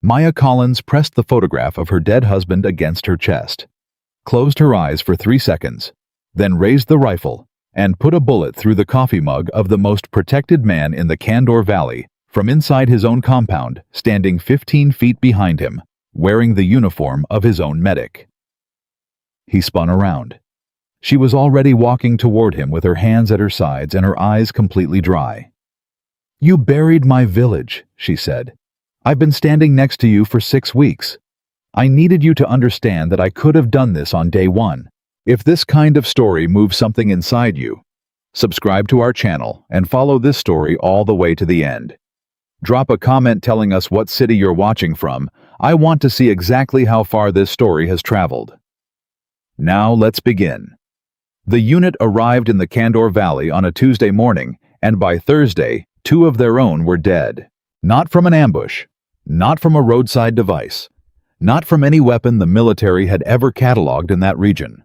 Maya Collins pressed the photograph of her dead husband against her chest, closed her eyes for 3 seconds, then raised the rifle and put a bullet through the coffee mug of the most protected man in the Kandor Valley from inside his own compound, standing 15 feet behind him, wearing the uniform of his own medic. He spun around. She was already walking toward him with her hands at her sides and her eyes completely dry. "You buried my village," she said. "I've been standing next to you for 6 weeks. I needed you to understand that I could have done this on day 1. If this kind of story moves something inside you, subscribe to our channel and follow this story all the way to the end. Drop a comment telling us what city you're watching from. I want to see exactly how far this story has traveled. Now let's begin. The unit arrived in the Kandor Valley on a Tuesday morning, and by Thursday, 2 of their own were dead. Not from an ambush, not from a roadside device, not from any weapon the military had ever cataloged in that region.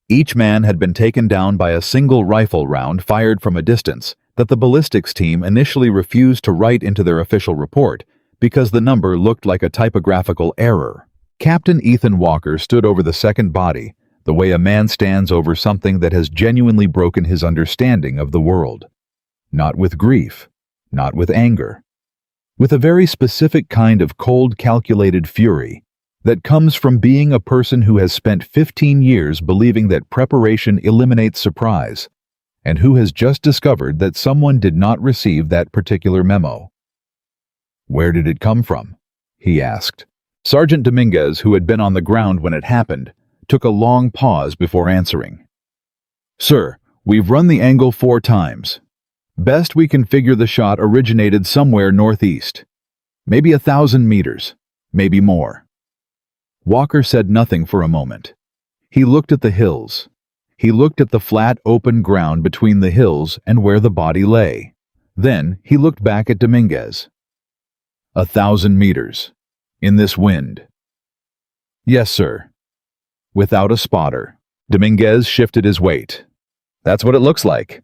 Each man had been taken down by a single rifle round fired from a distance that the ballistics team initially refused to write into their official report because the number looked like a typographical error. Captain Ethan Walker stood over the second body, the way a man stands over something that has genuinely broken his understanding of the world. Not with grief, not with anger, with a very specific kind of cold, calculated fury that comes from being a person who has spent 15 years believing that preparation eliminates surprise, and who has just discovered that someone did not receive that particular memo. "Where did it come from?" he asked. Sergeant Dominguez, who had been on the ground when it happened, took a long pause before answering. "Sir, we've run the angle 4 times. Best we can figure the shot originated somewhere northeast. Maybe 1,000 meters, maybe more." Walker said nothing for a moment. He looked at the hills. He looked at the flat, open ground between the hills and where the body lay. Then he looked back at Dominguez. 1,000 meters. In this wind." "Yes, sir." Without a spotter, Dominguez shifted his weight. "That's what it looks like."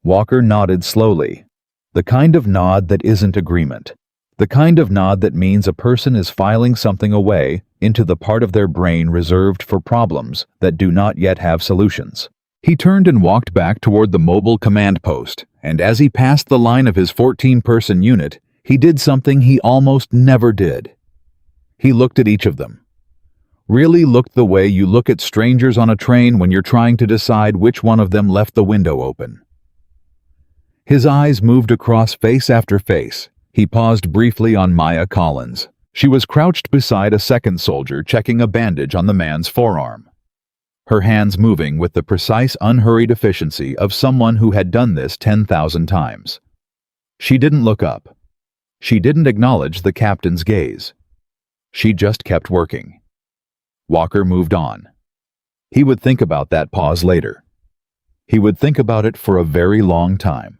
Walker nodded slowly, the kind of nod that isn't agreement, the kind of nod that means a person is filing something away into the part of their brain reserved for problems that do not yet have solutions. He turned and walked back toward the mobile command post, and as he passed the line of his 14-person unit, he did something he almost never did. He looked at each of them. Really looked the way you look at strangers on a train when you're trying to decide which one of them left the window open. His eyes moved across face after face. He paused briefly on Maya Collins. She was crouched beside a second soldier checking a bandage on the man's forearm, her hands moving with the precise, unhurried efficiency of someone who had done this 10,000 times. She didn't look up. She didn't acknowledge the captain's gaze. She just kept working. Walker moved on. He would think about that pause later. He would think about it for a very long time.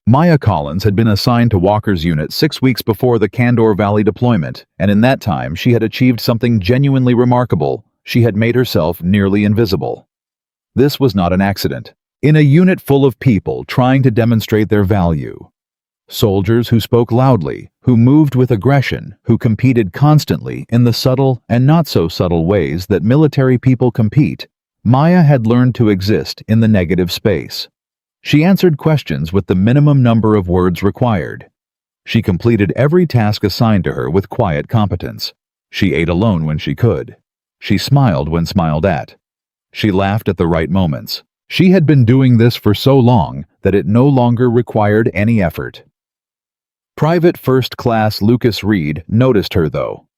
Maya Collins had been assigned to Walker's unit 6 weeks before the Kandor Valley deployment, and in that time she had achieved something genuinely remarkable. She had made herself nearly invisible. This was not an accident. In a unit full of people trying to demonstrate their value, soldiers who spoke loudly, who moved with aggression, who competed constantly in the subtle and not so subtle ways that military people compete, Maya had learned to exist in the negative space. She answered questions with the minimum number of words required. She completed every task assigned to her with quiet competence. She ate alone when she could. She smiled when smiled at. She laughed at the right moments. She had been doing this for so long that it no longer required any effort. Private First Class Lucas Reed noticed her, though.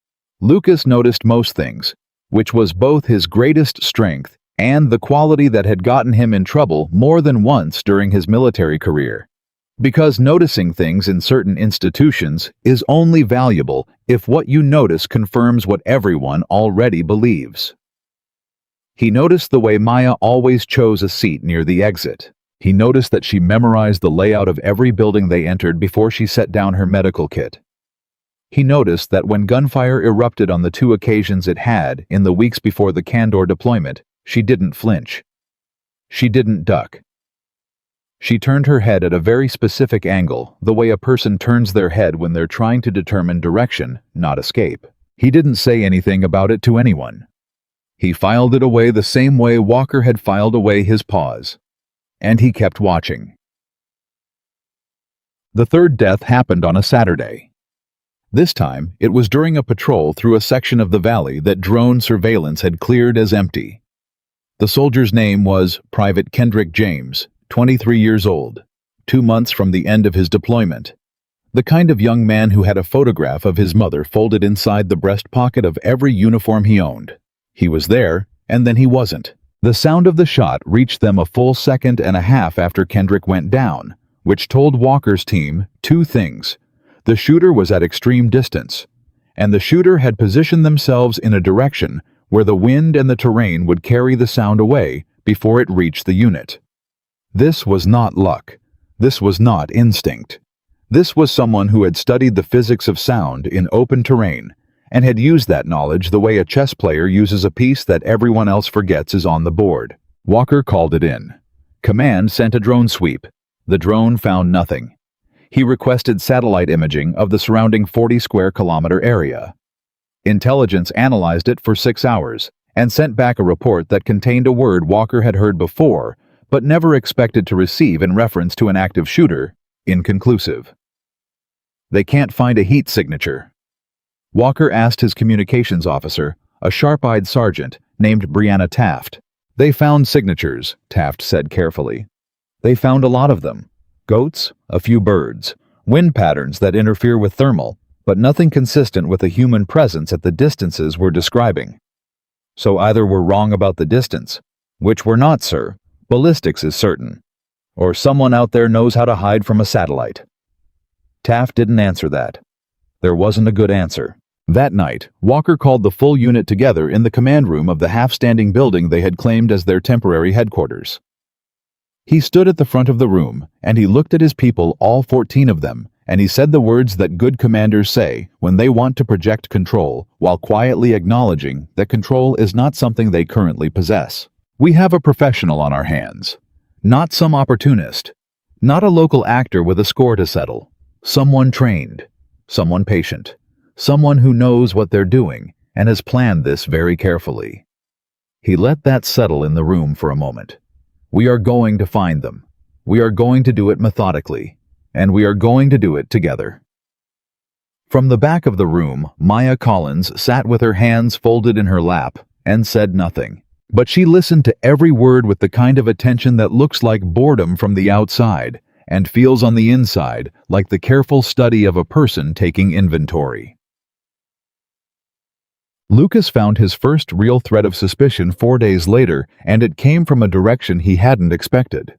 Lucas noticed most things, which was both his greatest strength and the quality that had gotten him in trouble more than once during his military career. Because noticing things in certain institutions is only valuable if what you notice confirms what everyone already believes. He noticed the way Maya always chose a seat near the exit. He noticed that she memorized the layout of every building they entered before she set down her medical kit. He noticed that when gunfire erupted on the 2 occasions it had in the weeks before the Kandor deployment, she didn't flinch. She didn't duck. She turned her head at a very specific angle, the way a person turns their head when they're trying to determine direction, not escape. He didn't say anything about it to anyone. He filed it away the same way Walker had filed away his paws. And he kept watching. The third death happened on a Saturday. This time, it was during a patrol through a section of the valley that drone surveillance had cleared as empty. The soldier's name was Private Kendrick James, 23 years old, 2 months from the end of his deployment. The kind of young man who had a photograph of his mother folded inside the breast pocket of every uniform he owned. He was there, and then he wasn't. The sound of the shot reached them a full second and a half after Kendrick went down, which told Walker's team 2 things. The shooter was at extreme distance, and the shooter had positioned themselves in a direction where the wind and the terrain would carry the sound away before it reached the unit. This was not luck. This was not instinct. This was someone who had studied the physics of sound in open terrain and had used that knowledge the way a chess player uses a piece that everyone else forgets is on the board. Walker called it in. Command sent a drone sweep. The drone found nothing. He requested satellite imaging of the surrounding 40 square kilometer area. Intelligence analyzed it for 6 hours and sent back a report that contained a word Walker had heard before but never expected to receive in reference to an active shooter: inconclusive. They can't find a heat signature. Walker asked his communications officer, a sharp-eyed sergeant named Brianna Taft. They found signatures, Taft said carefully. They found a lot of them. Goats, a few birds, wind patterns that interfere with thermal, but nothing consistent with a human presence at the distances we're describing. So either we're wrong about the distance, which we're not, sir. Ballistics is certain. Or someone out there knows how to hide from a satellite. Taft didn't answer that. There wasn't a good answer. That night, Walker called the full unit together in the command room of the half-standing building they had claimed as their temporary headquarters. He stood at the front of the room, and he looked at his people, all 14 of them, and he said the words that good commanders say when they want to project control, while quietly acknowledging that control is not something they currently possess. We have a professional on our hands. Not some opportunist. Not a local actor with a score to settle. Someone trained. Someone patient. Someone who knows what they're doing and has planned this very carefully. He let that settle in the room for a moment. We are going to find them. We are going to do it methodically, and we are going to do it together. From the back of the room, Maya Collins sat with her hands folded in her lap and said nothing. But she listened to every word with the kind of attention that looks like boredom from the outside and feels on the inside like the careful study of a person taking inventory. Lucas found his first real thread of suspicion 4 days later, and it came from a direction he hadn't expected.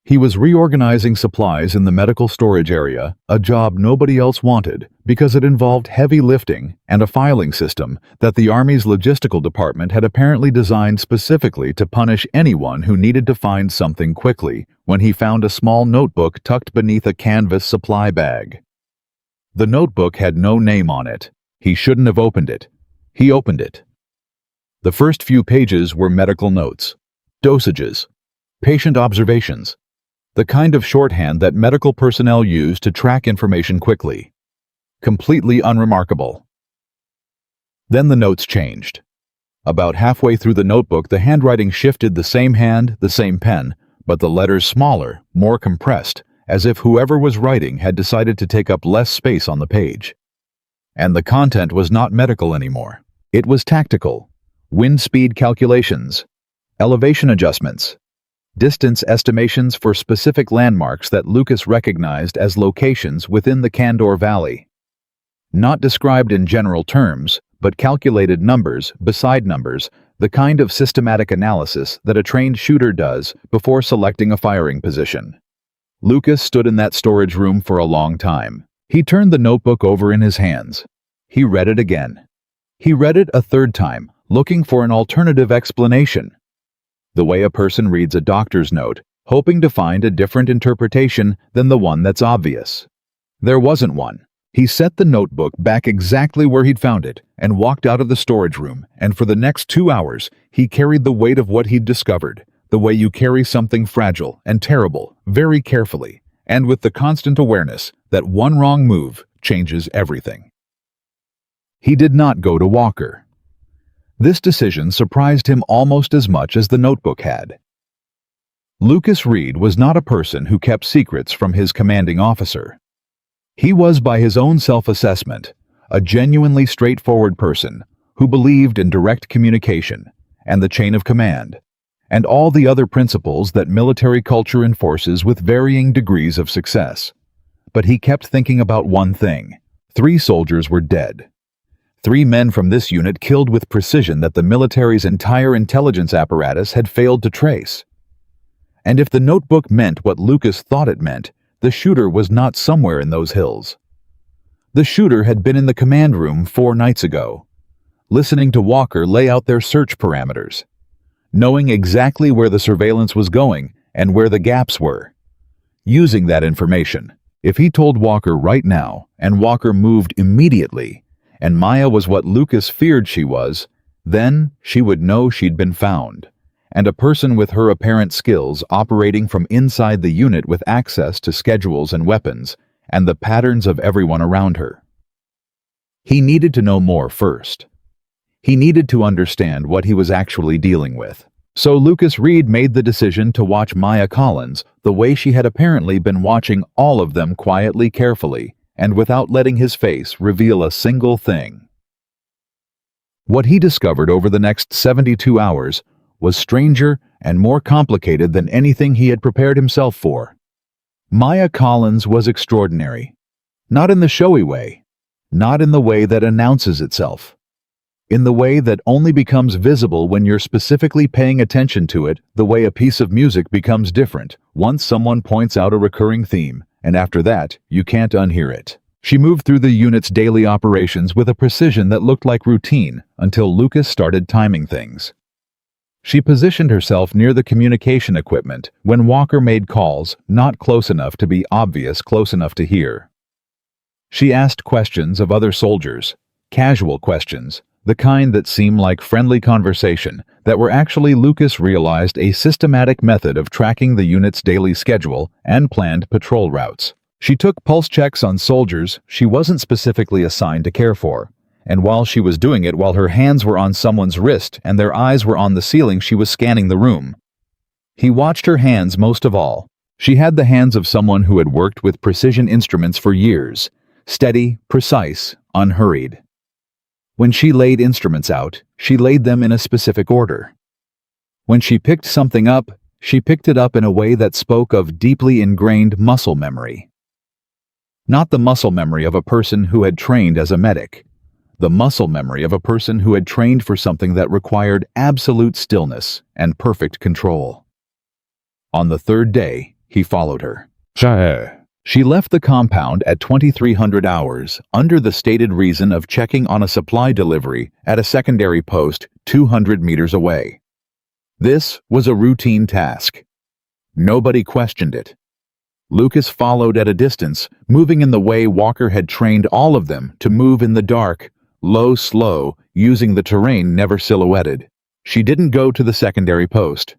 He was reorganizing supplies in the medical storage area, a job nobody else wanted because it involved heavy lifting and a filing system that the Army's logistical department had apparently designed specifically to punish anyone who needed to find something quickly when he found a small notebook tucked beneath a canvas supply bag. The notebook had no name on it. He shouldn't have opened it. He opened it. The first few pages were medical notes, dosages, patient observations, the kind of shorthand that medical personnel use to track information quickly. Completely unremarkable. Then the notes changed. About halfway through the notebook, the handwriting shifted, the same hand, the same pen, but the letters smaller, more compressed, as if whoever was writing had decided to take up less space on the page. And the content was not medical anymore. It was tactical. Wind speed calculations, elevation adjustments, distance estimations for specific landmarks that Lucas recognized as locations within the Kandor Valley. Not described in general terms, but calculated numbers beside numbers, the kind of systematic analysis that a trained shooter does before selecting a firing position. Lucas stood in that storage room for a long time. He turned the notebook over in his hands. He read it again. He read it a third time, looking for an alternative explanation. The way a person reads a doctor's note, hoping to find a different interpretation than the one that's obvious. There wasn't one. He set the notebook back exactly where he'd found it and walked out of the storage room, and for the next 2 hours, he carried the weight of what he'd discovered, The way you carry something fragile and terrible very carefully, and with the constant awareness that one wrong move changes everything. He did not go to Walker. This decision surprised him almost as much as the notebook had. Lucas Reed was not a person who kept secrets from his commanding officer. He was, by his own self-assessment, a genuinely straightforward person who believed in direct communication and the chain of command, and all the other principles that military culture enforces with varying degrees of success. But he kept thinking about one thing. 3 soldiers were dead. 3 men from this unit killed with precision that the military's entire intelligence apparatus had failed to trace. And if the notebook meant what Lucas thought it meant, the shooter was not somewhere in those hills. The shooter had been in the command room 4 nights ago, listening to Walker lay out their search parameters, knowing exactly where the surveillance was going and where the gaps were. Using that information, if he told Walker right now, and Walker moved immediately, and Maya was what Lucas feared she was, then she would know she'd been found, and a person with her apparent skills operating from inside the unit with access to schedules and weapons, and the patterns of everyone around her. He needed to know more first. He needed to understand what he was actually dealing with. So Lucas Reed made the decision to watch Maya Collins the way she had apparently been watching all of them quietly, carefully, and without letting his face reveal a single thing. What he discovered over the next 72 hours was stranger and more complicated than anything he had prepared himself for. Maya Collins was extraordinary. Not in the showy way, not in the way that announces itself. In the way that only becomes visible when you're specifically paying attention to it, the way a piece of music becomes different once someone points out a recurring theme, and after that, you can't unhear it. She moved through the unit's daily operations with a precision that looked like routine until Lucas started timing things. She positioned herself near the communication equipment when Walker made calls not close enough to be obvious, close enough to hear. She asked questions of other soldiers, casual questions, the kind that seemed like friendly conversation, that were actually, Lucas realized, a systematic method of tracking the unit's daily schedule and planned patrol routes. She took pulse checks on soldiers she wasn't specifically assigned to care for, and while she was doing it, while her hands were on someone's wrist and their eyes were on the ceiling, she was scanning the room. He watched her hands most of all. She had the hands of someone who had worked with precision instruments for years, steady, precise, unhurried. When she laid instruments out, she laid them in a specific order. When she picked something up, she picked it up in a way that spoke of deeply ingrained muscle memory. Not the muscle memory of a person who had trained as a medic, the muscle memory of a person who had trained for something that required absolute stillness and perfect control. On the 3rd day, he followed her. She left the compound at 2300 hours under the stated reason of checking on a supply delivery at a secondary post 200 meters away. This was a routine task. Nobody questioned it. Lucas followed at a distance, moving in the way Walker had trained all of them to move in the dark, low, slow, using the terrain never silhouetted. She didn't go to the secondary post.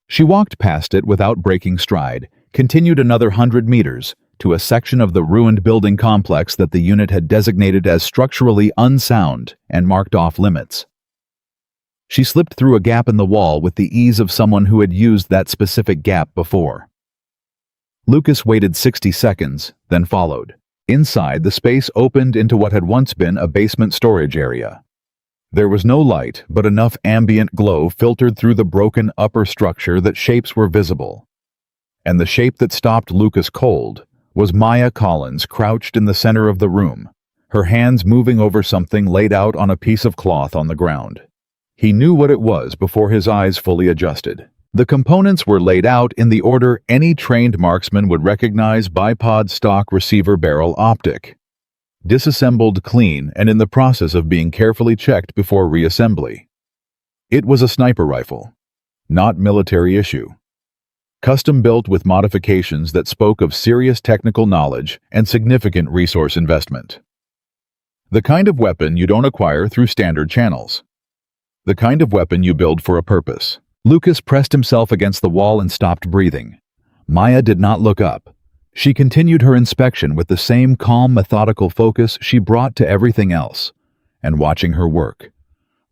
She walked past it without breaking stride, continued another 100 meters, to a section of the ruined building complex that the unit had designated as structurally unsound and marked off limits. She slipped through a gap in the wall with the ease of someone who had used that specific gap before. Lucas waited 60 seconds, then followed. Inside, the space opened into what had once been a basement storage area. There was no light, but enough ambient glow filtered through the broken upper structure that shapes were visible. And the shape that stopped Lucas cold was Maya Collins crouched in the center of the room, her hands moving over something laid out on a piece of cloth on the ground. He knew what it was before his eyes fully adjusted. The components were laid out in the order any trained marksman would recognize: bipod stock receiver barrel optic. Disassembled clean and in the process of being carefully checked before reassembly. It was a sniper rifle, not military issue. Custom built with modifications that spoke of serious technical knowledge and significant resource investment. The kind of weapon you don't acquire through standard channels. The kind of weapon you build for a purpose. Lucas pressed himself against the wall and stopped breathing. Maya did not look up. She continued her inspection with the same calm, methodical focus she brought to everything else. And watching her work,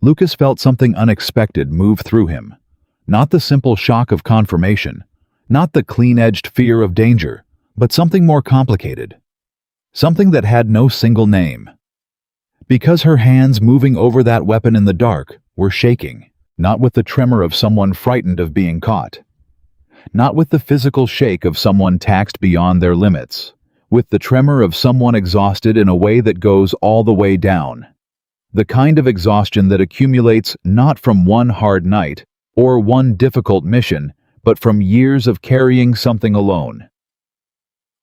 Lucas felt something unexpected move through him. Not the simple shock of confirmation, not the clean-edged fear of danger, but something more complicated. Something that had no single name. Because her hands moving over that weapon in the dark were shaking, not with the tremor of someone frightened of being caught. Not with the physical shake of someone taxed beyond their limits, with the tremor of someone exhausted in a way that goes all the way down. The kind of exhaustion that accumulates not from one hard night or one difficult mission, but from years of carrying something alone.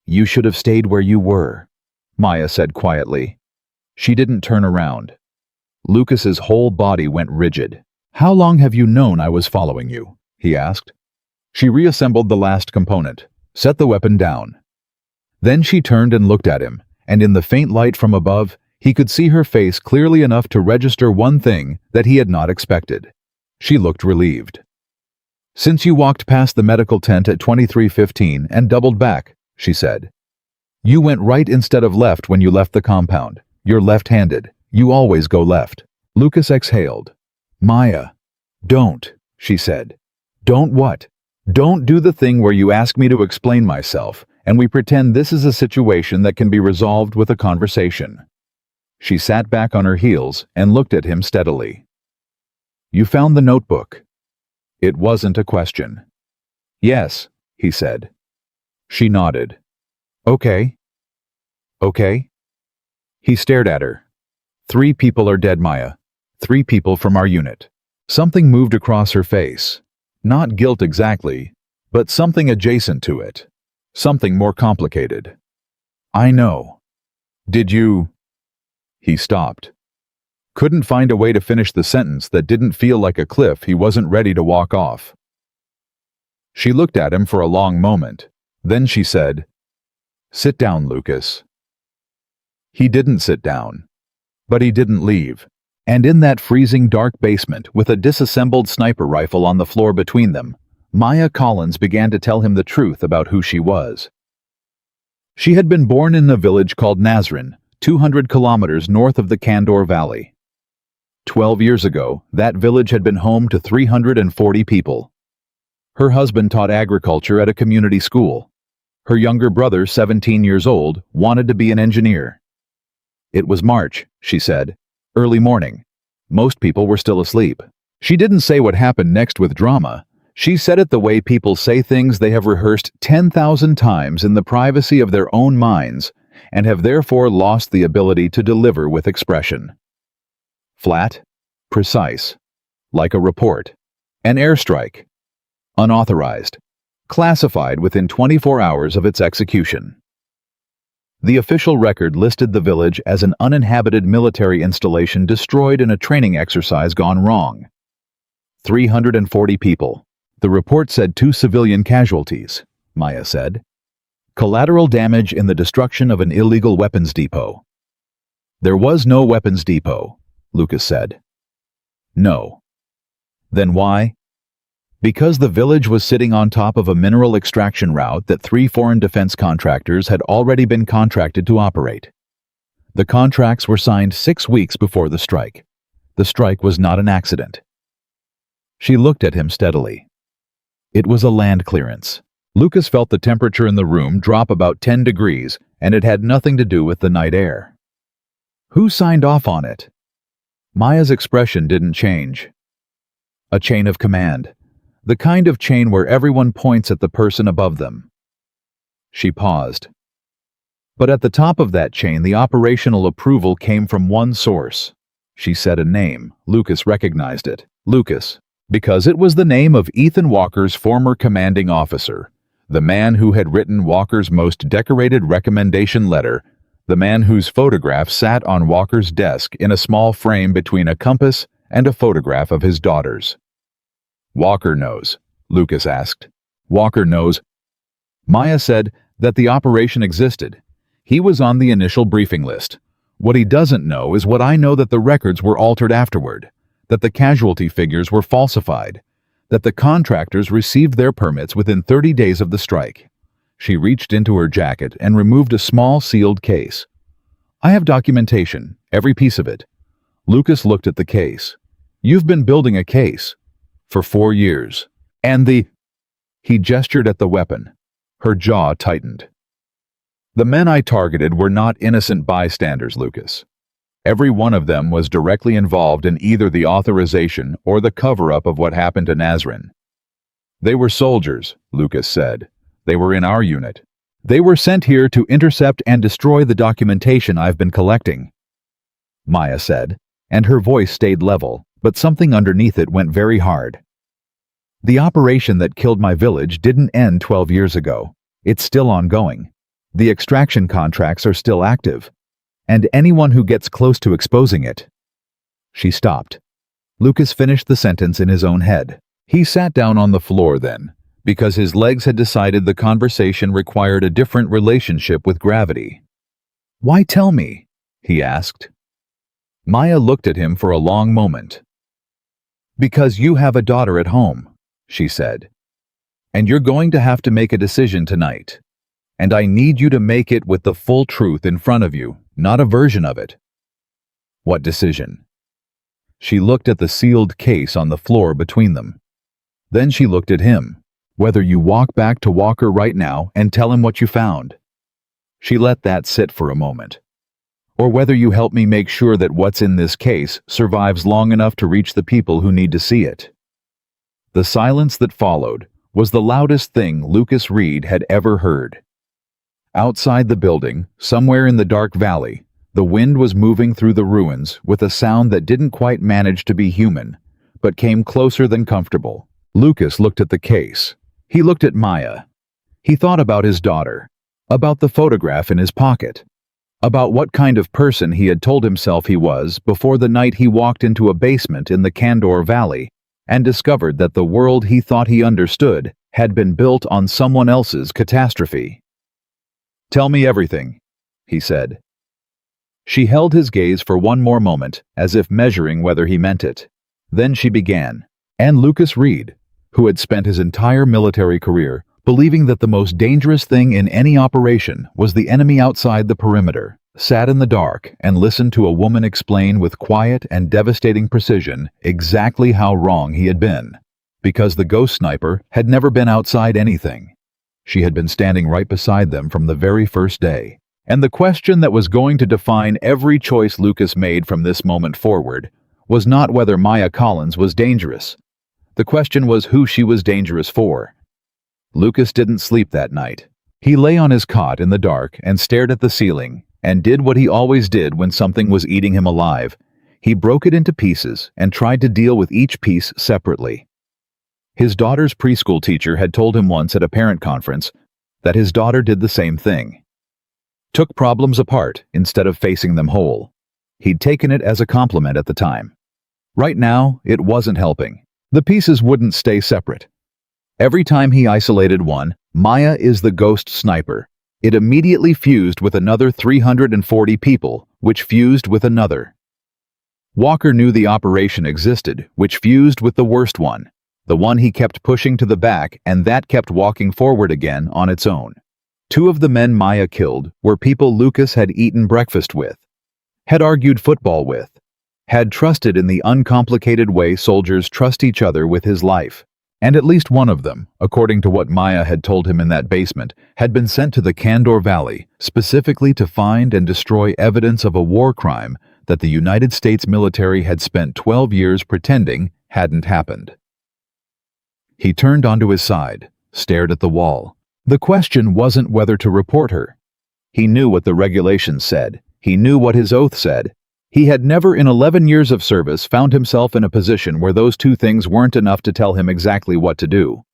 "You should have stayed where you were," Maya said quietly. She didn't turn around. Lucas's whole body went rigid. "How long have you known I was following you?" he asked. She reassembled the last component, set the weapon down. Then she turned and looked at him, and in the faint light from above, he could see her face clearly enough to register one thing that he had not expected. She looked relieved. "Since you walked past the medical tent at 23:15 and doubled back," she said. "You went right instead of left when you left the compound. You're left-handed. You always go left." Lucas exhaled. "Maya, don't," she said. "Don't what? Don't do the thing where you ask me to explain myself, and we pretend this is a situation that can be resolved with a conversation." She sat back on her heels and looked at him steadily. "You found the notebook." It wasn't a question. "Yes," he said. She nodded. "Okay. Okay?" He stared at her. "3 people are dead, Maya. 3 people from our unit." Something moved across her face. Not guilt exactly, but something adjacent to it. Something more complicated. "I know. Did you—" He stopped. Couldn't find a way to finish the sentence that didn't feel like a cliff he wasn't ready to walk off. She looked at him for a long moment. Then she said, "Sit down, Lucas." He didn't sit down. But he didn't leave. And in that freezing dark basement, with a disassembled sniper rifle on the floor between them, Maya Collins began to tell him the truth about who she was. She had been born in a village called Nazrin, 200 kilometers north of the Kandor Valley. 12 years ago, that village had been home to 340 people. Her husband taught agriculture at a community school. Her younger brother, 17 years old, wanted to be an engineer. It was March, she said. Early morning. Most people were still asleep. She didn't say what happened next with drama. She said it the way people say things they have rehearsed 10,000 times in the privacy of their own minds and have therefore lost the ability to deliver with expression. Flat, precise, like a report. An airstrike. Unauthorized. Classified within 24 hours of its execution. The official record listed the village as an uninhabited military installation destroyed in a training exercise gone wrong. 340 people. The report said 2 civilian casualties, Maya said. Collateral damage in the destruction of an illegal weapons depot. There was no weapons depot, Lucas said. No. Then why? Because the village was sitting on top of a mineral extraction route that 3 foreign defense contractors had already been contracted to operate. The contracts were signed 6 weeks before the strike. The strike was not an accident. She looked at him steadily. It was a land clearance. Lucas felt the temperature in the room drop about 10 degrees, and it had nothing to do with the night air. Who signed off on it? Maya's expression didn't change. A chain of command. The kind of chain where everyone points at the person above them. She paused. But at the top of that chain, the operational approval came from one source. She said a name. Lucas recognized it. Lucas. Because it was the name of Ethan Walker's former commanding officer, the man who had written Walker's most decorated recommendation letter, the man whose photograph sat on Walker's desk in a small frame between a compass and a photograph of his daughters. Walker knows, Lucas asked. Walker knows. Maya said that the operation existed. He was on the initial briefing list. What he doesn't know is what I know, that the records were altered afterward, that the casualty figures were falsified, that the contractors received their permits within 30 days of the strike. She reached into her jacket and removed a small sealed case. "I have documentation, every piece of it." Lucas looked at the case. "You've been building a case for 4 years. And the—" He gestured at the weapon. Her jaw tightened. "The men I targeted were not innocent bystanders, Lucas. Every one of them was directly involved in either the authorization or the cover-up of what happened to Nazrin. They were soldiers," Lucas said. "They were in our unit. They were sent here to intercept and destroy the documentation I've been collecting," Maya said, and her voice stayed level, but something underneath it went very hard. "The operation that killed my village didn't end 12 years ago. It's still ongoing. The extraction contracts are still active. And anyone who gets close to exposing it—" She stopped. Lucas finished the sentence in his own head. He sat down on the floor then, because his legs had decided the conversation required a different relationship with gravity. "Why tell me?" he asked. Maya looked at him for a long moment. "Because you have a daughter at home," she said. "And you're going to have to make a decision tonight. And I need you to make it with the full truth in front of you, not a version of it." "What decision?" She looked at the sealed case on the floor between them. Then she looked at him. "Whether you walk back to Walker right now and tell him what you found." She let that sit for a moment. "Or whether you help me make sure that what's in this case survives long enough to reach the people who need to see it." The silence that followed was the loudest thing Lucas Reed had ever heard. Outside the building, somewhere in the dark valley, the wind was moving through the ruins with a sound that didn't quite manage to be human, but came closer than comfortable. Lucas looked at the case. He looked at Maya. He thought about his daughter, about the photograph in his pocket, about what kind of person he had told himself he was before the night he walked into a basement in the Kandor Valley and discovered that the world he thought he understood had been built on someone else's catastrophe. "Tell me everything," he said. She held his gaze for one more moment, as if measuring whether he meant it. Then she began. And Lucas Reed, who had spent his entire military career believing that the most dangerous thing in any operation was the enemy outside the perimeter, sat in the dark and listened to a woman explain with quiet and devastating precision exactly how wrong he had been, because the ghost sniper had never been outside anything. She had been standing right beside them from the very first day. And the question that was going to define every choice Lucas made from this moment forward was not whether Maya Collins was dangerous. The question was who she was dangerous for. Lucas didn't sleep that night. He lay on his cot in the dark and stared at the ceiling and did what he always did when something was eating him alive. He broke it into pieces and tried to deal with each piece separately. His daughter's preschool teacher had told him once at a parent conference that his daughter did the same thing. Took problems apart instead of facing them whole. He'd taken it as a compliment at the time. Right now, it wasn't helping. The pieces wouldn't stay separate. Every time he isolated one, Maya is the ghost sniper. It immediately fused with another 340 people, which fused with another. Walker knew the operation existed, which fused with the worst one, the one he kept pushing to the back and that kept walking forward again on its own. 2 of the men Maya killed were people Lucas had eaten breakfast with, had argued football with, had trusted in the uncomplicated way soldiers trust each other with his life. And at least one of them, according to what Maya had told him in that basement, had been sent to the Kandor Valley specifically to find and destroy evidence of a war crime that the United States military had spent 12 years pretending hadn't happened. He turned onto his side, stared at the wall. The question wasn't whether to report her. He knew what the regulations said. He knew what his oath said. He had never in 11 years of service found himself in a position where those 2 things weren't enough to tell him exactly what to do.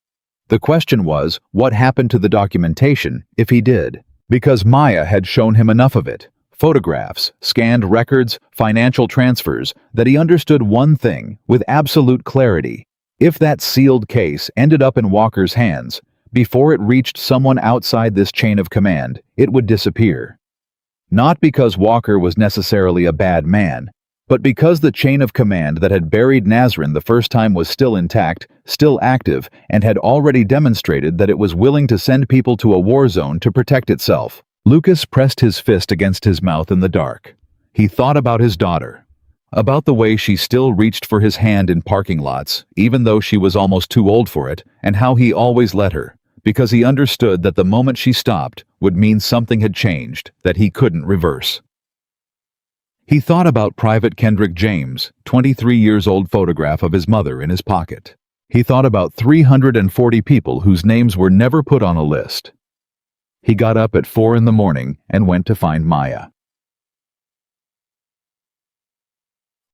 The question was, what happened to the documentation if he did? Because Maya had shown him enough of it, photographs, scanned records, financial transfers, that he understood one thing with absolute clarity. If that sealed case ended up in Walker's hands, before it reached someone outside this chain of command, it would disappear. Not because Walker was necessarily a bad man, But because the chain of command that had buried Nazrin the first time was still intact, still active, and had already demonstrated that it was willing to send people to a war zone to protect itself, Lucas pressed his fist against his mouth in the dark. He thought about his daughter, about the way she still reached for his hand in parking lots, even though she was almost too old for it, and how he always let her, because he understood that the moment she stopped would mean something had changed that he couldn't reverse. He thought about Private Kendrick James' 23-years-old photograph of his mother in his pocket. He thought about 340 people whose names were never put on a list. He got up at 4 in the morning and went to find Maya.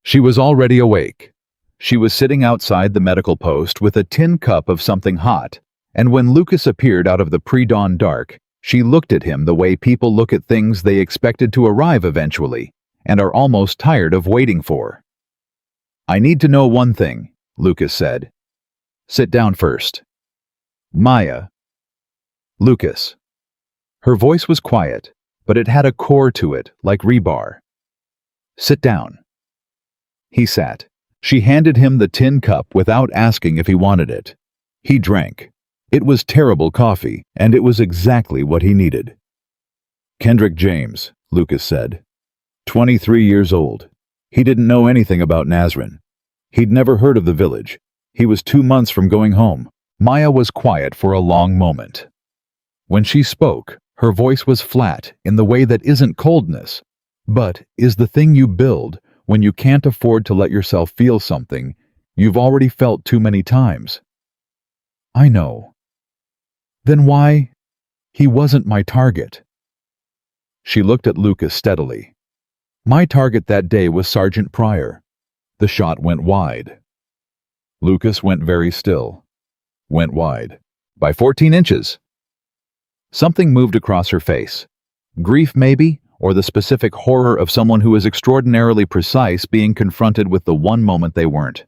She was already awake. She was sitting outside the medical post with a tin cup of something hot, and when Lucas appeared out of the pre-dawn dark, she looked at him the way people look at things they expected to arrive eventually, and are almost tired of waiting for. "I need to know one thing," Lucas said. "Sit down first." "Maya." "Lucas." Her voice was quiet, but it had a core to it, like rebar. "Sit down." He sat. She handed him the tin cup without asking if he wanted it. He drank. It was terrible coffee, and it was exactly what he needed. "Kendrick James," Lucas said. 23 years old. He didn't know anything about Nazrin. He'd never heard of the village. He was 2 months from going home. Maya was quiet for a long moment. When she spoke, her voice was flat in the way that isn't coldness, but is the thing you build when you can't afford to let yourself feel something you've already felt too many times. "I know." "Then why?" "He wasn't my target." She looked at Lucas steadily. "My target that day was Sergeant Pryor." The shot went wide. Lucas went very still. Went wide. By 14 inches. Something moved across her face. Grief, maybe, or the specific horror of someone who is extraordinarily precise being confronted with the one moment they weren't.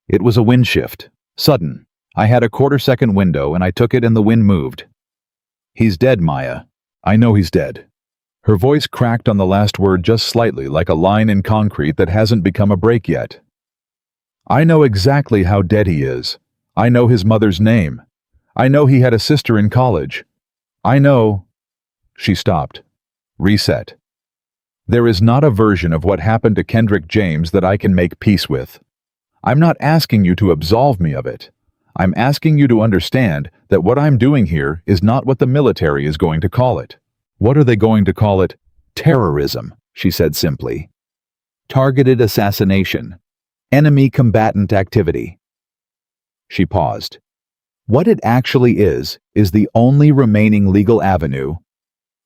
"It was a wind shift. Sudden. I had a quarter-second window and I took it and the wind moved." "He's dead, Maya. I know he's dead." Her voice cracked on the last word just slightly, like a line in concrete that hasn't become a break yet. "I know exactly how dead he is. I know his mother's name. I know he had a sister in college. I know—" She stopped. Reset. "There is not a version of what happened to Kendrick James that I can make peace with. I'm not asking you to absolve me of it. I'm asking you to understand that what I'm doing here is not what the military is going to call it. What are they going to call it? Terrorism," she said simply. "Targeted assassination. Enemy combatant activity." She paused. "What it actually is the only remaining legal avenue."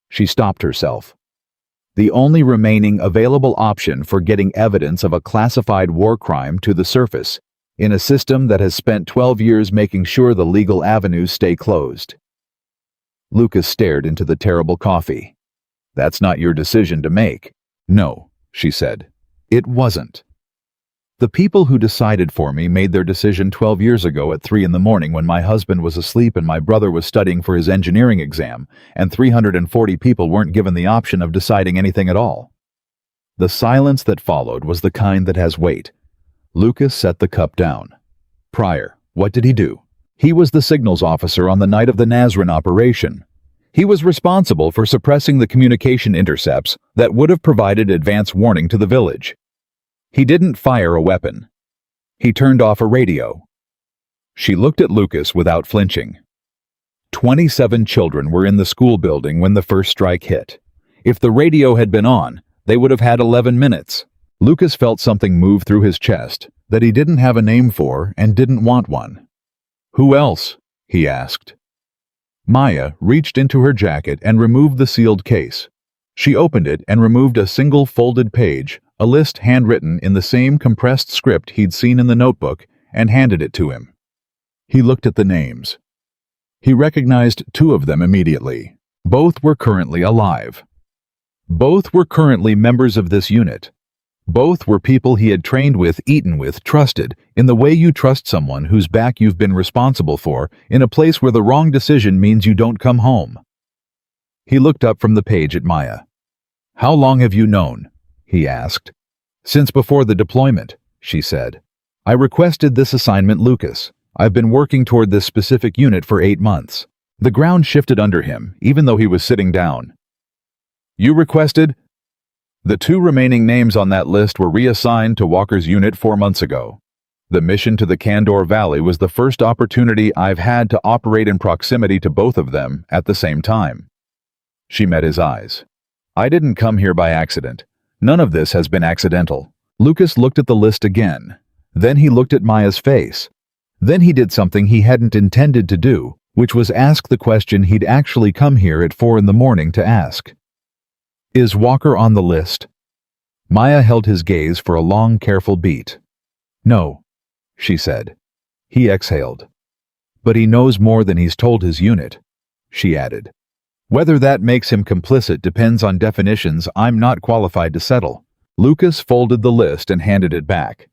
She stopped herself. "The only remaining available option for getting evidence of a classified war crime to the surface in a system that has spent 12 years making sure the legal avenues stay closed." Lucas stared into the terrible coffee. "That's not your decision to make." "No," she said. "It wasn't. The people who decided for me made their decision 12 years ago at 3 in the morning when my husband was asleep and my brother was studying for his engineering exam, and 340 people weren't given the option of deciding anything at all." The silence that followed was the kind that has weight. Lucas set the cup down. "Pryor, what did he do?" "He was the signals officer on the night of the Nazrin operation. He was responsible for suppressing the communication intercepts that would have provided advance warning to the village. He didn't fire a weapon. He turned off a radio." She looked at Lucas without flinching. 27 children were in the school building when the first strike hit. If the radio had been on, they would have had 11 minutes. Lucas felt something move through his chest that he didn't have a name for and didn't want one. "Who else?" he asked. Maya reached into her jacket and removed the sealed case. She opened it and removed a single folded page, a list handwritten in the same compressed script he'd seen in the notebook, and handed it to him. He looked at the names. He recognized 2 of them immediately. Both were currently alive. Both were currently members of this unit. Both were people he had trained with, eaten with, trusted, in the way you trust someone whose back you've been responsible for, in a place where the wrong decision means you don't come home. He looked up from the page at Maya. "How long have you known?" he asked. Since before the deployment, she said. I requested this assignment, Lucas. I've been working toward this specific unit for 8 months. The ground shifted under him, even though he was sitting down. You requested? The 2 remaining names on that list were reassigned to Walker's unit 4 months ago. The mission to the Kandor Valley was the first opportunity I've had to operate in proximity to both of them at the same time. She met his eyes. I didn't come here by accident. None of this has been accidental. Lucas looked at the list again. Then he looked at Maya's face. Then he did something he hadn't intended to do, which was ask the question he'd actually come here at 4 a.m. to ask. Is Walker on the list? Maya held his gaze for a long, careful beat. No, she said. He exhaled. But he knows more than he's told his unit, she added. Whether that makes him complicit depends on definitions I'm not qualified to settle. Lucas folded the list and handed it back.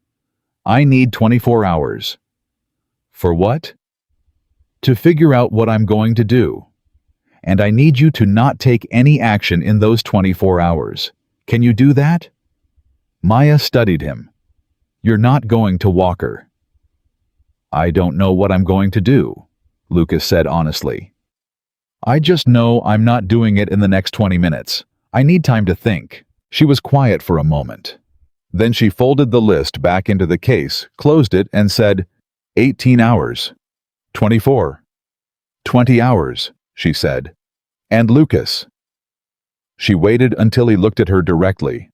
I need 24 hours. For what? To figure out what I'm going to do. And I need you to not take any action in those 24 hours. Can you do that? Maya studied him. You're not going to Walker. I don't know what I'm going to do, Lucas said honestly. I just know I'm not doing it in the next 20 minutes. I need time to think. She was quiet for a moment. Then she folded the list back into the case, closed it, and said, 18 hours. 24. 20 hours, she said. And Lucas. She waited until he looked at her directly.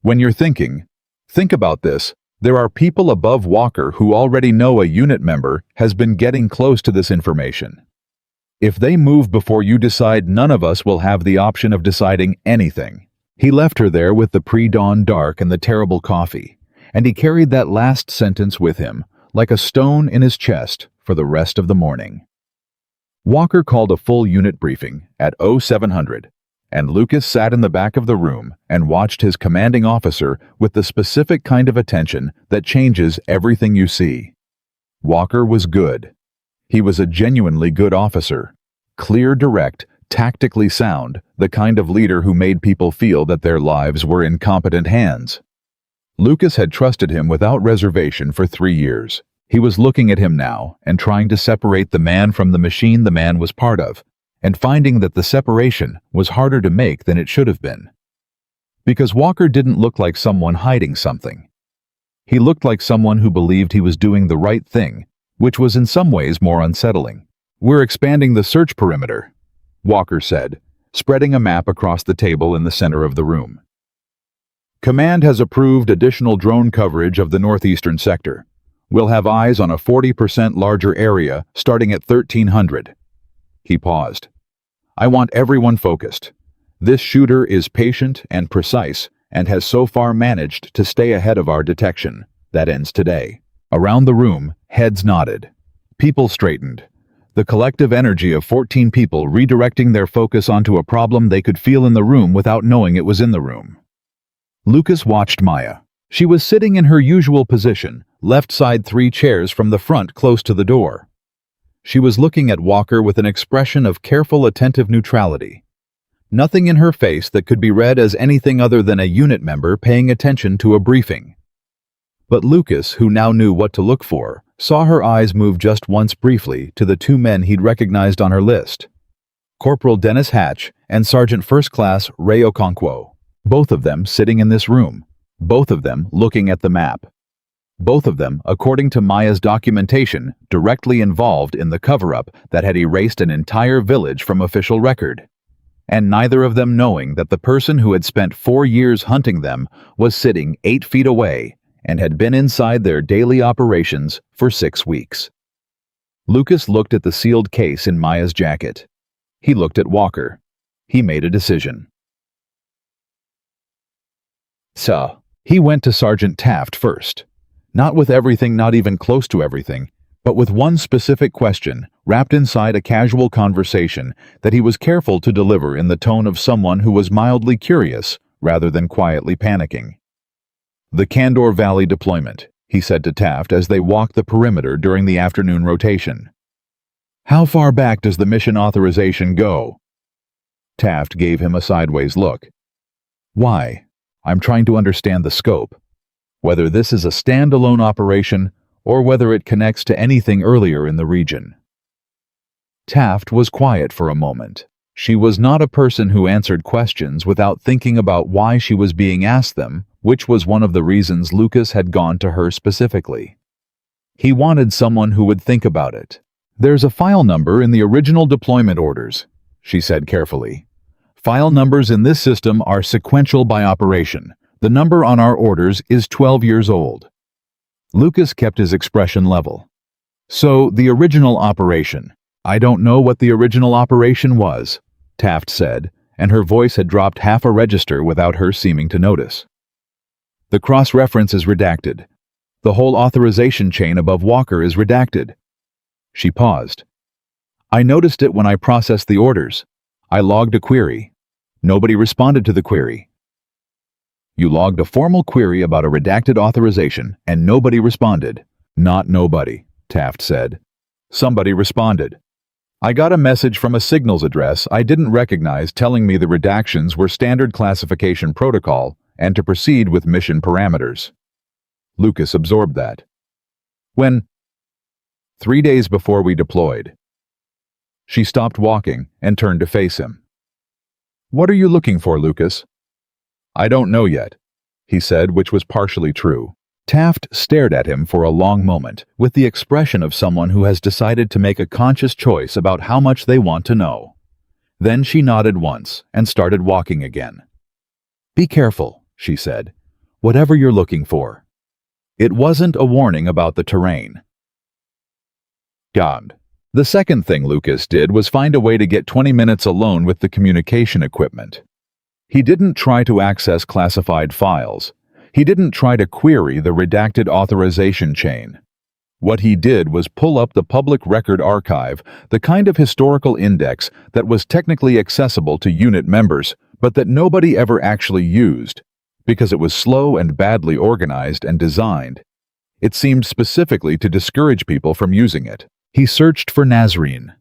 When you're thinking, think about this. There are people above Walker who already know a unit member has been getting close to this information. If they move before you decide, none of us will have the option of deciding anything. He left her there with the pre-dawn dark and the terrible coffee, and he carried that last sentence with him, like a stone in his chest, for the rest of the morning. Walker called a full unit briefing at 0700, and Lucas sat in the back of the room and watched his commanding officer with the specific kind of attention that changes everything you see. Walker was good. He was a genuinely good officer, clear, direct, tactically sound, the kind of leader who made people feel that their lives were in competent hands. Lucas had trusted him without reservation for 3 years. He was looking at him now and trying to separate the man from the machine the man was part of, and finding that the separation was harder to make than it should have been. Because Walker didn't look like someone hiding something. He looked like someone who believed he was doing the right thing, which was in some ways more unsettling. We're expanding the search perimeter, Walker said, spreading a map across the table in the center of the room. Command has approved additional drone coverage of the northeastern sector. We'll have eyes on a 40% larger area starting at 1300. He paused. I want everyone focused. This shooter is patient and precise and has so far managed to stay ahead of our detection. That ends today. Around the room, heads nodded. People straightened. The collective energy of 14 people redirecting their focus onto a problem they could feel in the room without knowing it was in the room. Lucas watched Maya. She was sitting in her usual position, left side 3 chairs from the front close to the door. She was looking at Walker with an expression of careful, attentive neutrality. Nothing in her face that could be read as anything other than a unit member paying attention to a briefing. But Lucas, who now knew what to look for, saw her eyes move just once briefly to the 2 men he'd recognized on her list. Corporal Dennis Hatch and Sergeant First Class Ray Okonkwo. Both of them sitting in this room. Both of them looking at the map. Both of them, according to Maya's documentation, directly involved in the cover-up that had erased an entire village from official record. And neither of them knowing that the person who had spent 4 years hunting them was sitting 8 feet away and had been inside their daily operations for 6 weeks. Lucas looked at the sealed case in Maya's jacket. He looked at Walker. He made a decision. So, he went to Sergeant Taft first. Not with everything, not even close to everything, but with one specific question wrapped inside a casual conversation that he was careful to deliver in the tone of someone who was mildly curious rather than quietly panicking. The Kandor Valley deployment, he said to Taft as they walked the perimeter during the afternoon rotation. How far back does the mission authorization go? Taft gave him a sideways look. Why? I'm trying to understand the scope. Whether this is a standalone operation or whether it connects to anything earlier in the region." Taft was quiet for a moment. She was not a person who answered questions without thinking about why she was being asked them, which was one of the reasons Lucas had gone to her specifically. He wanted someone who would think about it. "There's a file number in the original deployment orders," she said carefully. "File numbers in this system are sequential by operation. The number on our orders is 12 years old." Lucas kept his expression level. "So, the original operation. I don't know what the original operation was," Taft said, and her voice had dropped half a register without her seeming to notice. "The cross-reference is redacted. The whole authorization chain above Walker is redacted." She paused. "I noticed it when I processed the orders. I logged a query. Nobody responded to the query." "You logged a formal query about a redacted authorization, and nobody responded." "Not nobody," Taft said. "Somebody responded. I got a message from a signals address I didn't recognize telling me the redactions were standard classification protocol and to proceed with mission parameters." Lucas absorbed that. "When?" "3 days before we deployed." She stopped walking and turned to face him. "What are you looking for, Lucas?" "I don't know yet," he said, which was partially true. Taft stared at him for a long moment, with the expression of someone who has decided to make a conscious choice about how much they want to know. Then she nodded once and started walking again. "Be careful," she said. "Whatever you're looking for." It wasn't a warning about the terrain. God. The second thing Lucas did was find a way to get 20 minutes alone with the communication equipment. He didn't try to access classified files. He didn't try to query the redacted authorization chain. What he did was pull up the public record archive, the kind of historical index that was technically accessible to unit members, but that nobody ever actually used, because it was slow and badly organized and designed. It seemed specifically to discourage people from using it. He searched for Nazarene.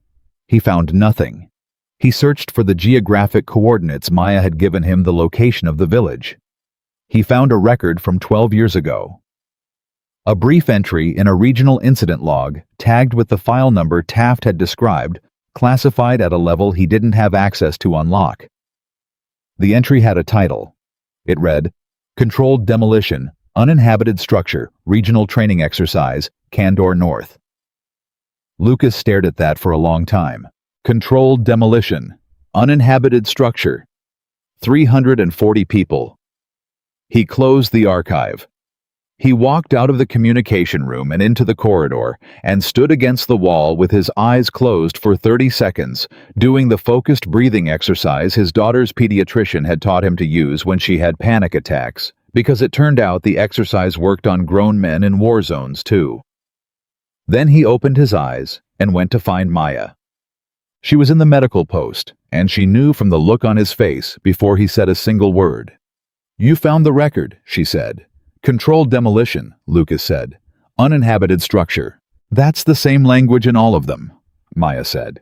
He found nothing. He searched for the geographic coordinates Maya had given him the location of the village. He found a record from 12 years ago. A brief entry in a regional incident log, tagged with the file number Taft had described, classified at a level he didn't have access to unlock. The entry had a title. It read, "Controlled Demolition, Uninhabited Structure, Regional Training Exercise, Kandor North." Lucas stared at that for a long time. Controlled Demolition, Uninhabited Structure, 340 people. He closed the archive. He walked out of the communication room and into the corridor and stood against the wall with his eyes closed for 30 seconds, doing the focused breathing exercise his daughter's pediatrician had taught him to use when she had panic attacks, because it turned out the exercise worked on grown men in war zones too. Then he opened his eyes and went to find Maya. She was in the medical post, and she knew from the look on his face before he said a single word. "You found the record," she said. "Controlled demolition," Lucas said. "Uninhabited structure." "That's the same language in all of them," Maya said.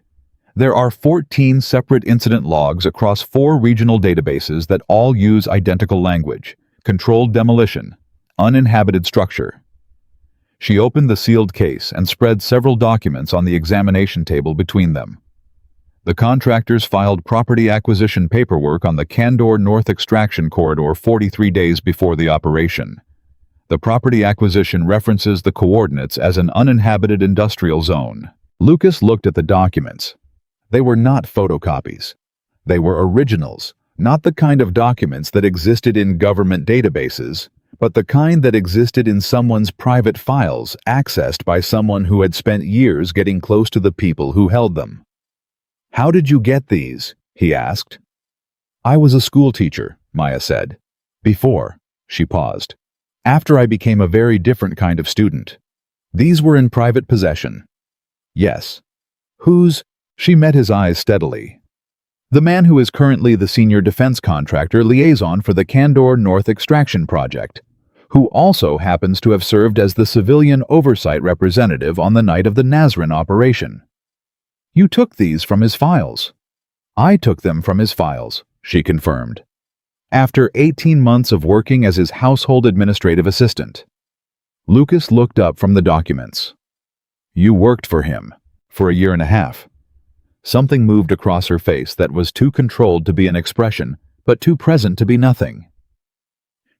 "There are 14 separate incident logs across 4 regional databases that all use identical language. Controlled demolition, uninhabited structure." She opened the sealed case and spread several documents on the examination table between them. The contractors filed property acquisition paperwork on the Kandor North Extraction Corridor 43 days before the operation. The property acquisition references the coordinates as an uninhabited industrial zone. Lucas looked at the documents. They were not photocopies. They were originals, not the kind of documents that existed in government databases, but the kind that existed in someone's private files accessed by someone who had spent years getting close to the people who held them. "How did you get these?" he asked. "I was a school teacher," Maya said. "Before," she paused. "After I became a very different kind of student. These were in private possession." "Yes." "Whose?" She met his eyes steadily. "The man who is currently the senior defense contractor liaison for the Kandor North Extraction Project, who also happens to have served as the civilian oversight representative on the night of the Nazarene operation." "You took these from his files." "I took them from his files," she confirmed. After 18 months of working as his household administrative assistant. Lucas looked up from the documents. You worked for him for a year and a half. Something moved across her face that was too controlled to be an expression, but too present to be nothing.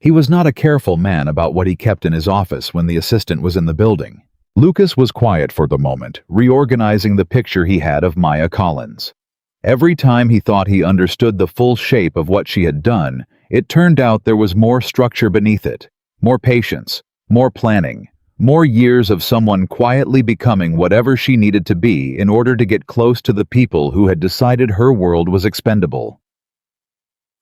He was not a careful man about what he kept in his office when the assistant was in the building. Lucas was quiet for the moment, reorganizing the picture he had of Maya Collins. Every time he thought he understood the full shape of what she had done, it turned out there was more structure beneath it, more patience, more planning, more years of someone quietly becoming whatever she needed to be in order to get close to the people who had decided her world was expendable.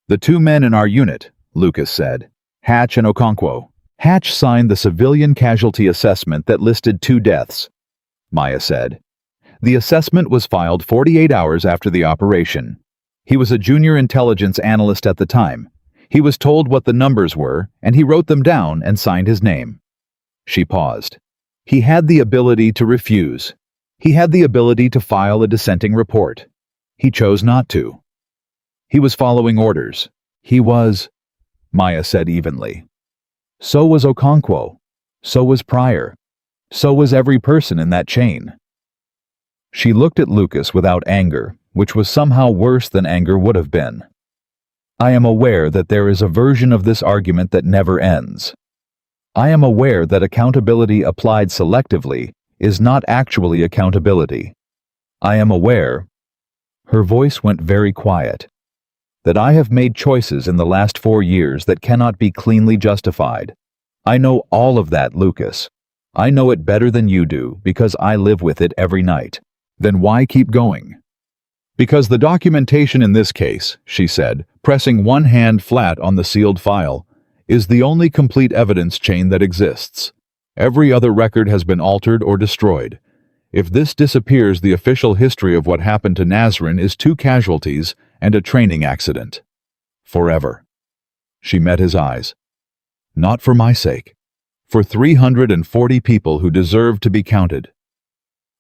The two men in our unit, Lucas said, Hatch and Okonkwo. Hatch signed the civilian casualty assessment that listed 2 deaths, Maya said. The assessment was filed 48 hours after the operation. He was a junior intelligence analyst at the time. He was told what the numbers were, and he wrote them down and signed his name. She paused. He had the ability to refuse. He had the ability to file a dissenting report. He chose not to. He was following orders. He was, Maya said evenly. So was Okonkwo. So was Pryor. So was every person in that chain. She looked at Lucas without anger, which was somehow worse than anger would have been. I am aware that there is a version of this argument that never ends. I am aware that accountability applied selectively is not actually accountability. I am aware, her voice went very quiet, that I have made choices in the last 4 years that cannot be cleanly justified. I know all of that, Lucas. I know it better than you do because I live with it every night. Then why keep going? Because the documentation in this case, she said, pressing one hand flat on the sealed file, is the only complete evidence chain that exists. Every other record has been altered or destroyed. If this disappears, the official history of what happened to Nazrin is 2 casualties and a training accident. Forever. She met his eyes. Not for my sake. For 340 people who deserve to be counted.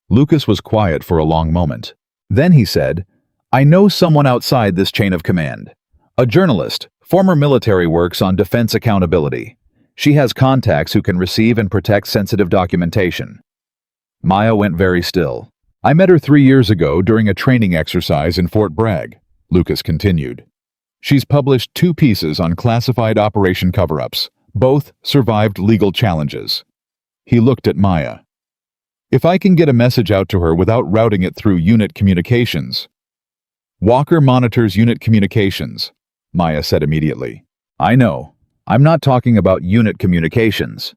Lucas was quiet for a long moment. Then he said, I know someone outside this chain of command. A journalist, former military, works on defense accountability. She has contacts who can receive and protect sensitive documentation. Maya went very still. I met her 3 years ago during a training exercise in Fort Bragg, Lucas continued. She's published 2 pieces on classified operation cover-ups. Both survived legal challenges. He looked at Maya. If I can get a message out to her without routing it through unit communications. Walker monitors unit communications, Maya said immediately. I know. I'm not talking about unit communications.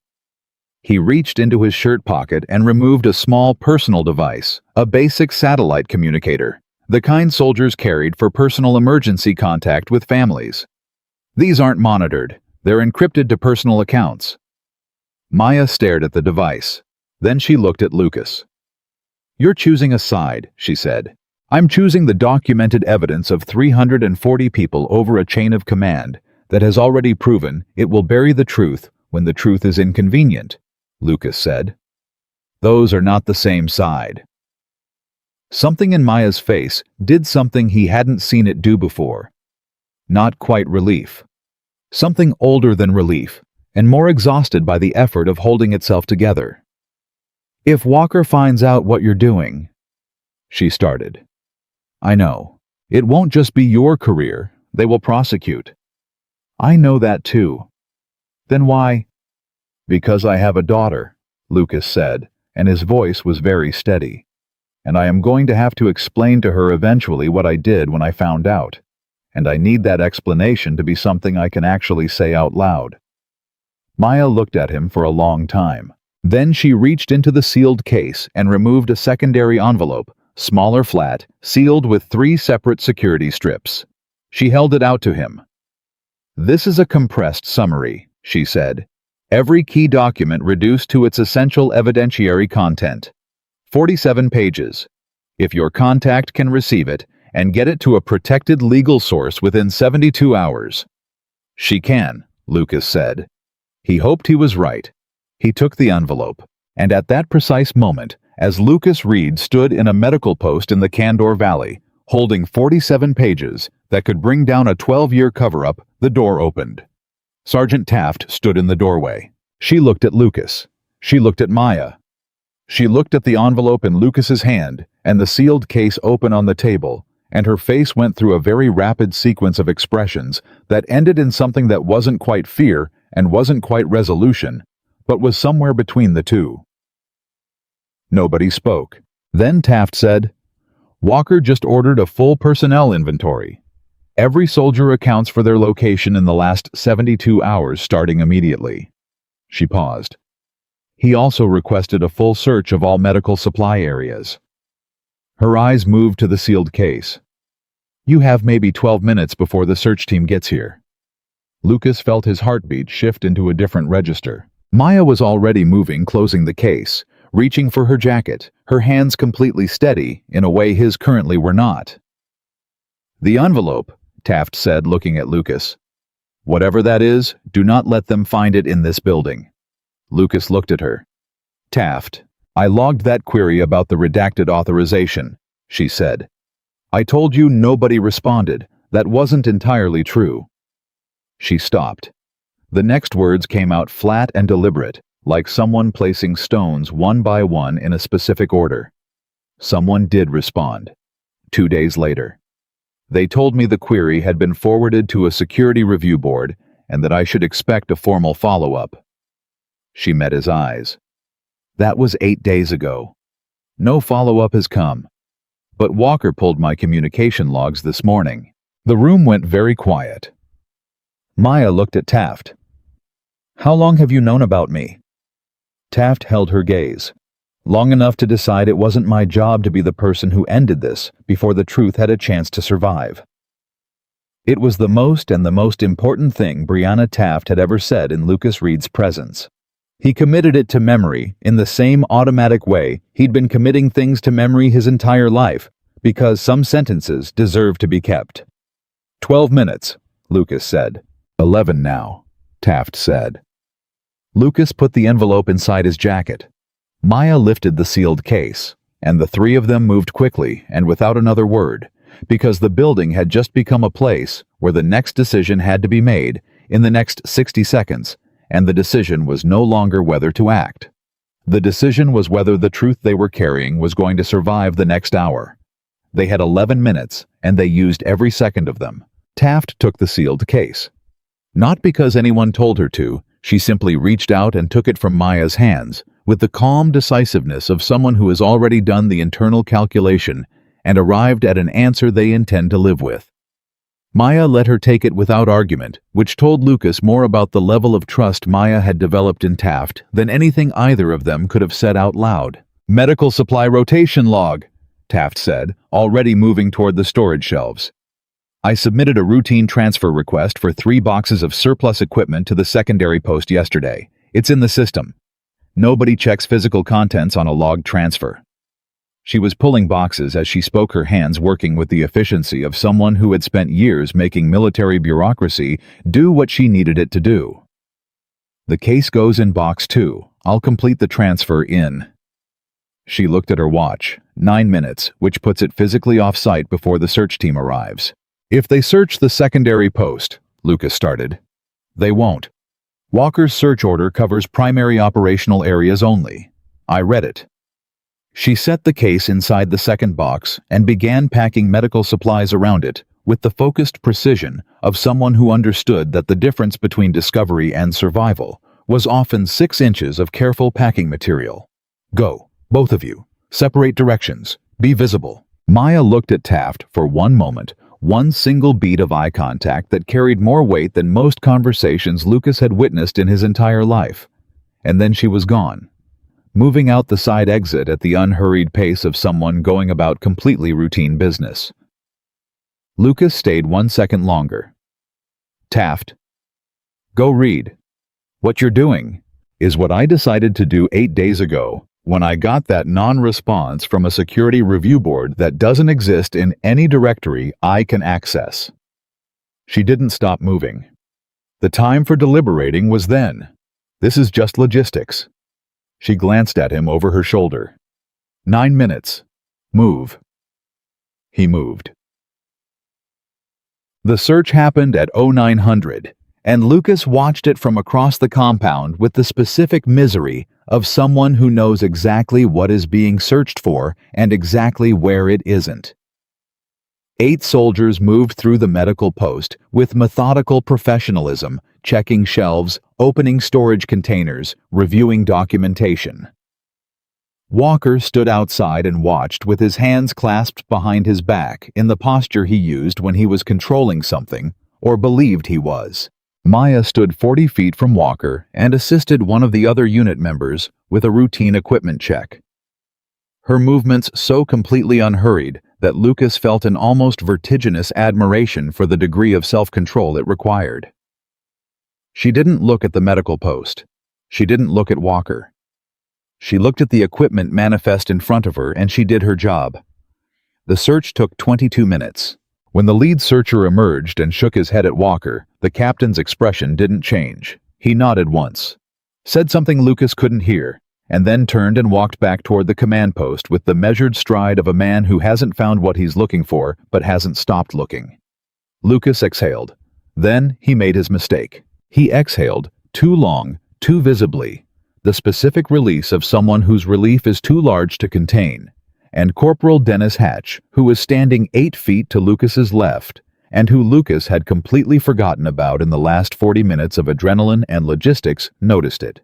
He reached into his shirt pocket and removed a small personal device, a basic satellite communicator, the kind soldiers carried for personal emergency contact with families. These aren't monitored. They're encrypted to personal accounts. Maya stared at the device. Then she looked at Lucas. You're choosing a side, she said. I'm choosing the documented evidence of 340 people over a chain of command that has already proven it will bury the truth when the truth is inconvenient, Lucas said. Those are not the same side. Something in Maya's face did something he hadn't seen it do before. Not quite relief. Something older than relief, and more exhausted by the effort of holding itself together. If Walker finds out what you're doing, she started. I know. It won't just be your career. They will prosecute. I know that too. Then why? Because I have a daughter, Lucas said, and his voice was very steady. And I am going to have to explain to her eventually what I did when I found out. And I need that explanation to be something I can actually say out loud. Maya looked at him for a long time. Then she reached into the sealed case and removed a secondary envelope, smaller flat, sealed with 3 separate security strips. She held it out to him. This is a compressed summary, she said. Every key document reduced to its essential evidentiary content. 47 pages. If your contact can receive it and get it to a protected legal source within 72 hours. She can, Lucas said. He hoped he was right. He took the envelope, and at that precise moment, as Lucas Reed stood in a medical post in the Kandor Valley, Holding 47 pages that could bring down a 12-year cover-up, the door opened. Sergeant Taft stood in the doorway. She looked at Lucas. She looked at Maya. She looked at the envelope in Lucas's hand and the sealed case open on the table, and her face went through a very rapid sequence of expressions that ended in something that wasn't quite fear and wasn't quite resolution, but was somewhere between the two. Nobody spoke. Then Taft said, "Walker just ordered a full personnel inventory. Every soldier accounts for their location in the last 72 hours starting immediately." She paused. He also requested a full search of all medical supply areas. Her eyes moved to the sealed case. "You have maybe 12 minutes before the search team gets here." Lucas felt his heartbeat shift into a different register. Maya was already moving, closing the case, reaching for her jacket, her hands completely steady in a way his currently were not. "The envelope," Taft said, looking at Lucas. "Whatever that is, do not let them find it in this building." Lucas looked at her. "Taft, I logged that query about the redacted authorization," she said. "I told you nobody responded. That wasn't entirely true." She stopped. The next words came out flat and deliberate, like someone placing stones one by one in a specific order. Someone did respond. 2 days later. "They told me the query had been forwarded to a security review board and that I should expect a formal follow-up." She met his eyes. "That was 8 days ago. No follow-up has come. But Walker pulled my communication logs this morning." The room went very quiet. Maya looked at Taft. "How long have you known about me?" Taft held her gaze. "Long enough to decide it wasn't my job to be the person who ended this before the truth had a chance to survive." It was the most important thing Brianna Taft had ever said in Lucas Reed's presence. He committed it to memory in the same automatic way he'd been committing things to memory his entire life, because some sentences deserve to be kept. 12 minutes, Lucas said. 11 now, Taft said. Lucas put the envelope inside his jacket. Maya lifted the sealed case, and the three of them moved quickly and without another word, because the building had just become a place where the next decision had to be made in the next 60 seconds, and the decision was no longer whether to act. The decision was whether the truth they were carrying was going to survive the next hour. They had 11 minutes, and they used every second of them. Taft took the sealed case. Not because anyone told her to, she simply reached out and took it from Maya's hands, with the calm decisiveness of someone who has already done the internal calculation and arrived at an answer they intend to live with. Maya let her take it without argument, which told Lucas more about the level of trust Maya had developed in Taft than anything either of them could have said out loud. "Medical supply rotation log," Taft said, already moving toward the storage shelves. "I submitted a routine transfer request for 3 boxes of surplus equipment to the secondary post yesterday. It's in the system. Nobody checks physical contents on a logged transfer." She was pulling boxes as she spoke, her hands working with the efficiency of someone who had spent years making military bureaucracy do what she needed it to do. "The case goes in box 2. I'll complete the transfer in." She looked at her watch. 9 minutes, which puts it physically off-site before the search team arrives. "If they search the secondary post," Lucas started. "They won't. Walker's search order covers primary operational areas only. I read it." She set the case inside the second box and began packing medical supplies around it with the focused precision of someone who understood that the difference between discovery and survival was often 6 inches of careful packing material. "Go, both of you. Separate directions. Be visible." Maya looked at Taft for one moment, one single beat of eye contact that carried more weight than most conversations Lucas had witnessed in his entire life. And then she was gone, moving out the side exit at the unhurried pace of someone going about completely routine business. Lucas stayed 1 second longer. "Taft, go read. What you're doing is what I decided to do 8 days ago when I got that non-response from a security review board that doesn't exist in any directory I can access." She didn't stop moving. "The time for deliberating was then. This is just logistics." She glanced at him over her shoulder. 9 minutes. Move." He moved. The search happened at 0900, and Lucas watched it from across the compound with the specific misery of someone who knows exactly what is being searched for and exactly where it isn't. 8 soldiers moved through the medical post with methodical professionalism, checking shelves, opening storage containers, reviewing documentation. Walker stood outside and watched with his hands clasped behind his back in the posture he used when he was controlling something, or believed he was. Maya stood 40 feet from Walker and assisted one of the other unit members with a routine equipment check. Her movements so completely unhurried that Lucas felt an almost vertiginous admiration for the degree of self-control it required. She didn't look at the medical post. She didn't look at Walker. She looked at the equipment manifest in front of her, and she did her job. The search took 22 minutes. When the lead searcher emerged and shook his head at Walker, the captain's expression didn't change. He nodded once, said something Lucas couldn't hear, and then turned and walked back toward the command post with the measured stride of a man who hasn't found what he's looking for but hasn't stopped looking. Lucas exhaled. Then he made his mistake. He exhaled, too long, too visibly, the specific release of someone whose relief is too large to contain, and Corporal Dennis Hatch, who was standing 8 feet to Lucas's left, and who Lucas had completely forgotten about in the last 40 minutes of adrenaline and logistics, noticed it.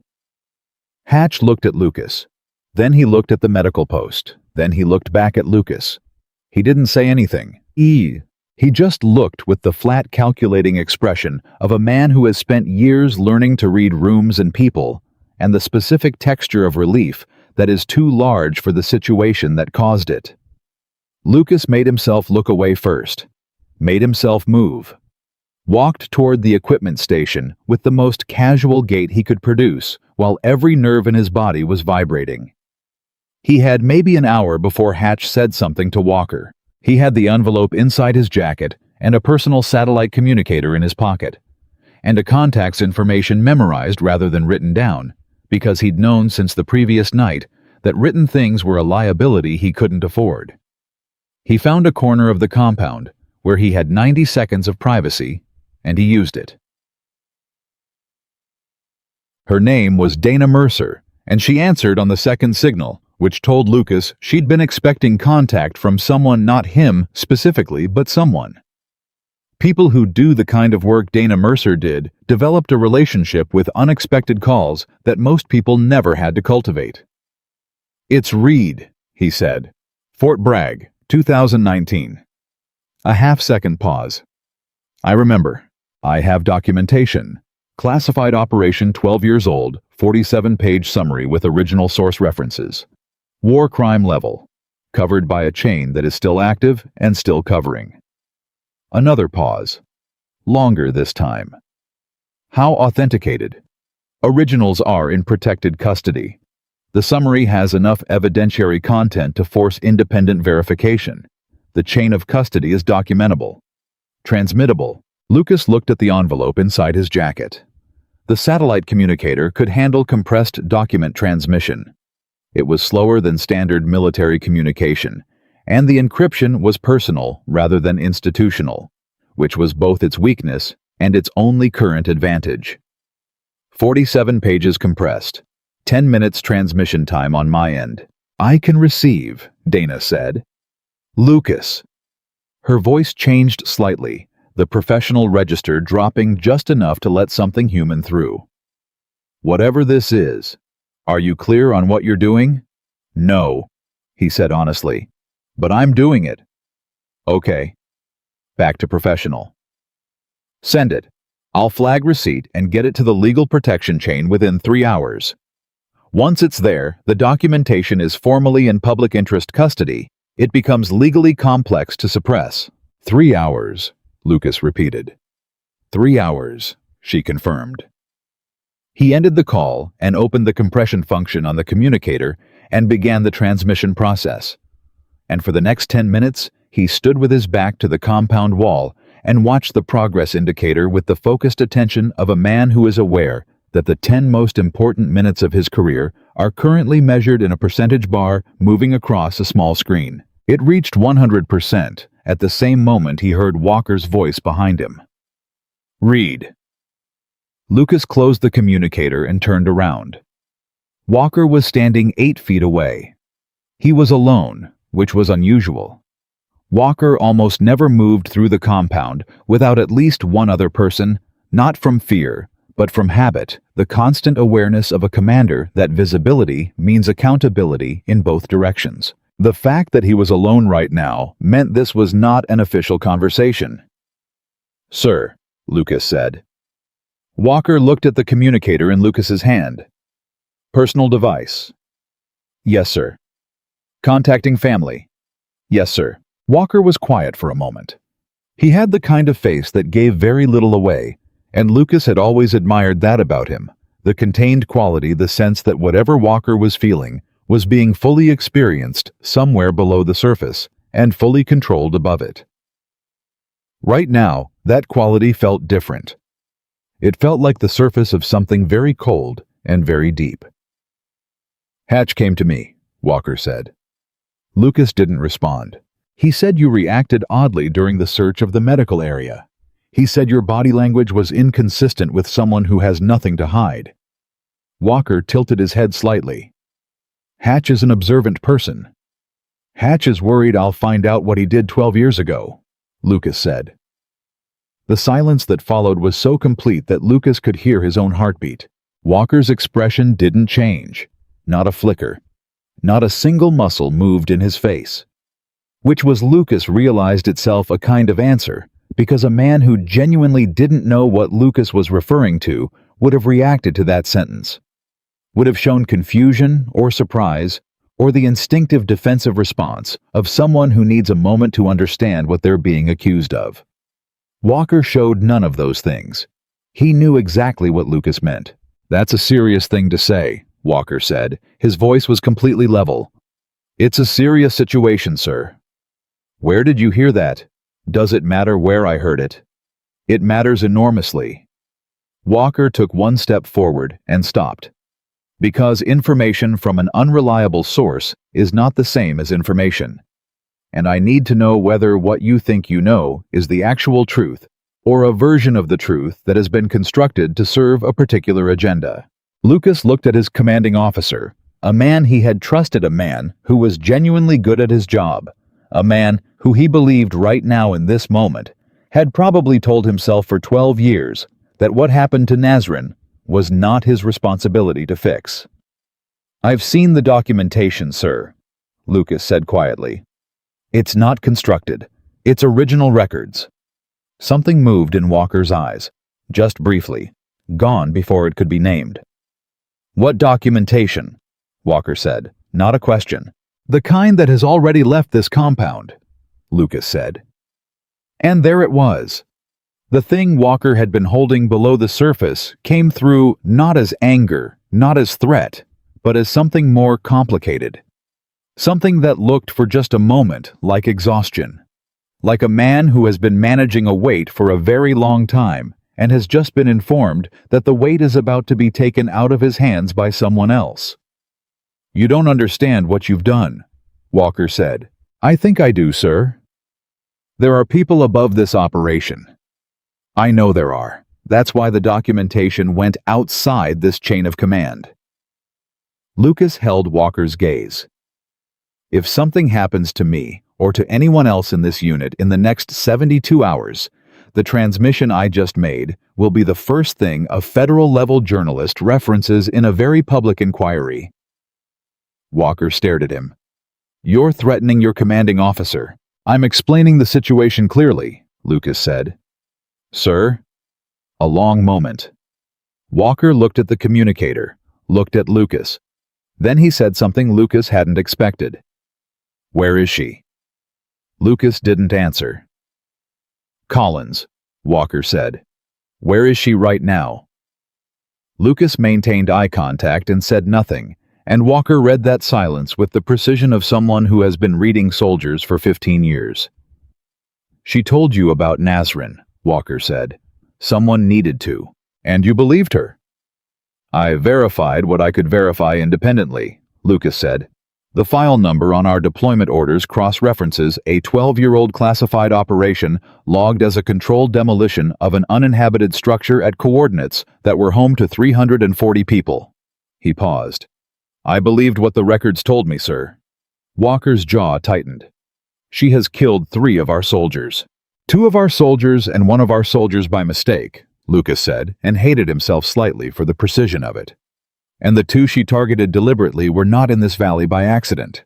Hatch looked at Lucas. Then he looked at the medical post. Then he looked back at Lucas. He didn't say anything. He just looked with the flat, calculating expression of a man who has spent years learning to read rooms and people, and the specific texture of relief that is too large for the situation that caused it. Lucas made himself look away first, made himself move, walked toward the equipment station with the most casual gait he could produce while every nerve in his body was vibrating. He had maybe an hour before Hatch said something to Walker. He had the envelope inside his jacket and a personal satellite communicator in his pocket, and a contact's information memorized rather than written down, because he'd known since the previous night that written things were a liability he couldn't afford. He found a corner of the compound where he had 90 seconds of privacy, and he used it. Her name was Dana Mercer, and she answered on the second signal, which told Lucas she'd been expecting contact from someone, not him specifically, but someone. People who do the kind of work Dana Mercer did developed a relationship with unexpected calls that most people never had to cultivate. "It's Reed," he said. "Fort Bragg, 2019. A half-second pause. "I remember. I have documentation. Classified operation 12 years old, 47-page summary with original source references. War crime level. Covered by a chain that is still active and still covering." Another pause. Longer this time. "How authenticated?" "Originals are in protected custody. The summary has enough evidentiary content to force independent verification. The chain of custody is documentable. Transmittable." Lucas looked at the envelope inside his jacket. The satellite communicator could handle compressed document transmission. It was slower than standard military communication, and the encryption was personal rather than institutional, which was both its weakness and its only current advantage. 47 pages compressed. 10 minutes transmission time on my end. "I can receive," Dana said. "Lucas." Her voice changed slightly, the professional register dropping just enough to let something human through. "Whatever this is, are you clear on what you're doing?" "No," he said honestly. "But I'm doing it." "Okay." Back to professional. "Send it. I'll flag receipt and get it to the legal protection chain within 3 hours. Once it's there, the documentation is formally in public interest custody. It becomes legally complex to suppress." 3 hours, Lucas repeated. 3 hours, she confirmed. He ended the call and opened the compression function on the communicator and began the transmission process. And for the next 10 minutes, he stood with his back to the compound wall and watched the progress indicator with the focused attention of a man who is aware that the 10 most important minutes of his career are currently measured in a percentage bar moving across a small screen. It reached 100%, At the same moment, he heard Walker's voice behind him. "Read." Lucas closed the communicator and turned around. Walker was standing 8 feet away. He was alone, which was unusual. Walker almost never moved through the compound without at least one other person, not from fear, but from habit, the constant awareness of a commander that visibility means accountability in both directions. The fact that he was alone right now meant this was not an official conversation. "Sir," Lucas said. Walker looked at the communicator in Lucas's hand. "Personal device." "Yes, sir." "Contacting family." "Yes, sir." Walker was quiet for a moment. He had the kind of face that gave very little away, and Lucas had always admired that about him, the contained quality, the sense that whatever Walker was feeling was being fully experienced somewhere below the surface and fully controlled above it. Right now, that quality felt different. It felt like the surface of something very cold and very deep. "Hatch came to me," Walker said. Lucas didn't respond. "He said you reacted oddly during the search of the medical area. He said your body language was inconsistent with someone who has nothing to hide." Walker tilted his head slightly. "Hatch is an observant person." "Hatch is worried I'll find out what he did 12 years ago," Lucas said. The silence that followed was so complete that Lucas could hear his own heartbeat. Walker's expression didn't change. Not a flicker. Not a single muscle moved in his face. Which was, Lucas realized itself, a kind of answer, because a man who genuinely didn't know what Lucas was referring to would have reacted to that sentence. Would have shown confusion or surprise, or the instinctive defensive response of someone who needs a moment to understand what they're being accused of. Walker showed none of those things. He knew exactly what Lucas meant. "That's a serious thing to say," Walker said. His voice was completely level. "It's a serious situation, sir." "Where did you hear that?" "Does it matter where I heard it?" "It matters enormously." Walker took one step forward and stopped. "Because information from an unreliable source is not the same as information. And I need to know whether what you think you know is the actual truth, or a version of the truth that has been constructed to serve a particular agenda." Lucas looked at his commanding officer, a man he had trusted, a man who was genuinely good at his job, a man who he believed right now in this moment had probably told himself for 12 years that what happened to Nazrin was not his responsibility to fix. "I've seen the documentation, sir," Lucas said quietly. "It's not constructed. It's original records." Something moved in Walker's eyes, just briefly, gone before it could be named. "What documentation?" Walker said, not a question. "The kind that has already left this compound," Lucas said. And there it was. The thing Walker had been holding below the surface came through not as anger, not as threat, but as something more complicated. Something that looked for just a moment like exhaustion. Like a man who has been managing a weight for a very long time and has just been informed that the weight is about to be taken out of his hands by someone else. "You don't understand what you've done," Walker said. "I think I do, sir. There are people above this operation. I know there are. That's why the documentation went outside this chain of command." Lucas held Walker's gaze. "If something happens to me or to anyone else in this unit in the next 72 hours, the transmission I just made will be the first thing a federal-level journalist references in a very public inquiry." Walker stared at him. "You're threatening your commanding officer." "I'm explaining the situation clearly," Lucas said. "Sir?" A long moment. Walker looked at the communicator, looked at Lucas. Then he said something Lucas hadn't expected. "Where is she?" Lucas didn't answer. "Collins," Walker said. "Where is she right now?" Lucas maintained eye contact and said nothing, and Walker read that silence with the precision of someone who has been reading soldiers for 15 years. "She told you about Nazrin," Walker said. "Someone needed to, and you believed her." "I verified what I could verify independently," Lucas said. The file number on our deployment orders cross-references a 12-year-old classified operation logged as a controlled demolition of an uninhabited structure at coordinates that were home to 340 people. He paused. I believed what the records told me, sir. Walker's jaw tightened. She has killed 3 of our soldiers. 2 of our soldiers and 1 of our soldiers by mistake, Lucas said, and hated himself slightly for the precision of it. And the 2 she targeted deliberately were not in this valley by accident.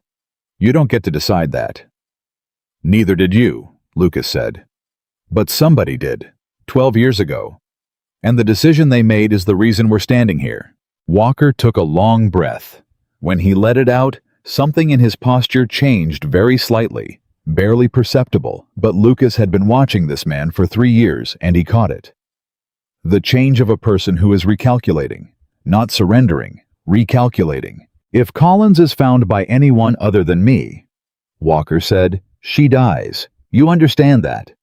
You don't get to decide that. Neither did you, Lucas said. But somebody did, 12 years ago. And the decision they made is the reason we're standing here. Walker took a long breath. When he let it out, something in his posture changed very slightly, barely perceptible, but Lucas had been watching this man for 3 years and he caught it. The change of a person who is recalculating. Not surrendering, recalculating. If Collins is found by anyone other than me, Walker said, she dies. You understand that?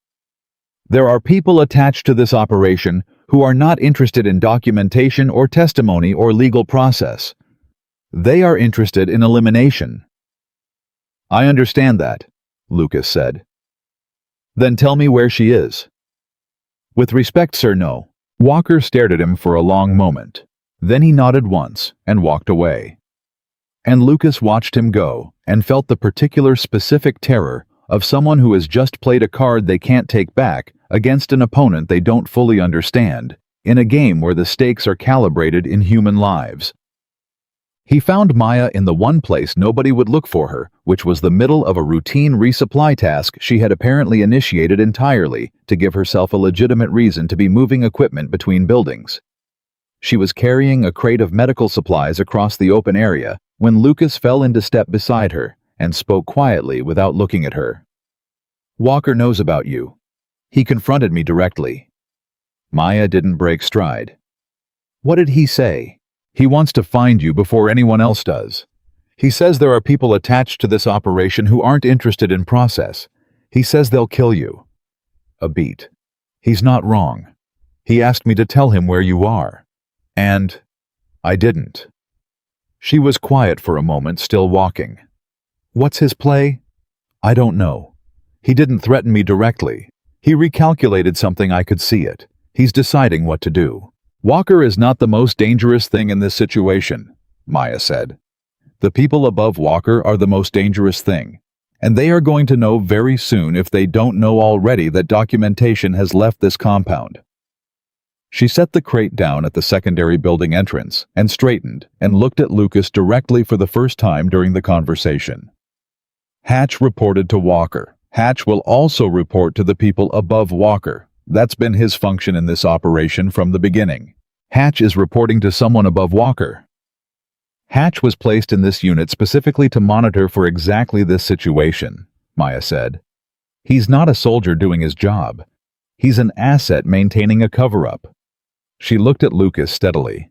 There are people attached to this operation who are not interested in documentation or testimony or legal process. They are interested in elimination. I understand that, Lucas said. Then tell me where she is. With respect, sir, no. Walker stared at him for a long moment. Then he nodded once and walked away. And Lucas watched him go and felt the particular specific terror of someone who has just played a card they can't take back against an opponent they don't fully understand, in a game where the stakes are calibrated in human lives. He found Maya in the one place nobody would look for her, which was the middle of a routine resupply task she had apparently initiated entirely to give herself a legitimate reason to be moving equipment between buildings. She was carrying a crate of medical supplies across the open area when Lucas fell into step beside her and spoke quietly without looking at her. Walker knows about you. He confronted me directly. Maya didn't break stride. What did he say? He wants to find you before anyone else does. He says there are people attached to this operation who aren't interested in process. He says they'll kill you. A beat. He's not wrong. He asked me to tell him where you are. And I didn't. She was quiet for a moment, still walking. What's his play? I don't know. He didn't threaten me directly. He recalculated something, I could see it. He's deciding what to do. Walker is not the most dangerous thing in this situation, Maya said. The people above Walker are the most dangerous thing, and they are going to know very soon, if they don't know already, that documentation has left this compound. She set the crate down at the secondary building entrance and straightened and looked at Lucas directly for the first time during the conversation. Hatch reported to Walker. Hatch will also report to the people above Walker. That's been his function in this operation from the beginning. Hatch is reporting to someone above Walker. Hatch was placed in this unit specifically to monitor for exactly this situation, Maya said. He's not a soldier doing his job. He's an asset maintaining a cover-up. She looked at Lucas steadily.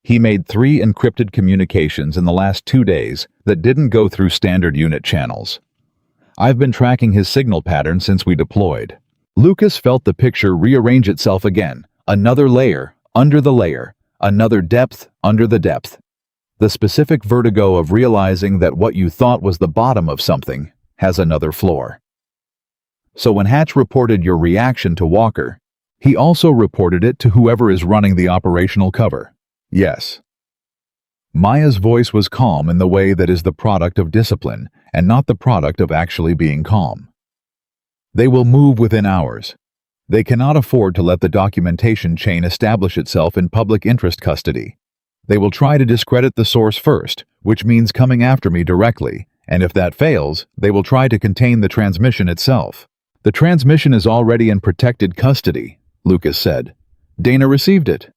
He made 3 encrypted communications in the last 2 days that didn't go through standard unit channels. I've been tracking his signal pattern since we deployed. Lucas felt the picture rearrange itself again. Another layer, under the layer. Another depth, under the depth. The specific vertigo of realizing that what you thought was the bottom of something has another floor. So when Hatch reported your reaction to Walker, he also reported it to whoever is running the operational cover. Yes. Maya's voice was calm in the way that is the product of discipline and not the product of actually being calm. They will move within hours. They cannot afford to let the documentation chain establish itself in public interest custody. They will try to discredit the source first, which means coming after me directly, and if that fails, they will try to contain the transmission itself. The transmission is already in protected custody, Lucas said. Dana received it.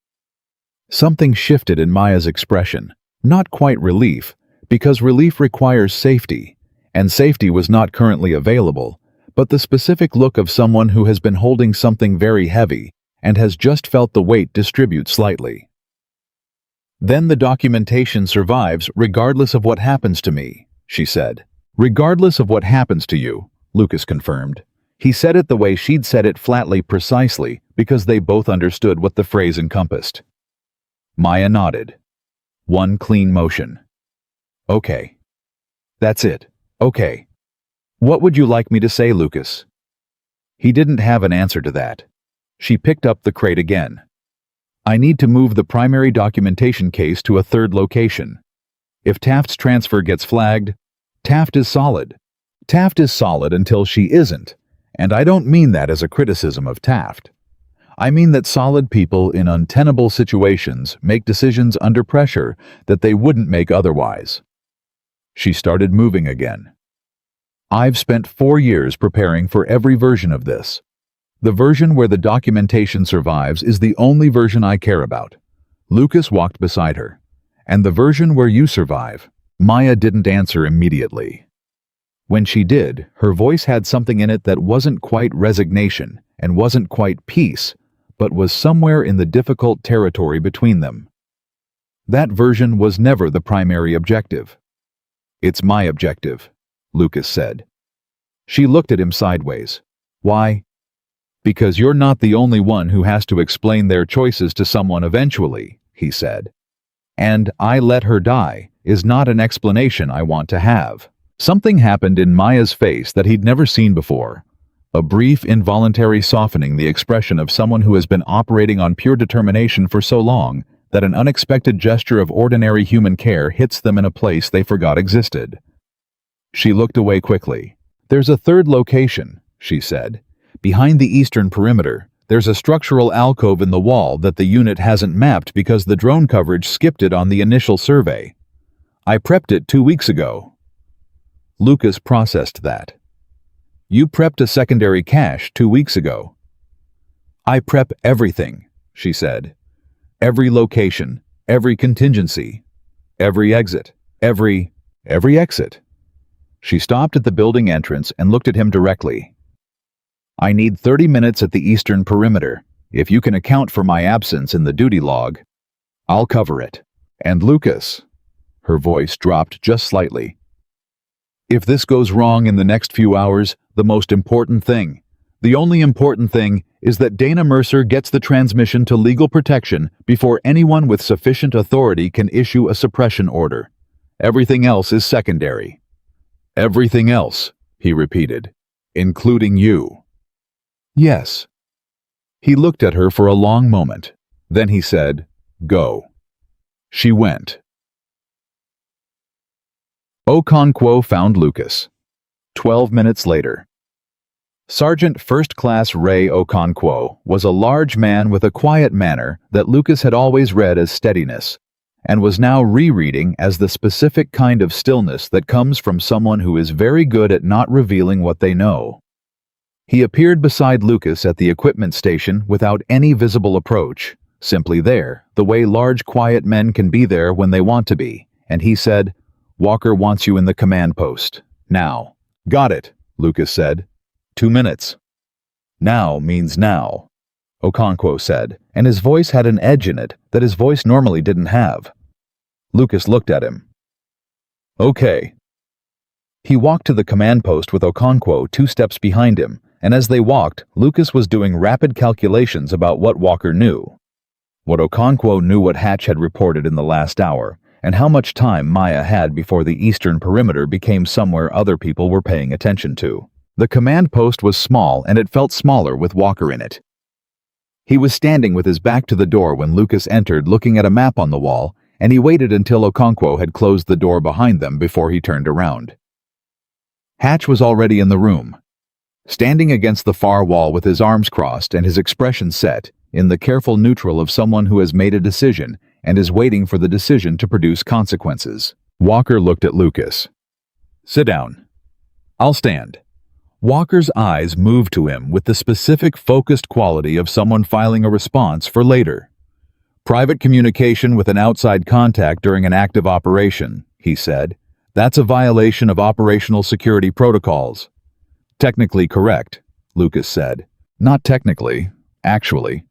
Something shifted in Maya's expression, not quite relief, because relief requires safety, and safety was not currently available, but the specific look of someone who has been holding something very heavy and has just felt the weight distribute slightly. Then the documentation survives regardless of what happens to me, she said. Regardless of what happens to you, Lucas confirmed. He said it the way she'd said it, flatly, precisely, because they both understood what the phrase encompassed. Maya nodded. One clean motion. Okay. That's it. Okay. What would you like me to say, Lucas? He didn't have an answer to that. She picked up the crate again. I need to move the primary documentation case to a third location. If Taft's transfer gets flagged, Taft is solid. Taft is solid until she isn't, and I don't mean that as a criticism of Taft. I mean that solid people in untenable situations make decisions under pressure that they wouldn't make otherwise. She started moving again. I've spent 4 years preparing for every version of this. The version where the documentation survives is the only version I care about. Lucas walked beside her. And the version where you survive. Maya didn't answer immediately. When she did, her voice had something in it that wasn't quite resignation and wasn't quite peace, but was somewhere in the difficult territory between them. That version was never the primary objective. It's my objective, Lucas said. She looked at him sideways. Why? Because you're not the only one who has to explain their choices to someone eventually, he said. And I let her die is not an explanation I want to have. Something happened in Maya's face that he'd never seen before. A brief, involuntary softening the expression of someone who has been operating on pure determination for so long that an unexpected gesture of ordinary human care hits them in a place they forgot existed. She looked away quickly. There's a third location, she said. Behind the eastern perimeter, there's a structural alcove in the wall that the unit hasn't mapped because the drone coverage skipped it on the initial survey. I prepped it 2 weeks ago. Lucas processed that. You prepped a secondary cache 2 weeks ago. I prep everything, she said. Every location, every contingency, every exit, every exit. She stopped at the building entrance and looked at him directly. I need 30 minutes at the eastern perimeter. If you can account for my absence in the duty log, I'll cover it. And Lucas, her voice dropped just slightly. If this goes wrong in the next few hours, the most important thing, the only important thing, is that Dana Mercer gets the transmission to legal protection before anyone with sufficient authority can issue a suppression order. Everything else is secondary. Everything else, he repeated, including you. Yes. He looked at her for a long moment. Then he said, Go. She went. Okonkwo found Lucas. 12 minutes later. Sergeant First Class Ray Okonkwo was a large man with a quiet manner that Lucas had always read as steadiness, and was now rereading as the specific kind of stillness that comes from someone who is very good at not revealing what they know. He appeared beside Lucas at the equipment station without any visible approach, simply there, the way large quiet men can be there when they want to be, and he said, Walker wants you in the command post. Now. Got it, Lucas said. 2 minutes. Now means now, Okonkwo said, and his voice had an edge in it that his voice normally didn't have. Lucas looked at him. Okay. He walked to the command post with Okonkwo 2 steps behind him, and as they walked, Lucas was doing rapid calculations about what Walker knew. What Okonkwo knew what Hatch had reported in the last hour, and how much time Maya had before the eastern perimeter became somewhere other people were paying attention to. The command post was small, and it felt smaller with Walker in it. He was standing with his back to the door when Lucas entered, looking at a map on the wall, and he waited until Okonkwo had closed the door behind them before he turned around. Hatch was already in the room. Standing against the far wall with his arms crossed and his expression set, in the careful neutral of someone who has made a decision and is waiting for the decision to produce consequences. Walker looked at Lucas. Sit down. I'll stand. Walker's eyes moved to him with the specific focused quality of someone filing a response for later. Private communication with an outside contact during an active operation, he said. That's a violation of operational security protocols. Technically correct, Lucas said. Not technically, actually.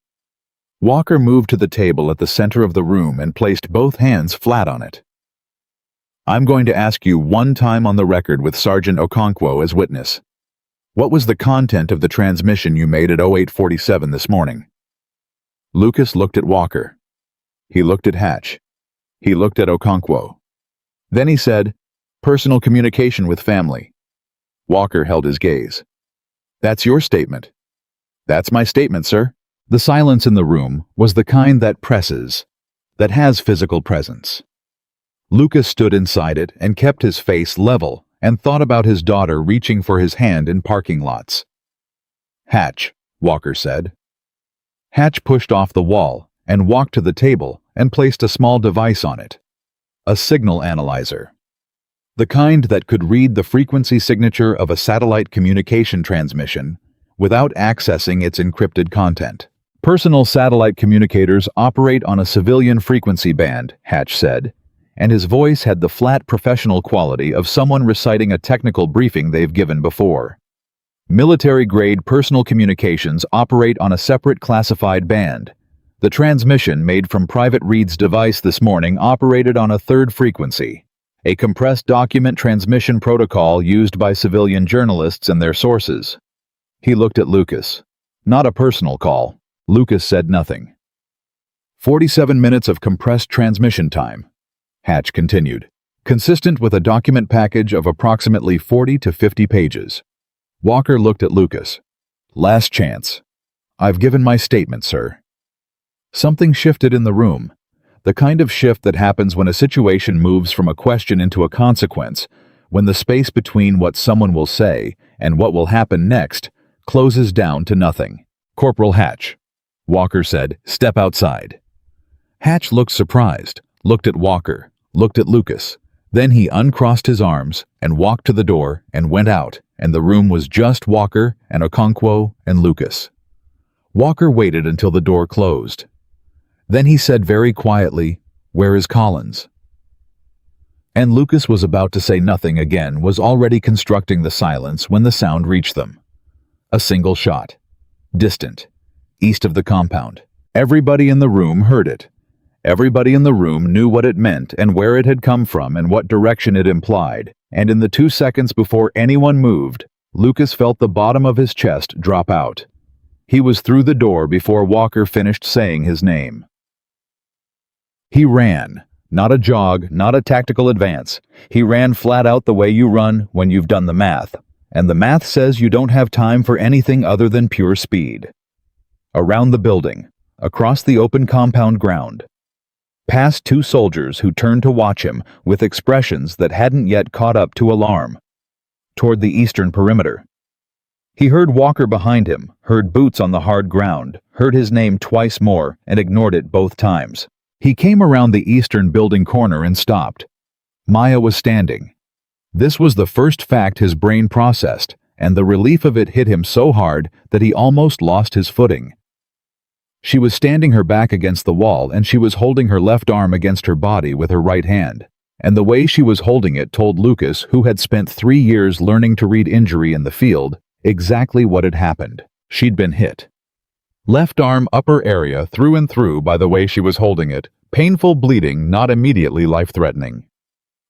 Walker moved to the table at the center of the room and placed both hands flat on it. I'm going to ask you one time on the record with Sergeant Okonkwo as witness. What was the content of the transmission you made at 0847 this morning? Lucas looked at Walker. He looked at Hatch. He looked at Okonkwo. Then he said, Personal communication with family. Walker held his gaze. That's your statement. That's my statement, sir. The silence in the room was the kind that presses, that has physical presence. Lucas stood inside it and kept his face level and thought about his daughter reaching for his hand in parking lots. Hatch, Walker said. Hatch pushed off the wall and walked to the table and placed a small device on it. A signal analyzer. The kind that could read the frequency signature of a satellite communication transmission without accessing its encrypted content. Personal satellite communicators operate on a civilian frequency band, Hatch said, and his voice had the flat professional quality of someone reciting a technical briefing they've given before. Military-grade personal communications operate on a separate classified band. The transmission made from Private Reed's device this morning operated on a third frequency, a compressed document transmission protocol used by civilian journalists and their sources. He looked at Lucas. Not a personal call. Lucas said nothing. 47 minutes of compressed transmission time, Hatch continued, consistent with a document package of approximately 40 to 50 pages. Walker looked at Lucas. Last chance. I've given my statement, sir. Something shifted in the room, the kind of shift that happens when a situation moves from a question into a consequence, when the space between what someone will say and what will happen next closes down to nothing. Corporal Hatch, Walker said, step outside. Hatch looked surprised, looked at Walker, looked at Lucas. Then he uncrossed his arms and walked to the door and went out, and the room was just Walker and Okonkwo and Lucas. Walker waited until the door closed. Then he said very quietly, "Where is Collins?" And Lucas was about to say nothing again, was already constructing the silence when the sound reached them. A single shot. Distant. East of the compound. Everybody in the room heard it. Everybody in the room knew what it meant and where it had come from and what direction it implied, and in the 2 seconds before anyone moved, Lucas felt the bottom of his chest drop out. He was through the door before Walker finished saying his name. He ran. Not a jog, not a tactical advance. He ran flat out the way you run when you've done the math, and the math says you don't have time for anything other than pure speed. Around the building, across the open compound ground, past 2 soldiers who turned to watch him with expressions that hadn't yet caught up to alarm, toward the eastern perimeter. He heard Walker behind him, heard boots on the hard ground, heard his name twice more, and ignored it both times. He came around the eastern building corner and stopped. Maya was standing. This was the first fact his brain processed, and the relief of it hit him so hard that he almost lost his footing. She was standing her back against the wall, and she was holding her left arm against her body with her right hand, and the way she was holding it told Lucas, who had spent 3 years learning to read injury in the field, exactly what had happened. She'd been hit. Left arm upper area through and through by the way she was holding it, painful bleeding, not immediately life-threatening.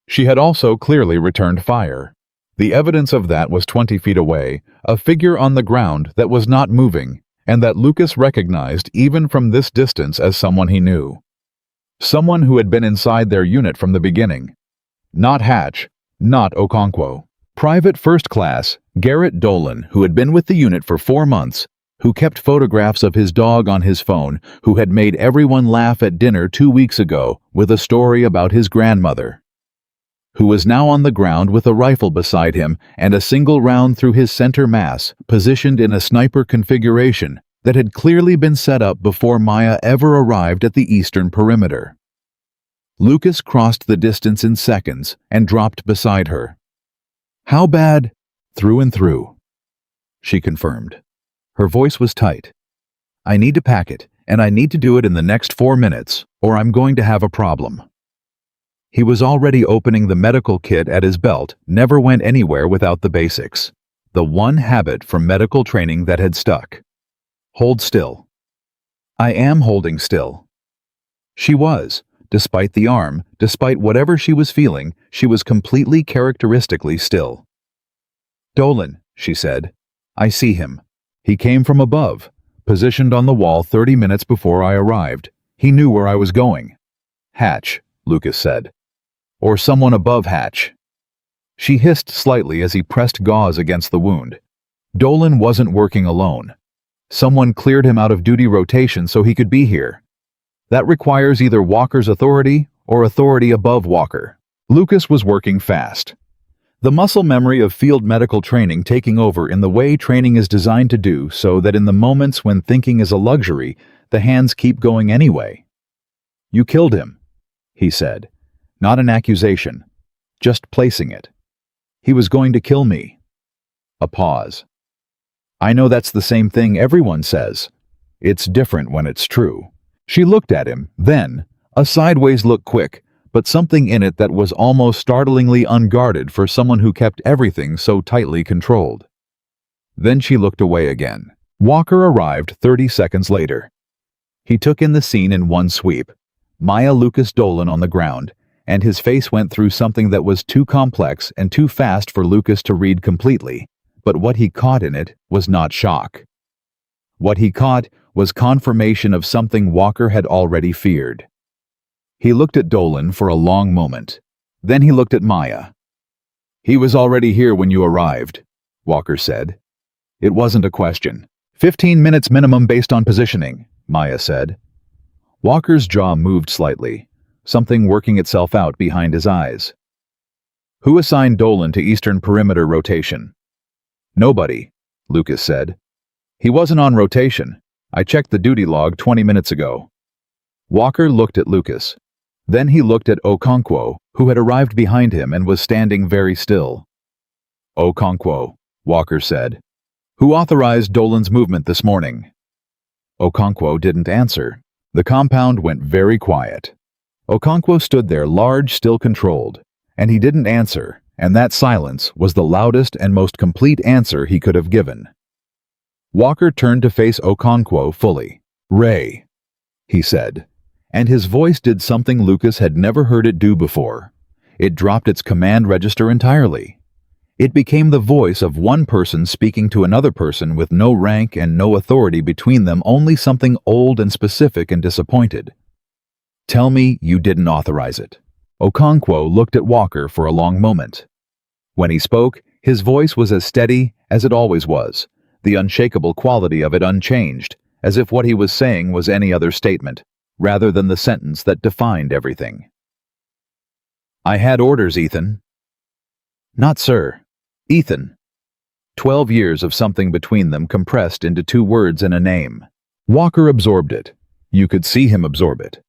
She had also clearly returned fire. The evidence of that was 20 feet away, a figure on the ground that was not moving, and that Lucas recognized even from this distance as someone he knew. Someone who had been inside their unit from the beginning. Not Hatch, not Okonkwo. Private First Class Garrett Dolan, who had been with the unit for 4 months, who kept photographs of his dog on his phone, who had made everyone laugh at dinner 2 weeks ago with a story about his grandmother, who was now on the ground with a rifle beside him and a single round through his center mass, positioned in a sniper configuration that had clearly been set up before Maya ever arrived at the eastern perimeter. Lucas crossed the distance in seconds and dropped beside her. "How bad?" "Through and through," she confirmed. Her voice was tight. "I need to pack it, and I need to do it in the next 4 minutes, or I'm going to have a problem." He was already opening the medical kit at his belt, never went anywhere without the basics. The one habit from medical training that had stuck. Hold still. "I am holding still." She was. Despite the arm, despite whatever she was feeling, she was completely characteristically still. "Dolan," she said. "I see him. He came from above, positioned on the wall 30 minutes before I arrived. He knew where I was going." "Hatch," Lucas said. "Or someone above Hatch." She hissed slightly as he pressed gauze against the wound. Dolan wasn't working alone. Someone cleared him out of duty rotation so he could be here. That requires either Walker's authority or authority above Walker. Lucas was working fast. The muscle memory of field medical training taking over in the way training is designed to do, so that in the moments when thinking is a luxury, the hands keep going anyway. "You killed him," he said. Not an accusation, just placing it. "He was going to kill me." A pause. "I know that's the same thing everyone says. It's different when it's true." She looked at him, then, a sideways look quick, but something in it that was almost startlingly unguarded for someone who kept everything so tightly controlled. Then she looked away again. Walker arrived 30 seconds later. He took in the scene in one sweep. Maya Lucas Dolan on the ground, and his face went through something that was too complex and too fast for Lucas to read completely, but what he caught in it was not shock. What he caught was confirmation of something Walker had already feared. He looked at Dolan for a long moment. Then he looked at Maya. "He was already here when you arrived," Walker said. It wasn't a question. 15 minutes minimum based on positioning, Maya said. Walker's jaw moved slightly, something working itself out behind his eyes. "Who assigned Dolan to Eastern Perimeter rotation?" "Nobody," Lucas said. "He wasn't on rotation. I checked the duty log 20 minutes ago." Walker looked at Lucas. Then he looked at Okonkwo, who had arrived behind him and was standing very still. "Okonkwo," Walker said. "Who authorized Dolan's movement this morning?" Okonkwo didn't answer. The compound went very quiet. Okonkwo stood there large, still controlled, and he didn't answer, and that silence was the loudest and most complete answer he could have given. Walker turned to face Okonkwo fully. "Ray," he said, and his voice did something Lucas had never heard it do before. It dropped its command register entirely. It became the voice of one person speaking to another person with no rank and no authority between them, only something old and specific and disappointed. "Tell me you didn't authorize it." Okonkwo looked at Walker for a long moment. When he spoke, his voice was as steady as it always was, the unshakable quality of it unchanged, as if what he was saying was any other statement, rather than the sentence that defined everything. "I had orders, Ethan." "Not sir. Ethan." 12 years of something between them compressed into 2 words and a name. Walker absorbed it. You could see him absorb it.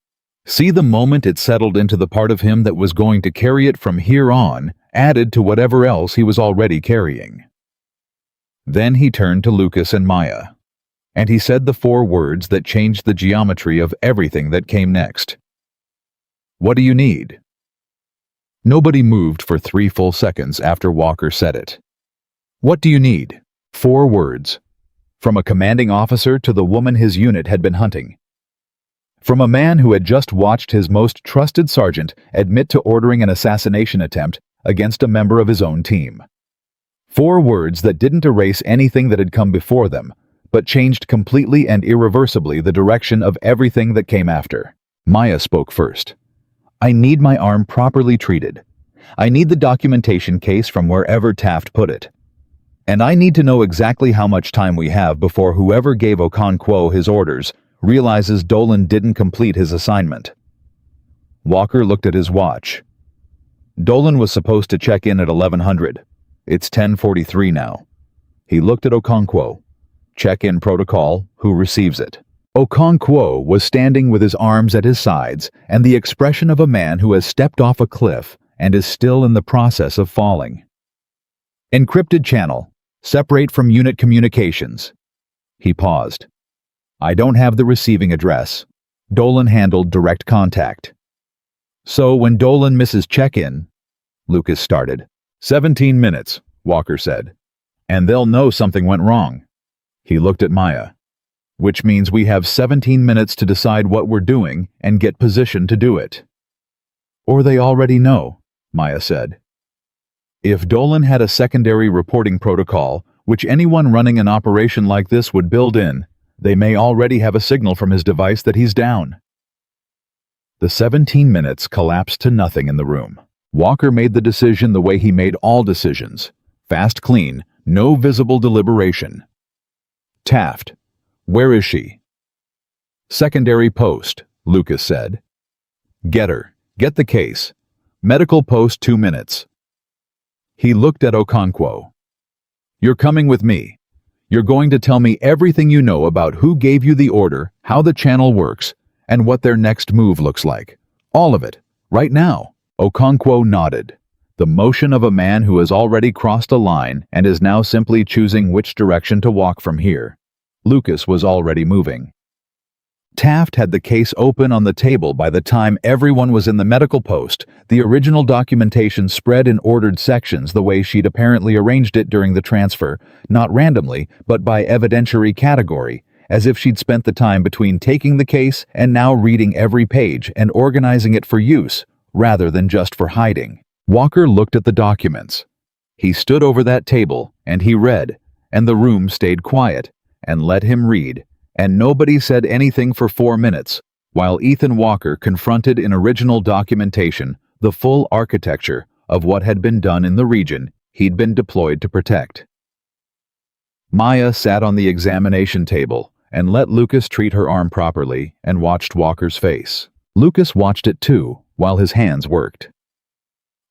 See the moment it settled into the part of him that was going to carry it from here on, added to whatever else he was already carrying. Then he turned to Lucas and Maya, and he said the 4 words that changed the geometry of everything that came next. "What do you need?" Nobody moved for 3 full seconds after Walker said it. "What do you need?" 4 words. From a commanding officer to the woman his unit had been hunting. From a man who had just watched his most trusted sergeant admit to ordering an assassination attempt against a member of his own team. 4 words that didn't erase anything that had come before them, but changed completely and irreversibly the direction of everything that came after. Maya spoke first. "I need my arm properly treated. I need the documentation case from wherever Taft put it. And I need to know exactly how much time we have before whoever gave Okonkwo his orders realizes Dolan didn't complete his assignment." Walker looked at his watch. "Dolan was supposed to check in at 1100. It's 10:43 now." He looked at Okonkwo. "Check-in protocol, who receives it?" Okonkwo was standing with his arms at his sides and the expression of a man who has stepped off a cliff and is still in the process of falling. "Encrypted channel. Separate from unit communications." He paused. "I don't have the receiving address." Dolan handled direct contact. "So when Dolan misses check-in," Lucas started. 17 minutes, Walker said. "And they'll know something went wrong." He looked at Maya. "Which means we have 17 minutes to decide what we're doing and get positioned to do it." "Or they already know," Maya said. "If Dolan had a secondary reporting protocol, which anyone running an operation like this would build in, they may already have a signal from his device that he's down." The 17 minutes collapsed to nothing in the room. Walker made the decision the way he made all decisions. Fast, clean, no visible deliberation. Taft. Where is she? Secondary post, Lucas said. Get her. Get the case. Medical post 2 minutes. He looked at Okonkwo. You're coming with me. You're going to tell me everything you know about who gave you the order, how the channel works, and what their next move looks like. All of it. Right now. Okonkwo nodded. The motion of a man who has already crossed a line and is now simply choosing which direction to walk from here. Lucas was already moving. Taft had the case open on the table by the time everyone was in the medical post, the original documentation spread in ordered sections the way she'd apparently arranged it during the transfer, not randomly, but by evidentiary category, as if she'd spent the time between taking the case and now reading every page and organizing it for use, rather than just for hiding. Walker looked at the documents. He stood over that table, and he read, and the room stayed quiet, and let him read, and nobody said anything for 4 minutes, while Ethan Walker confronted in original documentation the full architecture of what had been done in the region he'd been deployed to protect. Maya sat on the examination table and let Lucas treat her arm properly and watched Walker's face. Lucas watched it too, while his hands worked.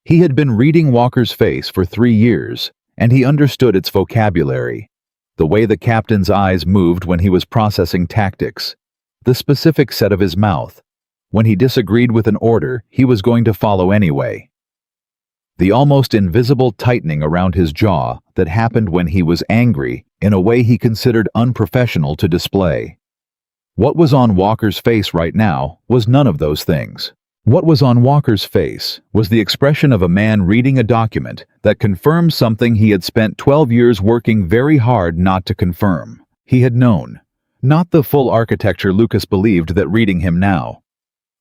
He had been reading Walker's face for 3 years, and he understood its vocabulary. The way the captain's eyes moved when he was processing tactics, the specific set of his mouth. When he disagreed with an order, he was going to follow anyway. The almost invisible tightening around his jaw that happened when he was angry in a way he considered unprofessional to display. What was on Walker's face right now was none of those things. What was on Walker's face was the expression of a man reading a document that confirmed something he had spent 12 years working very hard not to confirm. He had known. Not the full architecture Lucas believed that reading him now.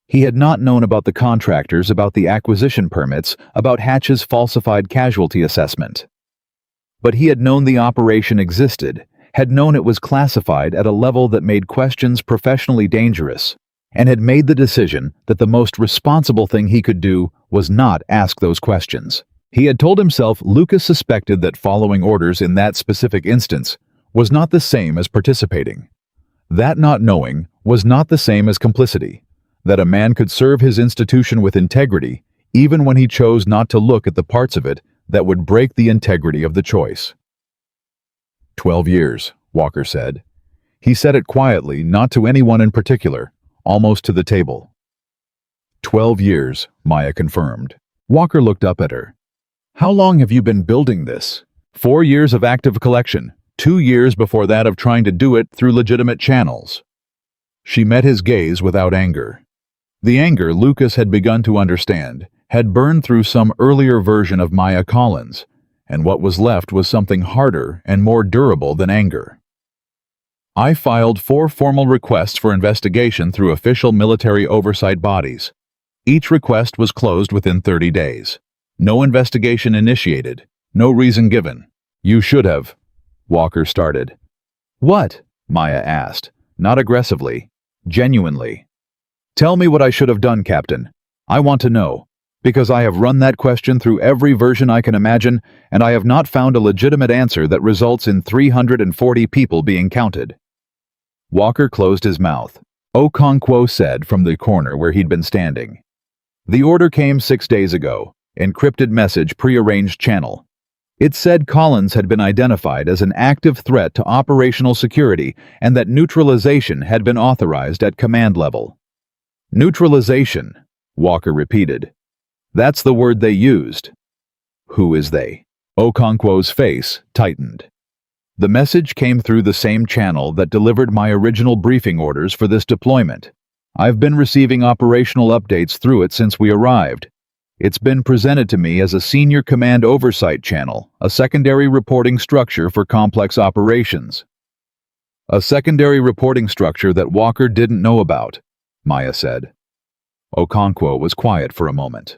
He had not known about the contractors, about the acquisition permits, about Hatch's falsified casualty assessment. But he had known the operation existed, had known it was classified at a level that made questions professionally dangerous, and had made the decision that the most responsible thing he could do was not ask those questions. He had told himself Lucas suspected that following orders in that specific instance was not the same as participating. That not knowing was not the same as complicity, that a man could serve his institution with integrity even when he chose not to look at the parts of it that would break the integrity of the choice. 12 years, Walker said. He said it quietly, not to anyone in particular, almost to the table. 12 years, Maya confirmed. Walker looked up at her. How long have you been building this? 4 years of active collection, 2 years before that of trying to do it through legitimate channels. She met his gaze without anger. The anger Lucas had begun to understand had burned through some earlier version of Maya Collins, and what was left was something harder and more durable than anger. I filed 4 formal requests for investigation through official military oversight bodies. Each request was closed within 30 days. No investigation initiated. No reason given. You should have. Walker started. What? Maya asked, not aggressively, genuinely. Tell me what I should have done, Captain. I want to know, because I have run that question through every version I can imagine, and I have not found a legitimate answer that results in 340 people being counted. Walker closed his mouth. Okonkwo said from the corner where he'd been standing. The order came 6 days ago. Encrypted message, prearranged channel. It said Collins had been identified as an active threat to operational security and that neutralization had been authorized at command level. Neutralization, Walker repeated. That's the word they used. Who is they? Okonkwo's face tightened. The message came through the same channel that delivered my original briefing orders for this deployment. I've been receiving operational updates through it since we arrived. It's been presented to me as a senior command oversight channel, a secondary reporting structure for complex operations. A secondary reporting structure that Walker didn't know about, Maya said. Okonkwo was quiet for a moment.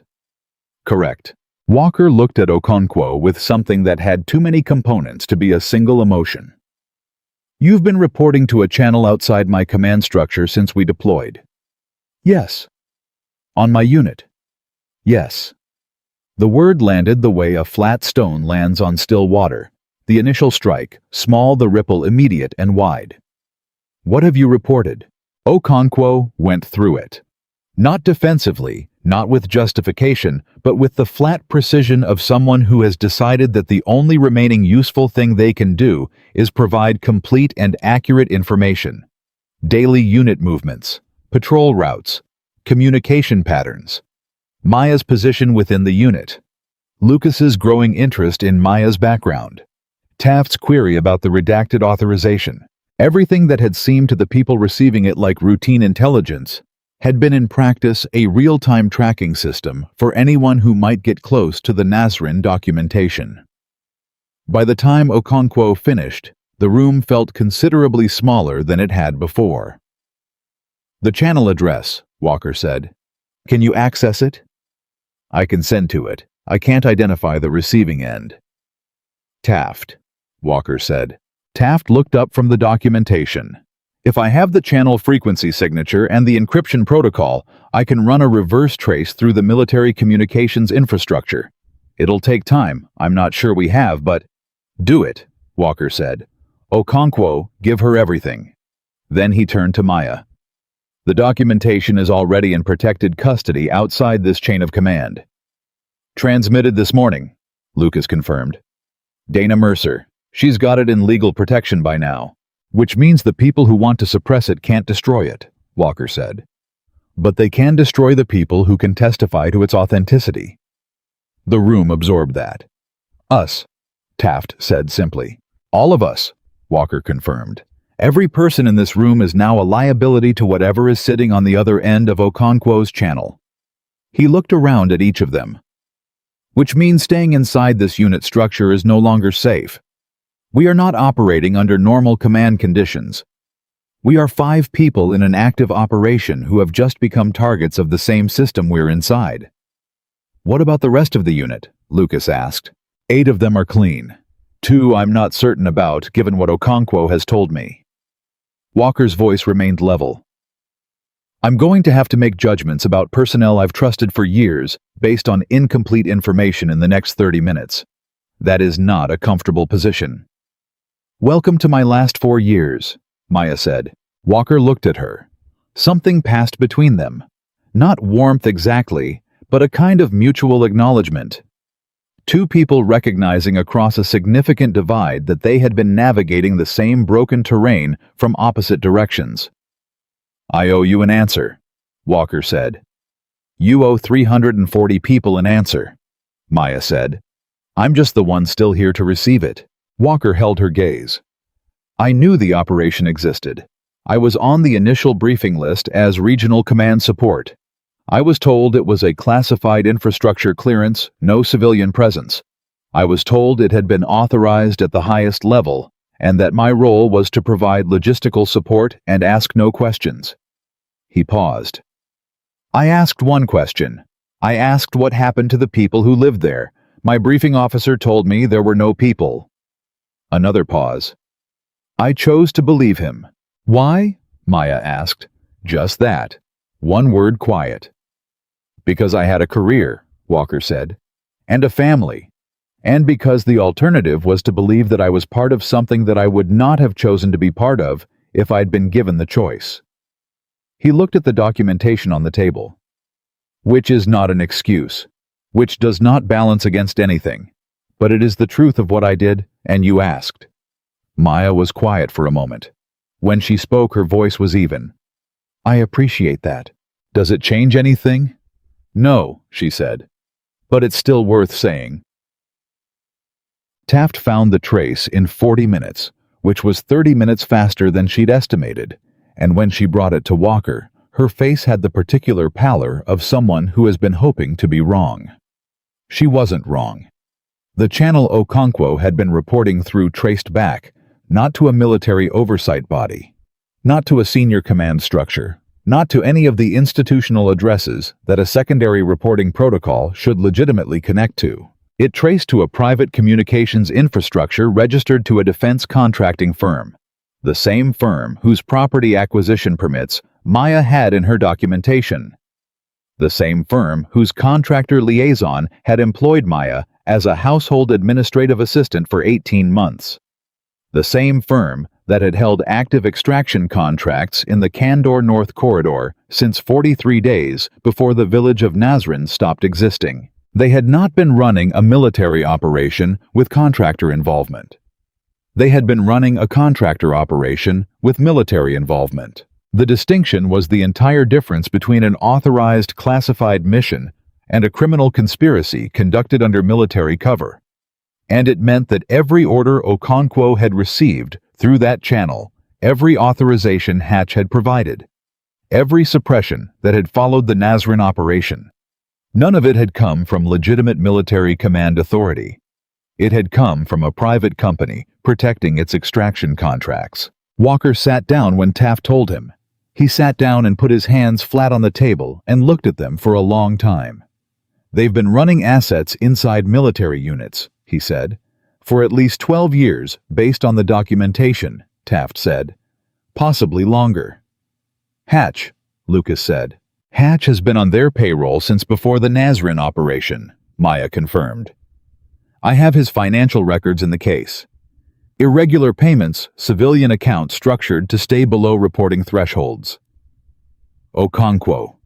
Correct. Walker looked at Okonkwo with something that had too many components to be a single emotion. You've been reporting to a channel outside my command structure since we deployed. Yes. On my unit. Yes. The word landed the way a flat stone lands on still water. The initial strike, small, the ripple immediate and wide. "What have you reported?" Okonkwo went through it. Not defensively, not with justification, but with the flat precision of someone who has decided that the only remaining useful thing they can do is provide complete and accurate information. Daily unit movements, patrol routes, communication patterns, Maya's position within the unit, Lucas's growing interest in Maya's background, Taft's query about the redacted authorization. Everything that had seemed to the people receiving it like routine intelligence had been in practice a real-time tracking system for anyone who might get close to the Nazrin documentation. By the time Okonkwo finished, the room felt considerably smaller than it had before. "The channel address," Walker said. "Can you access it?" "I can send to it. I can't identify the receiving end." "Taft," Walker said. Taft looked up from the documentation. "If I have the channel frequency signature and the encryption protocol, I can run a reverse trace through the military communications infrastructure. It'll take time, I'm not sure we have, but—" "Do it," Walker said. "Okonkwo, give her everything." Then he turned to Maya. "The documentation is already in protected custody outside this chain of command." "Transmitted this morning," Lucas confirmed. "Dana Mercer. She's got it in legal protection by now. Which means the people who want to suppress it can't destroy it," Walker said. "But they can destroy the people who can testify to its authenticity." The room absorbed that. "Us," Taft said simply. "All of us," Walker confirmed. "Every person in this room is now a liability to whatever is sitting on the other end of Okonkwo's channel." He looked around at each of them. "Which means staying inside this unit structure is no longer safe. We are not operating under normal command conditions. We are 5 people in an active operation who have just become targets of the same system we're inside." "What about the rest of the unit?" Lucas asked. 8 of them are clean. 2 I'm not certain about, given what Okonkwo has told me." Walker's voice remained level. "I'm going to have to make judgments about personnel I've trusted for years based on incomplete information in the next 30 minutes. That is not a comfortable position." "Welcome to my last 4 years," Maya said. Walker looked at her. Something passed between them. Not warmth exactly, but a kind of mutual acknowledgement. 2 people recognizing across a significant divide that they had been navigating the same broken terrain from opposite directions. "I owe you an answer," Walker said. "You owe 340 people an answer," Maya said. "I'm just the one still here to receive it." Walker held her gaze. "I knew the operation existed. I was on the initial briefing list as regional command support. I was told it was a classified infrastructure clearance, no civilian presence. I was told it had been authorized at the highest level, and that my role was to provide logistical support and ask no questions." He paused. "I asked one question. I asked what happened to the people who lived there. My briefing officer told me there were no people." Another pause. "I chose to believe him." "Why?" Maya asked. "Just that. One word: quiet." "Because I had a career," Walker said, "and a family. And because the alternative was to believe that I was part of something that I would not have chosen to be part of if I'd been given the choice." He looked at the documentation on the table. "Which is not an excuse. Which does not balance against anything. But it is the truth of what I did, and you asked." Maya was quiet for a moment. When she spoke, her voice was even. "I appreciate that. Does it change anything?" "No," she said. "But it's still worth saying." Taft found the trace in 40 minutes, which was 30 minutes faster than she'd estimated, and when she brought it to Walker, her face had the particular pallor of someone who has been hoping to be wrong. She wasn't wrong. The channel Okonkwo had been reporting through traced back, not to a military oversight body, not to a senior command structure, not to any of the institutional addresses that a secondary reporting protocol should legitimately connect to. It traced to a private communications infrastructure registered to a defense contracting firm, the same firm whose property acquisition permits Maya had in her documentation. the same firm whose contractor liaison had employed Maya as a household administrative assistant for 18 months. The same firm that had held active extraction contracts in the Kandor North Corridor since 43 days before the village of Nazran stopped existing. They had not been running a military operation with contractor involvement. They had been running a contractor operation with military involvement. The distinction was the entire difference between an authorized classified mission and a criminal conspiracy conducted under military cover. And it meant that every order Okonkwo had received through that channel, every authorization Hatch had provided, every suppression that had followed the Nazran operation, none of it had come from legitimate military command authority. It had come from a private company protecting its extraction contracts. Walker sat down when Taft told him. He sat down and put his hands flat on the table and looked at them for a long time. "They've been running assets inside military units," he said, "for at least 12 years based on the documentation," Taft said. "Possibly longer." "Hatch," Lucas said. "Hatch has been on their payroll since before the Nazran operation," Maya confirmed. "I have his financial records in the case. Irregular payments, civilian account structured to stay below reporting thresholds." "Okonkwo,"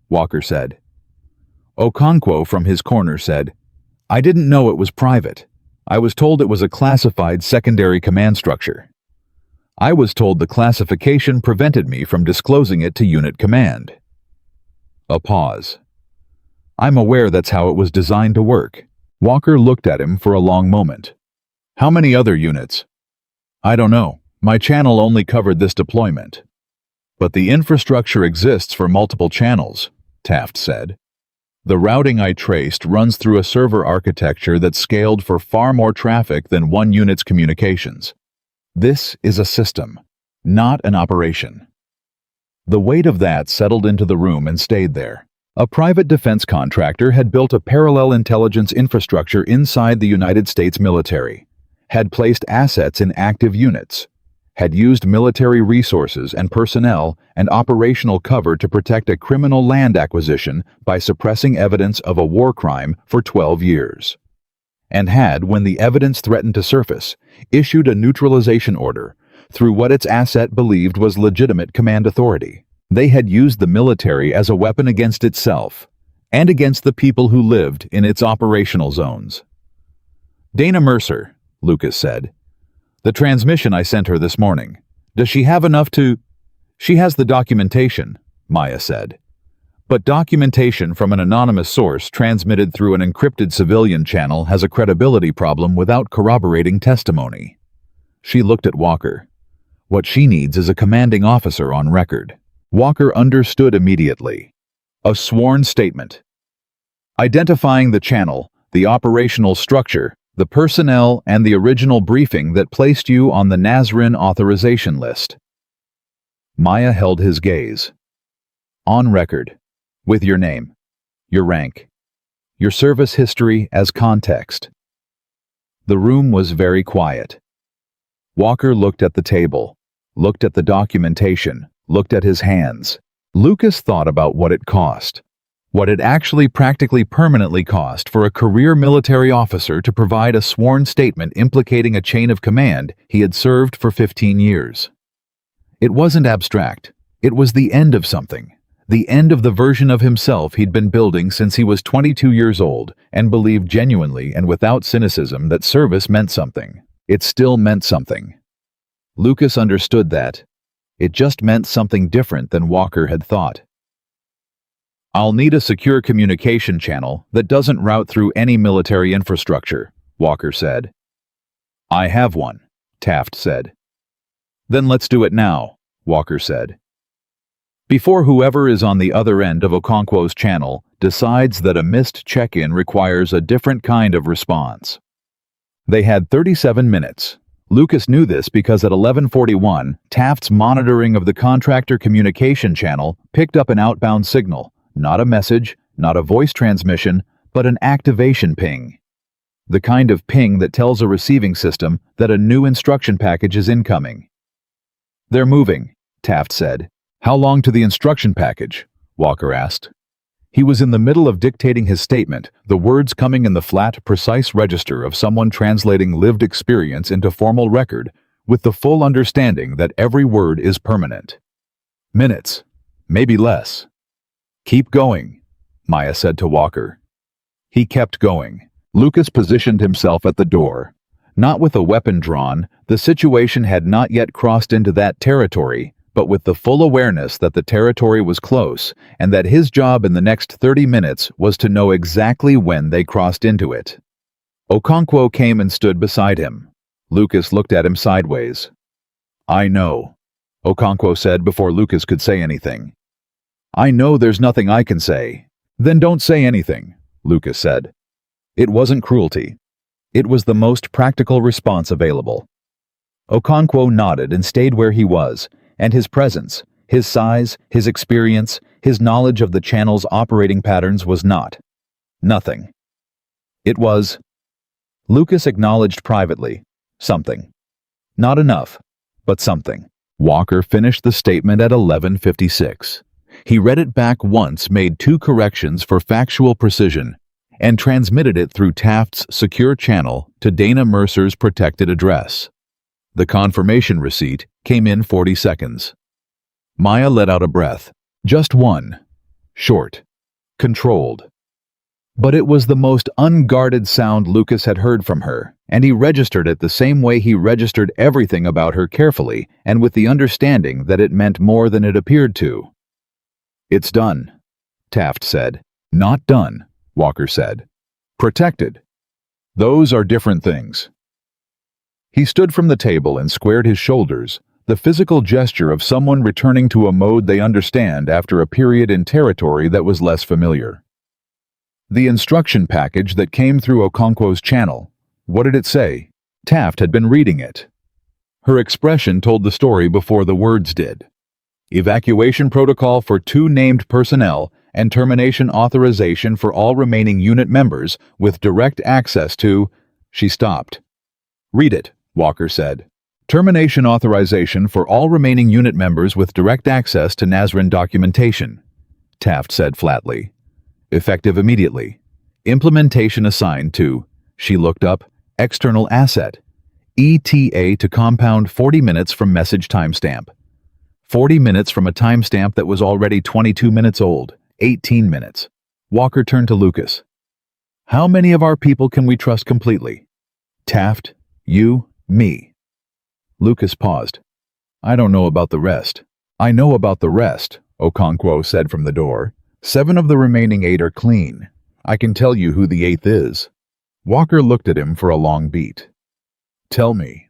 Walker said. Okonkwo from his corner said, "I didn't know it was private. I was told it was a classified secondary command structure. I was told the classification prevented me from disclosing it to unit command." A pause. "I'm aware that's how it was designed to work." Walker looked at him for a long moment. "How many other units?" "I don't know. My channel only covered this deployment." "But the infrastructure exists for multiple channels," Taft said. "The routing I traced runs through a server architecture that's scaled for far more traffic than one unit's communications. This is a system, not an operation." The weight of that settled into the room and stayed there. A private defense contractor had built a parallel intelligence infrastructure inside the United States military, had placed assets in active units, had used military resources and personnel and operational cover to protect a criminal land acquisition by suppressing evidence of a war crime for 12 years, and had, when the evidence threatened to surface, issued a neutralization order through what its asset believed was legitimate command authority. They had used the military as a weapon against itself and against the people who lived in its operational zones. "Dana Mercer," Lucas said. "The transmission I sent her this morning. Does she have enough to—" "She has the documentation," Maya said. "But documentation from an anonymous source transmitted through an encrypted civilian channel has a credibility problem without corroborating testimony." She looked at Walker. "What she needs is a commanding officer on record." Walker understood immediately. A sworn statement. Identifying the channel, the operational structure, the personnel, and the original briefing that placed you on the Nazran authorization list. Maya held his gaze. "On record, with your name, your rank, your service history as context." The room was very quiet. Walker looked at the table, looked at the documentation, looked at his hands. Lucas thought about what it cost. What it actually practically permanently cost for a career military officer to provide a sworn statement implicating a chain of command he had served for 15 years. It wasn't abstract. It was the end of something. The end of the version of himself he'd been building since he was 22 years old and believed genuinely and without cynicism that service meant something. It still meant something. Lucas understood that. It just meant something different than Walker had thought. "I'll need a secure communication channel that doesn't route through any military infrastructure," Walker said. "I have one," Taft said. "Then let's do it now," Walker said. "Before whoever is on the other end of Okonkwo's channel decides that a missed check-in requires a different kind of response." They had 37 minutes. Lucas knew this because at 11:41, Taft's monitoring of the contractor communication channel picked up an outbound signal, not a message, not a voice transmission, but an activation ping. The kind of ping that tells a receiving system that a new instruction package is incoming. "They're moving," Taft said. "How long to the instruction package?" Walker asked. He was in the middle of dictating his statement, the words coming in the flat, precise register of someone translating lived experience into formal record, with the full understanding that every word is permanent. Minutes, maybe less. Keep going, Maya said to Walker. He kept going. Lucas positioned himself at the door. Not with a weapon drawn, the situation had not yet crossed into that territory, but with the full awareness that the territory was close and that his job in the next 30 minutes was to know exactly when they crossed into it. Okonkwo came and stood beside him. Lucas looked at him sideways. "I know," Okonkwo said before Lucas could say anything. "I know there's nothing I can say." "Then don't say anything," Lucas said. It wasn't cruelty. It was the most practical response available. Okonkwo nodded and stayed where he was, and his presence, his size, his experience, his knowledge of the channel's operating patterns was not. Nothing. It was. Lucas acknowledged privately. Something. Not enough, but something. Walker finished the statement at 11:56. He read it back once, made 2 corrections for factual precision, and transmitted it through Taft's secure channel to Dana Mercer's protected address. The confirmation receipt came in 40 seconds. Maya let out a breath. Just one. Short. Controlled. But it was the most unguarded sound Lucas had heard from her, and he registered it the same way he registered everything about her carefully and with the understanding that it meant more than it appeared to. "It's done," Taft said. "Not done," Walker said. "Protected. Those are different things." He stood from the table and squared his shoulders, the physical gesture of someone returning to a mode they understand after a period in territory that was less familiar. The instruction package that came through Okonkwo's channel, what did it say? Taft had been reading it. Her expression told the story before the words did. Evacuation protocol for 2 named personnel and termination authorization for all remaining unit members with direct access to... She stopped. "Read it," Walker said. "Termination authorization for all remaining unit members with direct access to Nazran documentation," Taft said flatly. "Effective immediately. Implementation assigned to," she looked up, "external asset. ETA to compound 40 minutes from message timestamp. 40 minutes from a timestamp that was already 22 minutes old. 18 minutes. Walker turned to Lucas. "How many of our people can we trust completely? Taft, you, me." Lucas paused. "I don't know about the rest." "I know about the rest," Okonkwo said from the door. 7 of the remaining 8 are clean. I can tell you who the 8th is." Walker looked at him for a long beat. "Tell me."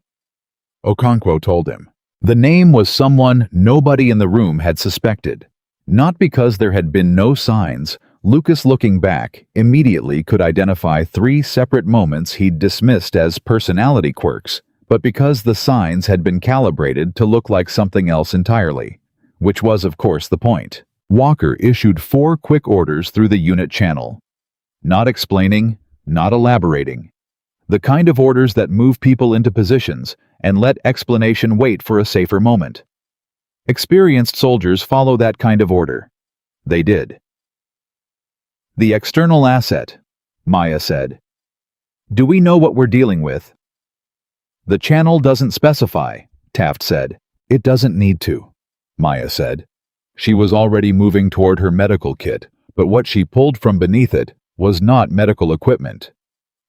Okonkwo told him. The name was someone nobody in the room had suspected. Not because there had been no signs. Lucas, looking back, immediately could identify 3 separate moments he'd dismissed as personality quirks, but because the signs had been calibrated to look like something else entirely, which was, of course, the point. Walker issued 4 quick orders through the unit channel. Not explaining, not elaborating. The kind of orders that move people into positions and let explanation wait for a safer moment. Experienced soldiers follow that kind of order. They did. "The external asset," Maya said. "Do we know what we're dealing with?" "The channel doesn't specify," Taft said. "It doesn't need to," Maya said. She was already moving toward her medical kit, but what she pulled from beneath it was not medical equipment.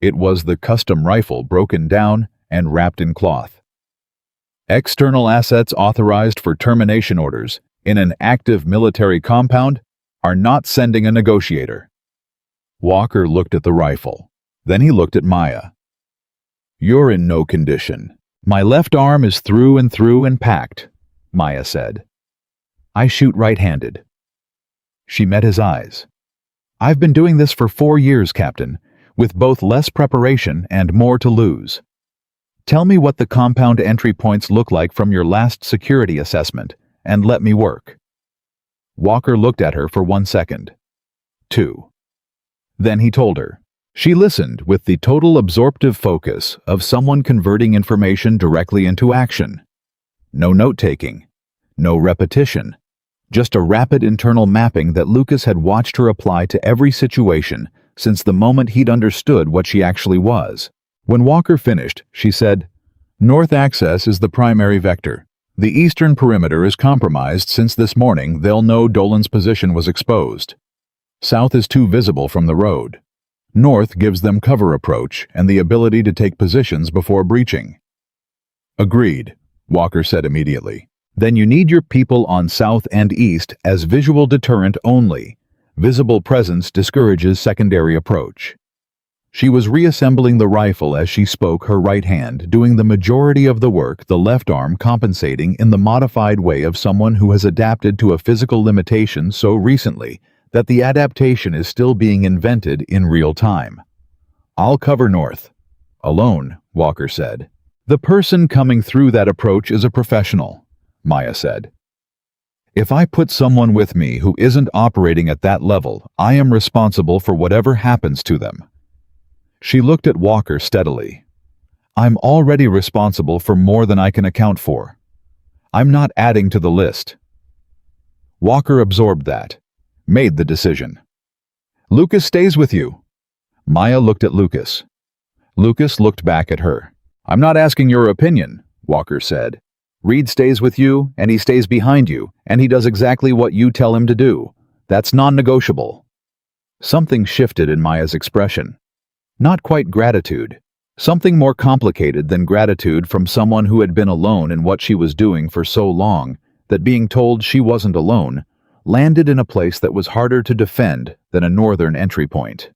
It was the custom rifle broken down and wrapped in cloth. "External assets authorized for termination orders in an active military compound are not sending a negotiator." Walker looked at the rifle. Then he looked at Maya. "You're in no condition. My left arm is through and packed," Maya said. "I shoot right-handed." She met his eyes. "I've been doing this for 4 years, Captain, with both less preparation and more to lose. Tell me what the compound entry points look like from your last security assessment, and let me work." Walker looked at her for 1 second. 2. Then he told her. She listened with the total absorptive focus of someone converting information directly into action. No note-taking. No repetition. Just a rapid internal mapping that Lucas had watched her apply to every situation since the moment he'd understood what she actually was. When Walker finished, she said, "North access is the primary vector. The eastern perimeter is compromised since this morning they'll know Dolan's position was exposed. South is too visible from the road. North gives them cover approach and the ability to take positions before breaching." "Agreed," Walker said immediately. "Then you need your people on south and east as visual deterrent only. Visible presence discourages secondary approach." She was reassembling the rifle as she spoke, her right hand doing the majority of the work, the left arm compensating in the modified way of someone who has adapted to a physical limitation so recently that the adaptation is still being invented in real time. "I'll cover north." "Alone," Walker said. "The person coming through that approach is a professional," Maya said. "If I put someone with me who isn't operating at that level, I am responsible for whatever happens to them." She looked at Walker steadily. "I'm already responsible for more than I can account for. I'm not adding to the list." Walker absorbed that, made the decision. "Lucas stays with you." Maya looked at Lucas. Lucas looked back at her. "I'm not asking your opinion," Walker said. "Reed stays with you, and he stays behind you, and he does exactly what you tell him to do. That's non-negotiable." Something shifted in Maya's expression. Not quite gratitude. Something more complicated than gratitude from someone who had been alone in what she was doing for so long that being told she wasn't alone landed in a place that was harder to defend than a northern entry point.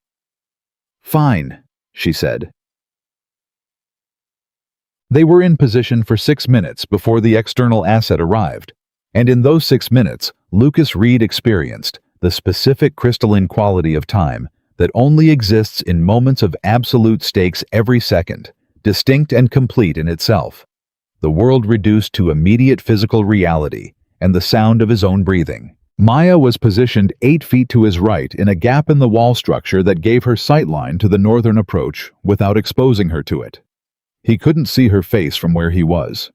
"Fine," she said. They were in position for 6 minutes before the external asset arrived, and in those 6 minutes, Lucas Reed experienced the specific crystalline quality of time that only exists in moments of absolute stakes every second, distinct and complete in itself. The world reduced to immediate physical reality and the sound of his own breathing. Maya was positioned 8 feet to his right in a gap in the wall structure that gave her sightline to the northern approach without exposing her to it. He couldn't see her face from where he was.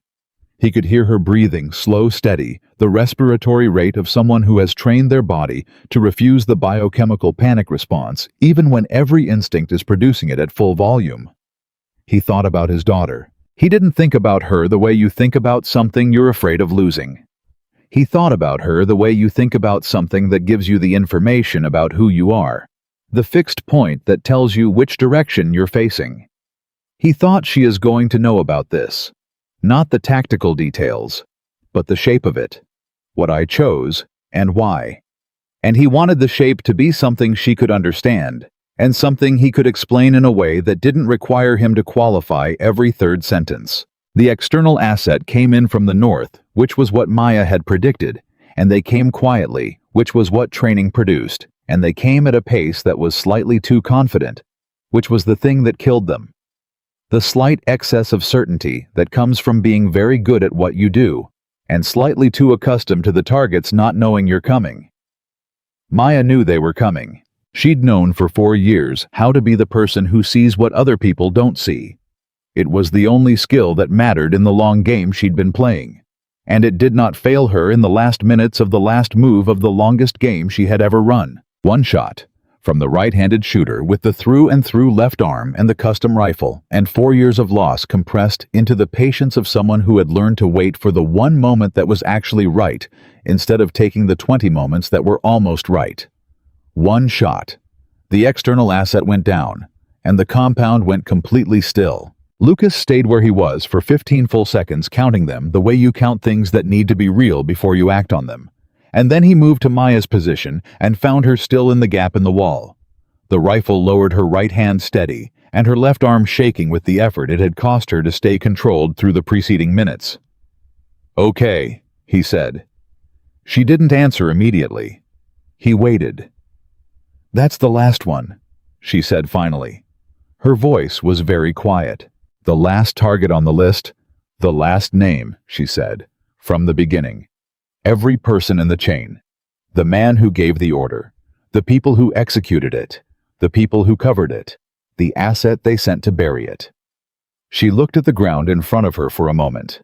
He could hear her breathing, slow, steady, the respiratory rate of someone who has trained their body to refuse the biochemical panic response, even when every instinct is producing it at full volume. He thought about his daughter. He didn't think about her the way you think about something you're afraid of losing. He thought about her the way you think about something that gives you the information about who you are, the fixed point that tells you which direction you're facing. He thought she is going to know about this. Not the tactical details, but the shape of it, what I chose, and why. And he wanted the shape to be something she could understand, and something he could explain in a way that didn't require him to qualify every third sentence. The external asset came in from the north, which was what Maya had predicted, and they came quietly, which was what training produced, and they came at a pace that was slightly too confident, which was the thing that killed them. The slight excess of certainty that comes from being very good at what you do, and slightly too accustomed to the targets not knowing you're coming. Maya knew they were coming. She'd known for 4 years how to be the person who sees what other people don't see. It was the only skill that mattered in the long game she'd been playing, and it did not fail her in the last minutes of the last move of the longest game she had ever run. One shot from the right-handed shooter with the through-and-through left arm and the custom rifle, and 4 years of loss compressed into the patience of someone who had learned to wait for the one moment that was actually right, instead of taking the 20 moments that were almost right. One shot. The external asset went down, and the compound went completely still. Lucas stayed where he was for 15 full seconds, counting them the way you count things that need to be real before you act on them. And then he moved to Maya's position and found her still in the gap in the wall. The rifle lowered her right hand steady, and her left arm shaking with the effort it had cost her to stay controlled through the preceding minutes. "Okay," he said. She didn't answer immediately. He waited. "That's the last one," she said finally. Her voice was very quiet. "The last target on the list, the last name," she said, "from the beginning. Every person in the chain. The man who gave the order. The people who executed it. The people who covered it. The asset they sent to bury it." She looked at the ground in front of her for a moment.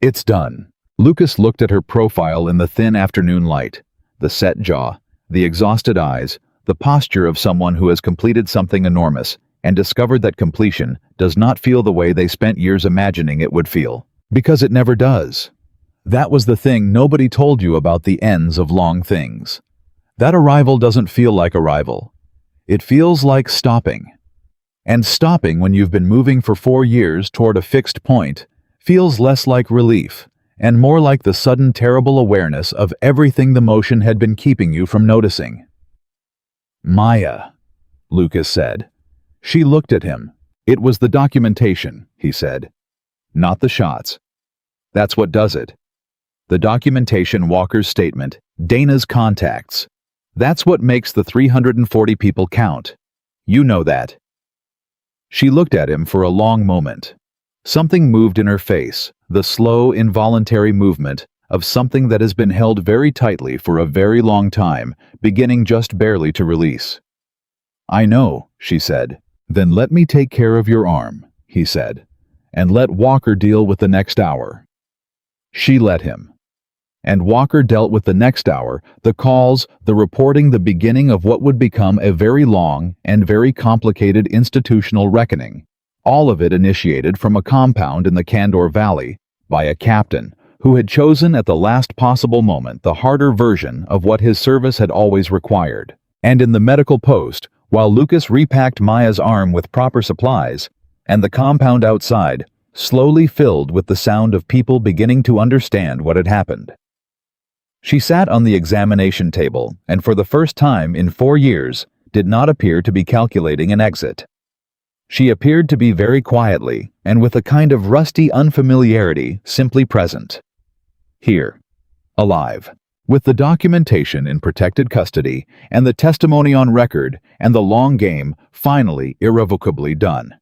"It's done," Lucas looked at her profile in the thin afternoon light, the set jaw, the exhausted eyes, the posture of someone who has completed something enormous, and discovered that completion does not feel the way they spent years imagining it would feel. Because it never does. That was the thing nobody told you about the ends of long things. That arrival doesn't feel like arrival. It feels like stopping. And stopping when you've been moving for 4 years toward a fixed point feels less like relief and more like the sudden terrible awareness of everything the motion had been keeping you from noticing. "Maya," Lucas said. She looked at him. "It was the documentation," he said. "Not the shots. That's what does it. The documentation, Walker's statement, Dana's contacts. That's what makes the 340 people count. You know that." She looked at him for a long moment. Something moved in her face, the slow, involuntary movement of something that has been held very tightly for a very long time, beginning just barely to release. "I know," she said. "Then let me take care of your arm," he said, "and let Walker deal with the next hour." She let him. And Walker dealt with the next hour, the calls, the reporting, the beginning of what would become a very long and very complicated institutional reckoning. All of it initiated from a compound in the Kandor Valley by a captain who had chosen at the last possible moment the harder version of what his service had always required. And in the medical post, while Lucas repacked Maya's arm with proper supplies, and the compound outside slowly filled with the sound of people beginning to understand what had happened. She sat on the examination table and for the first time in 4 years did not appear to be calculating an exit. She appeared to be very quietly and with a kind of rusty unfamiliarity simply present. Here, alive, with the documentation in protected custody and the testimony on record and the long game finally irrevocably done.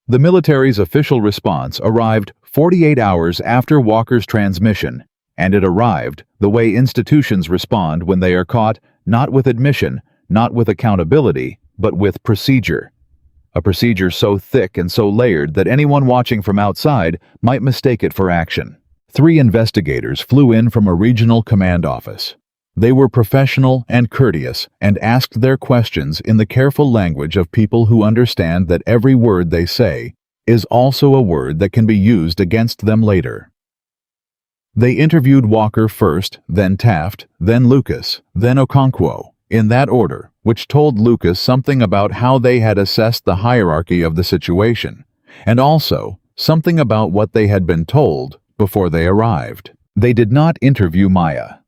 The military's official response arrived 48 hours after Walker's transmission, and it arrived the way institutions respond when they are caught, not with admission, not with accountability, but with procedure. A procedure so thick and so layered that anyone watching from outside might mistake it for action. 3 investigators flew in from a regional command office. They were professional and courteous and asked their questions in the careful language of people who understand that every word they say is also a word that can be used against them later. They interviewed Walker first, then Taft, then Lucas, then Okonkwo, in that order, which told Lucas something about how they had assessed the hierarchy of the situation, and also something about what they had been told before they arrived. They did not interview Maya.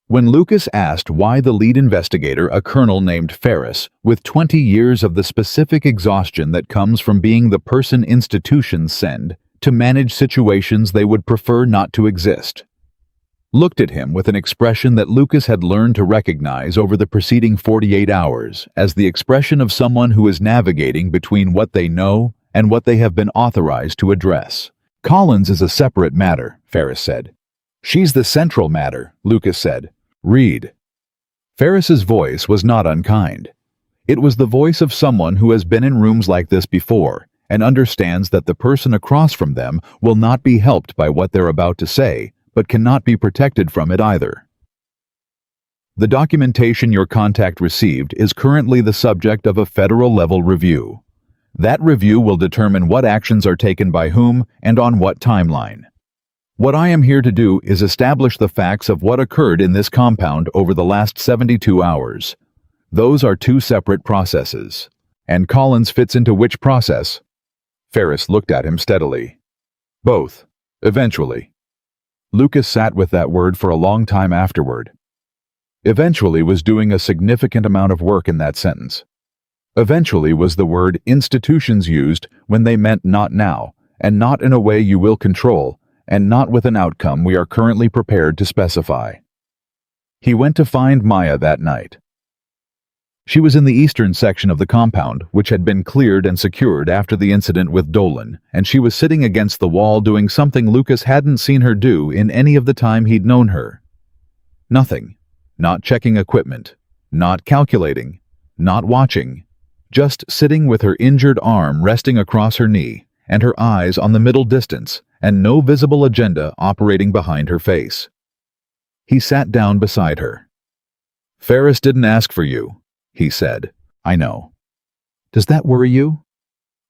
When Lucas asked why the lead investigator, a colonel named Ferris, with 20 years of the specific exhaustion that comes from being the person institutions send to manage situations they would prefer not to exist, looked at him with an expression that Lucas had learned to recognize over the preceding 48 hours as the expression of someone who is navigating between what they know and what they have been authorized to address. "Collins is a separate matter," Ferris said. "She's the central matter," Lucas said. "Read." Ferris's voice was not unkind. It was the voice of someone who has been in rooms like this before and understands that the person across from them will not be helped by what they're about to say, but cannot be protected from it either. "The documentation your contact received is currently the subject of a federal-level review. That review will determine what actions are taken by whom and on what timeline. What I am here to do is establish the facts of what occurred in this compound over the last 72 hours. Those are 2 separate processes. And Collins fits into which process?" Ferris looked at him steadily. "Both. Eventually." Lucas sat with that word for a long time afterward. Eventually was doing a significant amount of work in that sentence. Eventually was the word institutions used when they meant not now, and not in a way you will control, and not with an outcome we are currently prepared to specify. He went to find Maya that night. She was in the eastern section of the compound, which had been cleared and secured after the incident with Dolan, and she was sitting against the wall doing something Lucas hadn't seen her do in any of the time he'd known her. Nothing. Not checking equipment. Not calculating. Not watching. Just sitting with her injured arm resting across her knee, and her eyes on the middle distance, and no visible agenda operating behind her face. He sat down beside her. "Ferris didn't ask for you," he said. "I know. Does that worry you?"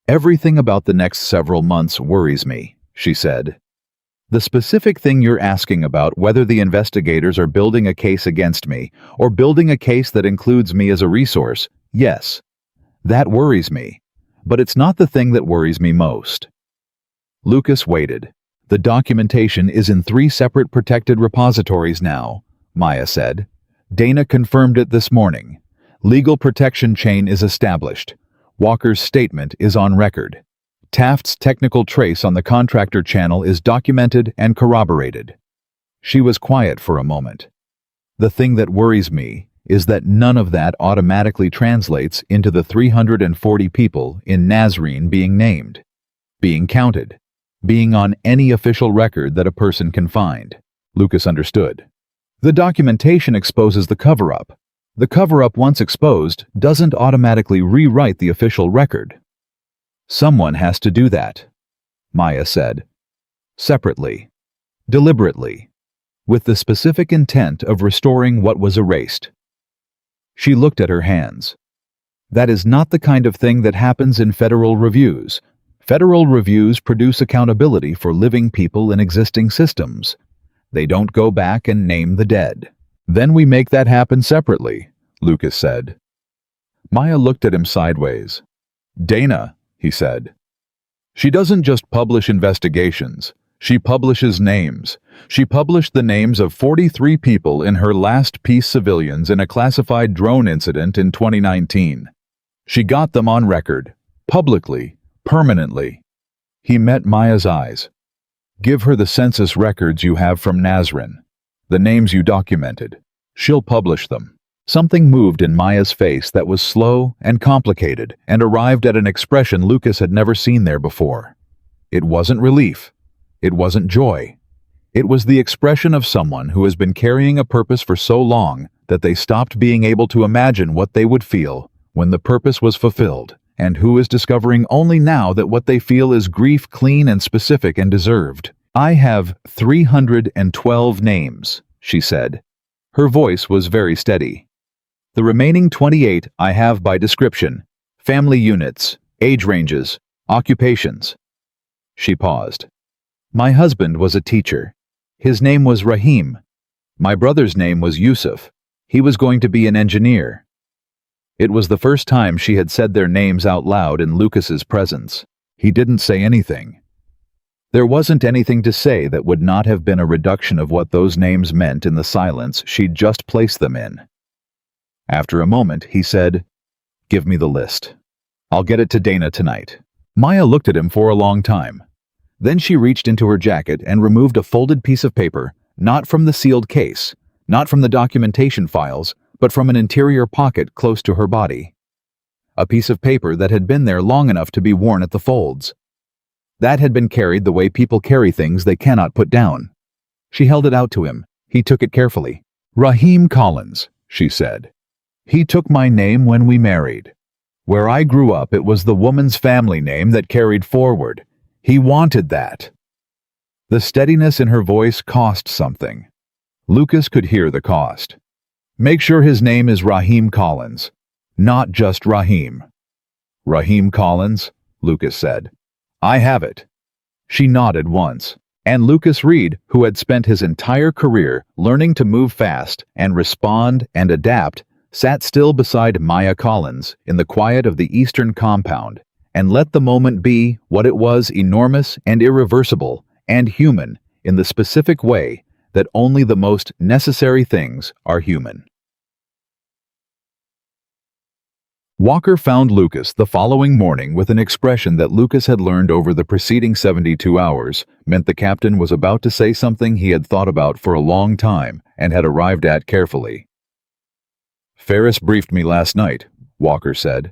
"Everything about the next several months worries me," she said. "The specific thing you're asking about, whether the investigators are building a case against me or building a case that includes me as a resource, yes, that worries me, but it's not the thing that worries me most." Lucas waited. "The documentation is in 3 separate protected repositories now," Maya said. "Dana confirmed it this morning. Legal protection chain is established. Walker's statement is on record. Taft's technical trace on the contractor channel is documented and corroborated." She was quiet for a moment. "The thing that worries me is that none of that automatically translates into the 340 people in Nazarene being named, being counted, being on any official record that a person can find." Lucas understood. "The documentation exposes the cover-up. The cover-up, once exposed, doesn't automatically rewrite the official record. Someone has to do that," Maya said. "Separately, deliberately, with the specific intent of restoring what was erased." She looked at her hands. "That is not the kind of thing that happens in federal reviews. Federal reviews produce accountability for living people in existing systems. They don't go back and name the dead." "Then we make that happen separately," Lucas said. Maya looked at him sideways. "Dana," he said. "She doesn't just publish investigations. She publishes names. She published the names of 43 people in her last piece civilians in a classified drone incident in 2019. She got them on record, publicly, permanently." He met Maya's eyes. "Give her the census records you have from Nazarene, the names you documented. She'll publish them." Something moved in Maya's face that was slow and complicated and arrived at an expression Lucas had never seen there before. It wasn't relief. It wasn't joy. It was the expression of someone who has been carrying a purpose for so long that they stopped being able to imagine what they would feel when the purpose was fulfilled, and who is discovering only now that what they feel is grief clean and specific and deserved. "I have 312 names," she said. Her voice was very steady. "The remaining 28 I have by description, family units, age ranges, occupations." She paused. "My husband was a teacher. His name was Rahim. My brother's name was Yusuf. He was going to be an engineer." It was the first time she had said their names out loud in Lucas's presence. He didn't say anything. There wasn't anything to say that would not have been a reduction of what those names meant in the silence she'd just placed them in. After a moment, he said, "Give me the list. I'll get it to Dana tonight." Maya looked at him for a long time. Then she reached into her jacket and removed a folded piece of paper, not from the sealed case, not from the documentation files, but from an interior pocket close to her body. A piece of paper that had been there long enough to be worn at the folds. That had been carried the way people carry things they cannot put down. She held it out to him. He took it carefully. "Rahim Collins," she said. "He took my name when we married. Where I grew up, it was the woman's family name that carried forward. He wanted that." The steadiness in her voice cost something. Lucas could hear the cost. "Make sure his name is Rahim Collins, not just Rahim." "Rahim Collins," Lucas said. "I have it." She nodded once, and Lucas Reed, who had spent his entire career learning to move fast and respond and adapt, sat still beside Maya Collins in the quiet of the eastern compound and let the moment be what it was: enormous and irreversible and human in the specific way that only the most necessary things are human. Walker found Lucas the following morning with an expression that Lucas had learned over the preceding 72 hours meant the captain was about to say something he had thought about for a long time and had arrived at carefully. "Ferris briefed me last night," Walker said.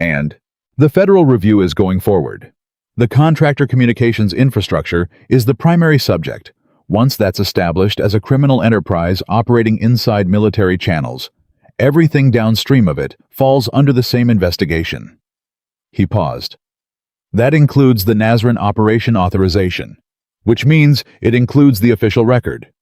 "And the federal review is going forward. The contractor communications infrastructure is the primary subject. Once that's established as a criminal enterprise operating inside military channels, everything downstream of it falls under the same investigation." He paused. "That includes the Nazarene Operation Authorization. which means it includes the official record.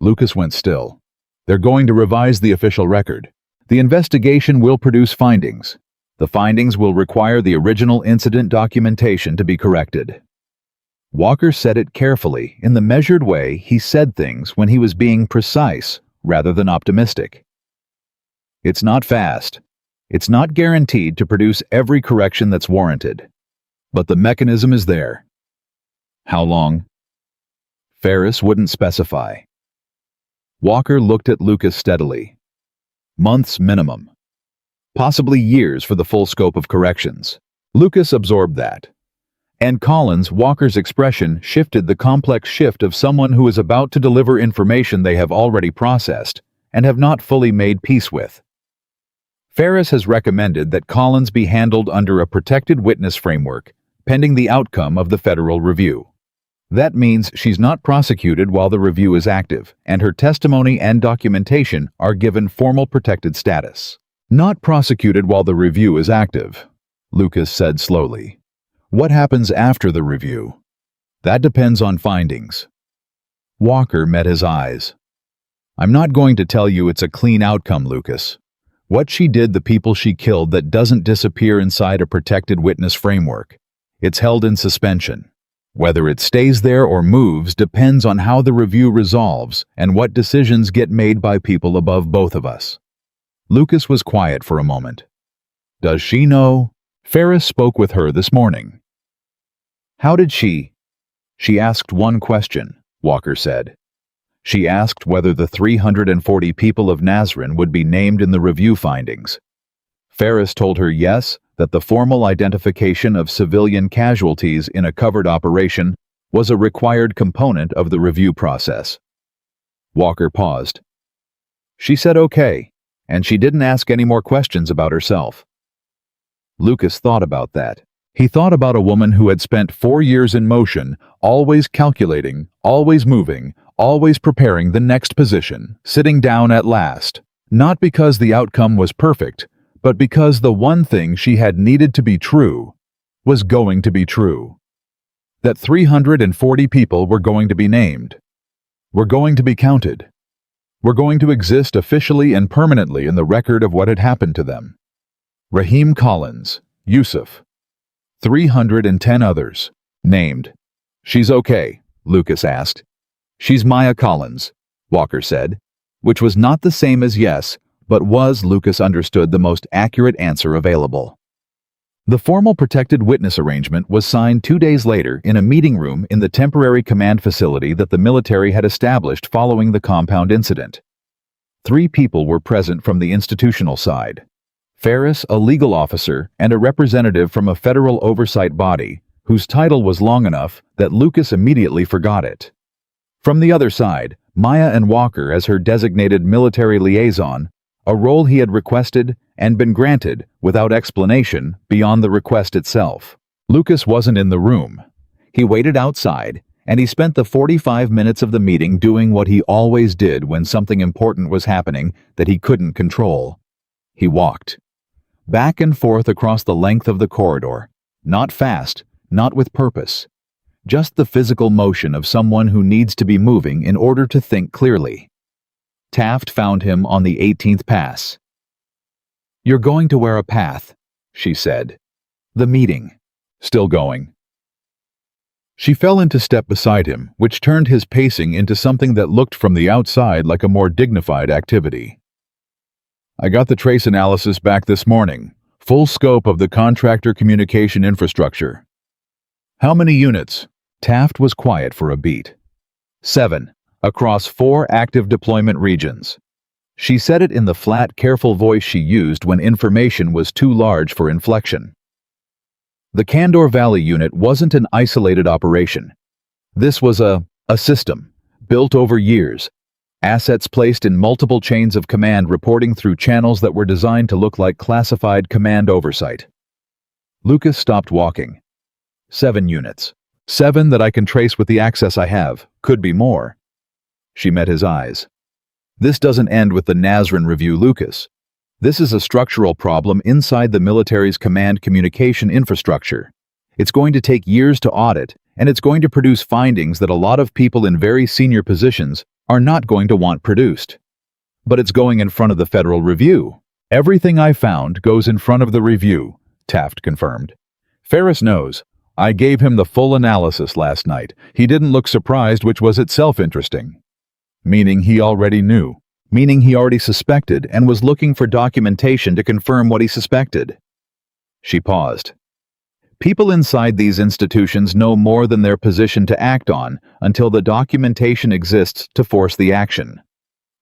Lucas went still. They're going to revise the official record. The investigation will produce findings. The findings will require the original incident documentation to be corrected. Walker said it carefully, in the measured way he said things when he was being precise rather than optimistic. It's not fast. It's not guaranteed to produce every correction that's warranted. But the mechanism is there. How long? Ferris wouldn't specify. Walker looked at Lucas steadily. Months minimum. Possibly years for the full scope of corrections. Lucas absorbed that. And Collins, Walker's expression shifted the complex shift of someone who is about to deliver information they have already processed and have not fully made peace with. Ferris has recommended that Collins be handled under a protected witness framework, pending the outcome of the federal review. That means she's not prosecuted while the review is active, and her testimony and documentation are given formal protected status. Not prosecuted while the review is active, Lucas said slowly. What happens after the review? That depends on findings. Walker met his eyes. I'm not going to tell you it's a clean outcome, Lucas. What she did, the people she killed, that doesn't disappear inside a protected witness framework. It's held in suspension. Whether it stays there or moves depends on how the review resolves and what decisions get made by people above both of us. Lucas was quiet for a moment. Does she know? Ferris spoke with her this morning. How did she? She asked one question, Walker said. She asked whether the 340 people of Nazarene would be named in the review findings. Ferris told her yes, that the formal identification of civilian casualties in a covered operation was a required component of the review process. Walker paused. She said okay, and she didn't ask any more questions about herself. Lucas thought about that. He thought about a woman who had spent 4 years in motion, always calculating, always moving, always preparing the next position, sitting down at last, not because the outcome was perfect, but because the one thing she had needed to be true was going to be true. That 340 people were going to be named, were going to be counted, were going to exist officially and permanently in the record of what had happened to them. Raheem Collins, Yusuf, 310 others, named. She's okay, Lucas asked. She's Maya Collins, Walker said, which was not the same as yes, but was, Lucas understood, the most accurate answer available. The formal protected witness arrangement was signed 2 days later in a meeting room in the temporary command facility that the military had established following the compound incident. 3 people were present from the institutional side. Ferris, a legal officer, and a representative from a federal oversight body, whose title was long enough that Lucas immediately forgot it. From the other side, Maya and Walker as her designated military liaison, a role he had requested and been granted without explanation beyond the request itself. Lucas wasn't in the room. He waited outside, and he spent the 45 minutes of the meeting doing what he always did when something important was happening that he couldn't control. He walked. Back and forth across the length of the corridor, not fast, not with purpose. Just the physical motion of someone who needs to be moving in order to think clearly. Taft found him on the 18th pass. You're going to wear a path, she said. The meeting. Still going. She fell into step beside him, which turned his pacing into something that looked from the outside like a more dignified activity. I got the trace analysis back this morning. Full scope of the contractor communication infrastructure. How many units? Taft was quiet for a beat. 7. Across 4 active deployment regions. She said it in the flat, careful voice she used when information was too large for inflection. The Kandor Valley unit wasn't an isolated operation. This was a system, built over years. Assets placed in multiple chains of command reporting through channels that were designed to look like classified command oversight. Lucas stopped walking. 7 units. 7 that I can trace with the access I have. Could be more. She met his eyes. This doesn't end with the Nazarene review, Lucas. This is a structural problem inside the military's command communication infrastructure. It's going to take years to audit, and it's going to produce findings that a lot of people in very senior positions are not going to want produced. But it's going in front of the federal review. Everything I found goes in front of the review, Taft confirmed. Ferris knows. I gave him the full analysis last night. He didn't look surprised, which was itself interesting. Meaning he already knew. Meaning he already suspected and was looking for documentation to confirm what he suspected. She paused. People inside these institutions know more than their position to act on until the documentation exists to force the action.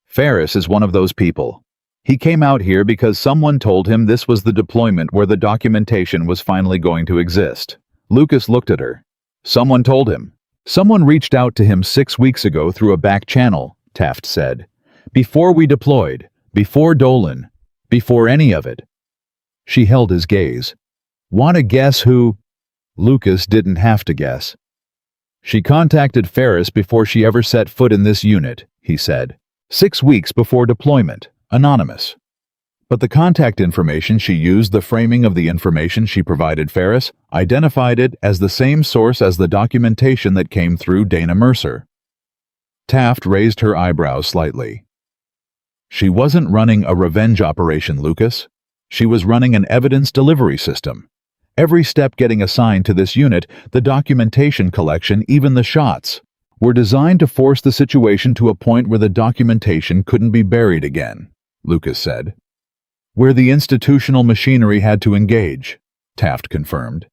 Ferris is one of those people. He came out here because someone told him this was the deployment where the documentation was finally going to exist. Lucas looked at her. Someone told him. Someone reached out to him 6 weeks ago through a back channel, Taft said. Before we deployed, before Dolan, before any of it. She held his gaze. Want to guess who? Lucas didn't have to guess. She contacted Ferris before she ever set foot in this unit, he said. 6 weeks before deployment, anonymous. But the contact information she used, the framing of the information she provided Ferris, identified it as the same source as the documentation that came through Dana Mercer. Taft raised her eyebrows slightly. She wasn't running a revenge operation, Lucas. She was running an evidence delivery system. Every step getting assigned to this unit, the documentation collection, even the shots, were designed to force the situation to a point where the documentation couldn't be buried again, Lucas said. Where the institutional machinery had to engage, Taft confirmed.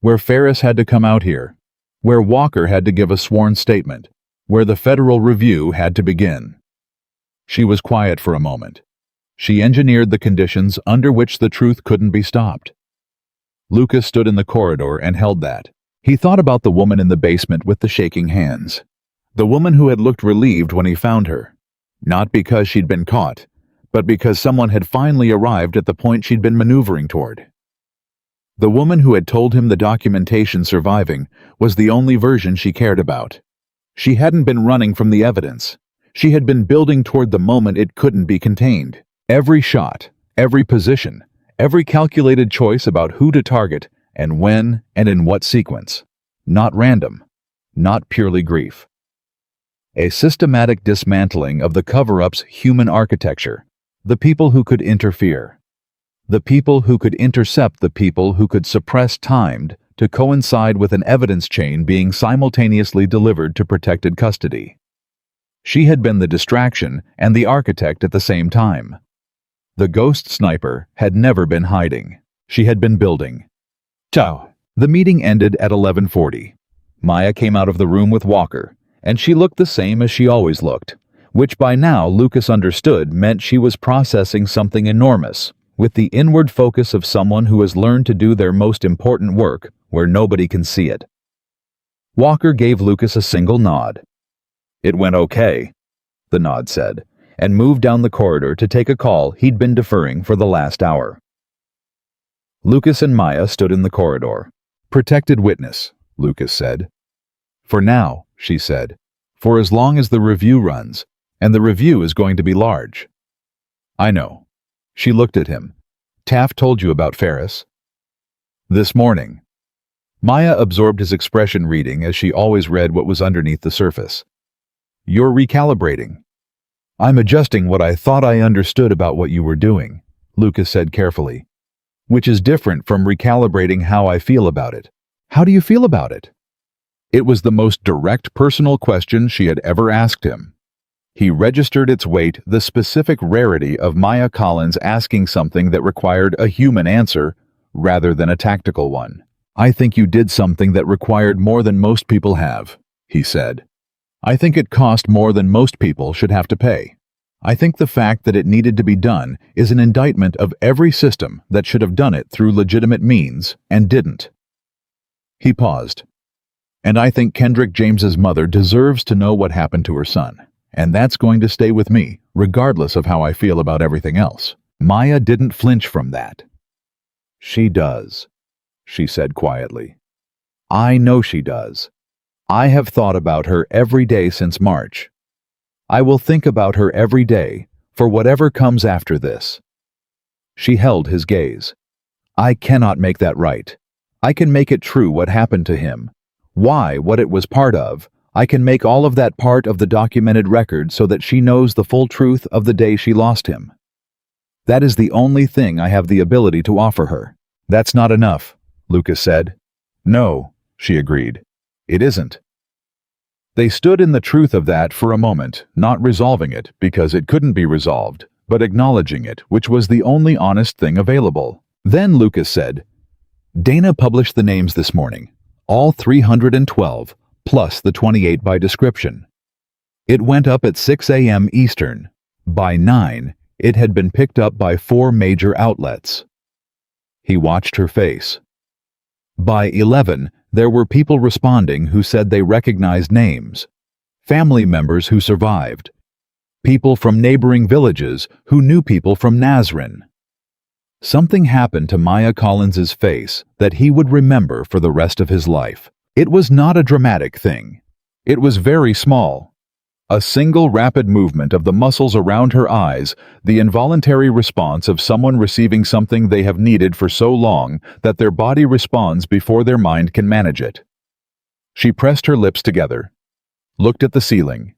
Where Ferris had to come out here. Where Walker had to give a sworn statement. Where the federal review had to begin. She was quiet for a moment. She engineered the conditions under which the truth couldn't be stopped. Lucas stood in the corridor and held that. He thought about the woman in the basement with the shaking hands. The woman who had looked relieved when he found her. Not because she'd been caught, but because someone had finally arrived at the point she'd been maneuvering toward. The woman who had told him the documentation surviving was the only version she cared about. She hadn't been running from the evidence. She had been building toward the moment it couldn't be contained. Every shot, every position, every calculated choice about who to target and when and in what sequence. Not random, not purely grief. A systematic dismantling of the cover-up's human architecture. The people who could interfere. The people who could intercept the people who could suppress timed to coincide with an evidence chain being simultaneously delivered to protected custody. She had been the distraction and the architect at the same time. The ghost sniper had never been hiding. She had been building. Ciao. The meeting ended at 11:40. Maya came out of the room with Walker, and she looked the same as she always looked, which by now Lucas understood meant she was processing something enormous, with the inward focus of someone who has learned to do their most important work where nobody can see it. Walker gave Lucas a single nod. It went okay, the nod said, and moved down the corridor to take a call he'd been deferring for the last hour. Lucas and Maya stood in the corridor. Protected witness, Lucas said. For now, she said, for as long as the review runs, and the review is going to be large. I know. She looked at him. Taft told you about Ferris? This morning. Maya absorbed his expression reading as she always read what was underneath the surface. You're recalibrating. I'm adjusting what I thought I understood about what you were doing, Lucas said carefully, which is different from recalibrating how I feel about it. How do you feel about it? It was the most direct personal question she had ever asked him. He registered its weight, the specific rarity of Maya Collins asking something that required a human answer rather than a tactical one. I think you did something that required more than most people have, he said. I think it cost more than most people should have to pay. I think the fact that it needed to be done is an indictment of every system that should have done it through legitimate means and didn't. He paused. And I think Kendrick James's mother deserves to know what happened to her son, and that's going to stay with me, regardless of how I feel about everything else. Maya didn't flinch from that. She does, she said quietly. I know she does. I have thought about her every day since March. I will think about her every day for whatever comes after this. She held his gaze. I cannot make that right. I can make it true what happened to him, why, what it was part of. I can make all of that part of the documented record so that she knows the full truth of the day she lost him. That is the only thing I have the ability to offer her." "That's not enough," Lucas said. "No," she agreed. "It isn't." They stood in the truth of that for a moment, not resolving it because it couldn't be resolved, but acknowledging it, which was the only honest thing available. Then Lucas said, "Dana published the names this morning, all 312, plus the 28 by description. It went up at 6 a.m. Eastern. By 9, it had been picked up by 4 major outlets." He watched her face. By 11, there were people responding who said they recognized names. Family members who survived. People from neighboring villages who knew people from Nazarene. Something happened to Maya Collins's face that he would remember for the rest of his life. It was not a dramatic thing. It was very small. A single rapid movement of the muscles around her eyes, the involuntary response of someone receiving something they have needed for so long that their body responds before their mind can manage it. She pressed her lips together, looked at the ceiling,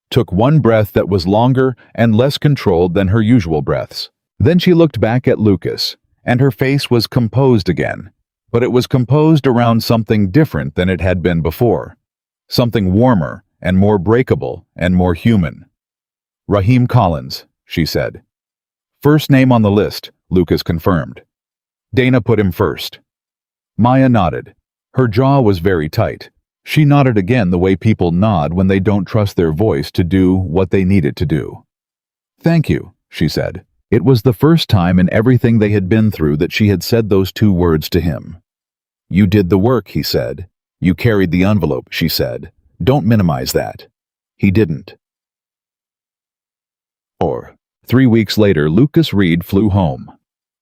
took one breath that was longer and less controlled than her usual breaths. Then she looked back at Lucas, and her face was composed again, but it was composed around something different than it had been before. Something warmer and more breakable and more human. "Raheem Collins," she said. "First name on the list," Lucas confirmed. Dana put him first. Maya nodded. Her jaw was very tight. She nodded again the way people nod when they don't trust their voice to do what they need it to do. "Thank you," she said. It was the first time in everything they had been through that she had said those 2 words to him. "You did the work," he said. "You carried the envelope," she said. "Don't minimize that." He didn't. 3 weeks later, Lucas Reed flew home.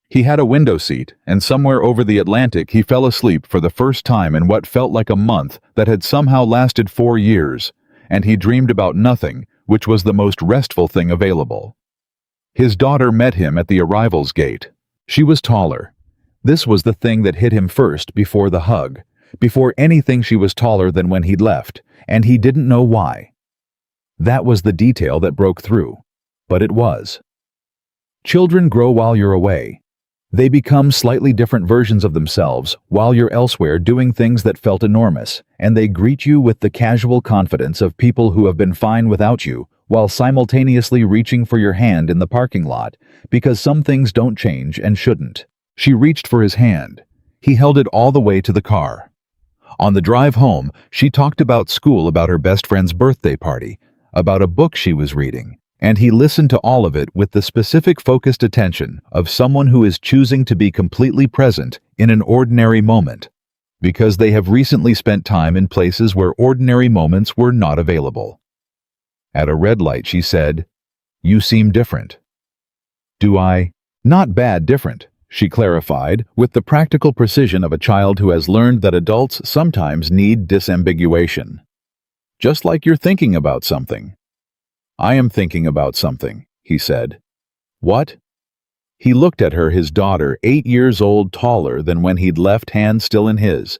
He had a window seat, and somewhere over the Atlantic he fell asleep for the first time in what felt like a month that had somehow lasted 4 years, and he dreamed about nothing, which was the most restful thing available. His daughter met him at the arrivals gate. She was taller. This was the thing that hit him first before the hug. Before anything, she was taller than when he'd left, and he didn't know why. That was the detail that broke through, but it was. Children grow while you're away. They become slightly different versions of themselves while you're elsewhere doing things that felt enormous, and they greet you with the casual confidence of people who have been fine without you, while simultaneously reaching for your hand in the parking lot, because some things don't change and shouldn't. She reached for his hand. He held it all the way to the car. On the drive home, she talked about school, about her best friend's birthday party, about a book she was reading, and he listened to all of it with the specific focused attention of someone who is choosing to be completely present in an ordinary moment, because they have recently spent time in places where ordinary moments were not available. At a red light, she said, "You seem different." "Do I?" "Not bad different," she clarified, with the practical precision of a child who has learned that adults sometimes need disambiguation. "Just like you're thinking about something." "I am thinking about something," he said. "What?" He looked at her, his daughter, 8 years old, taller than when he'd left, hand still in his.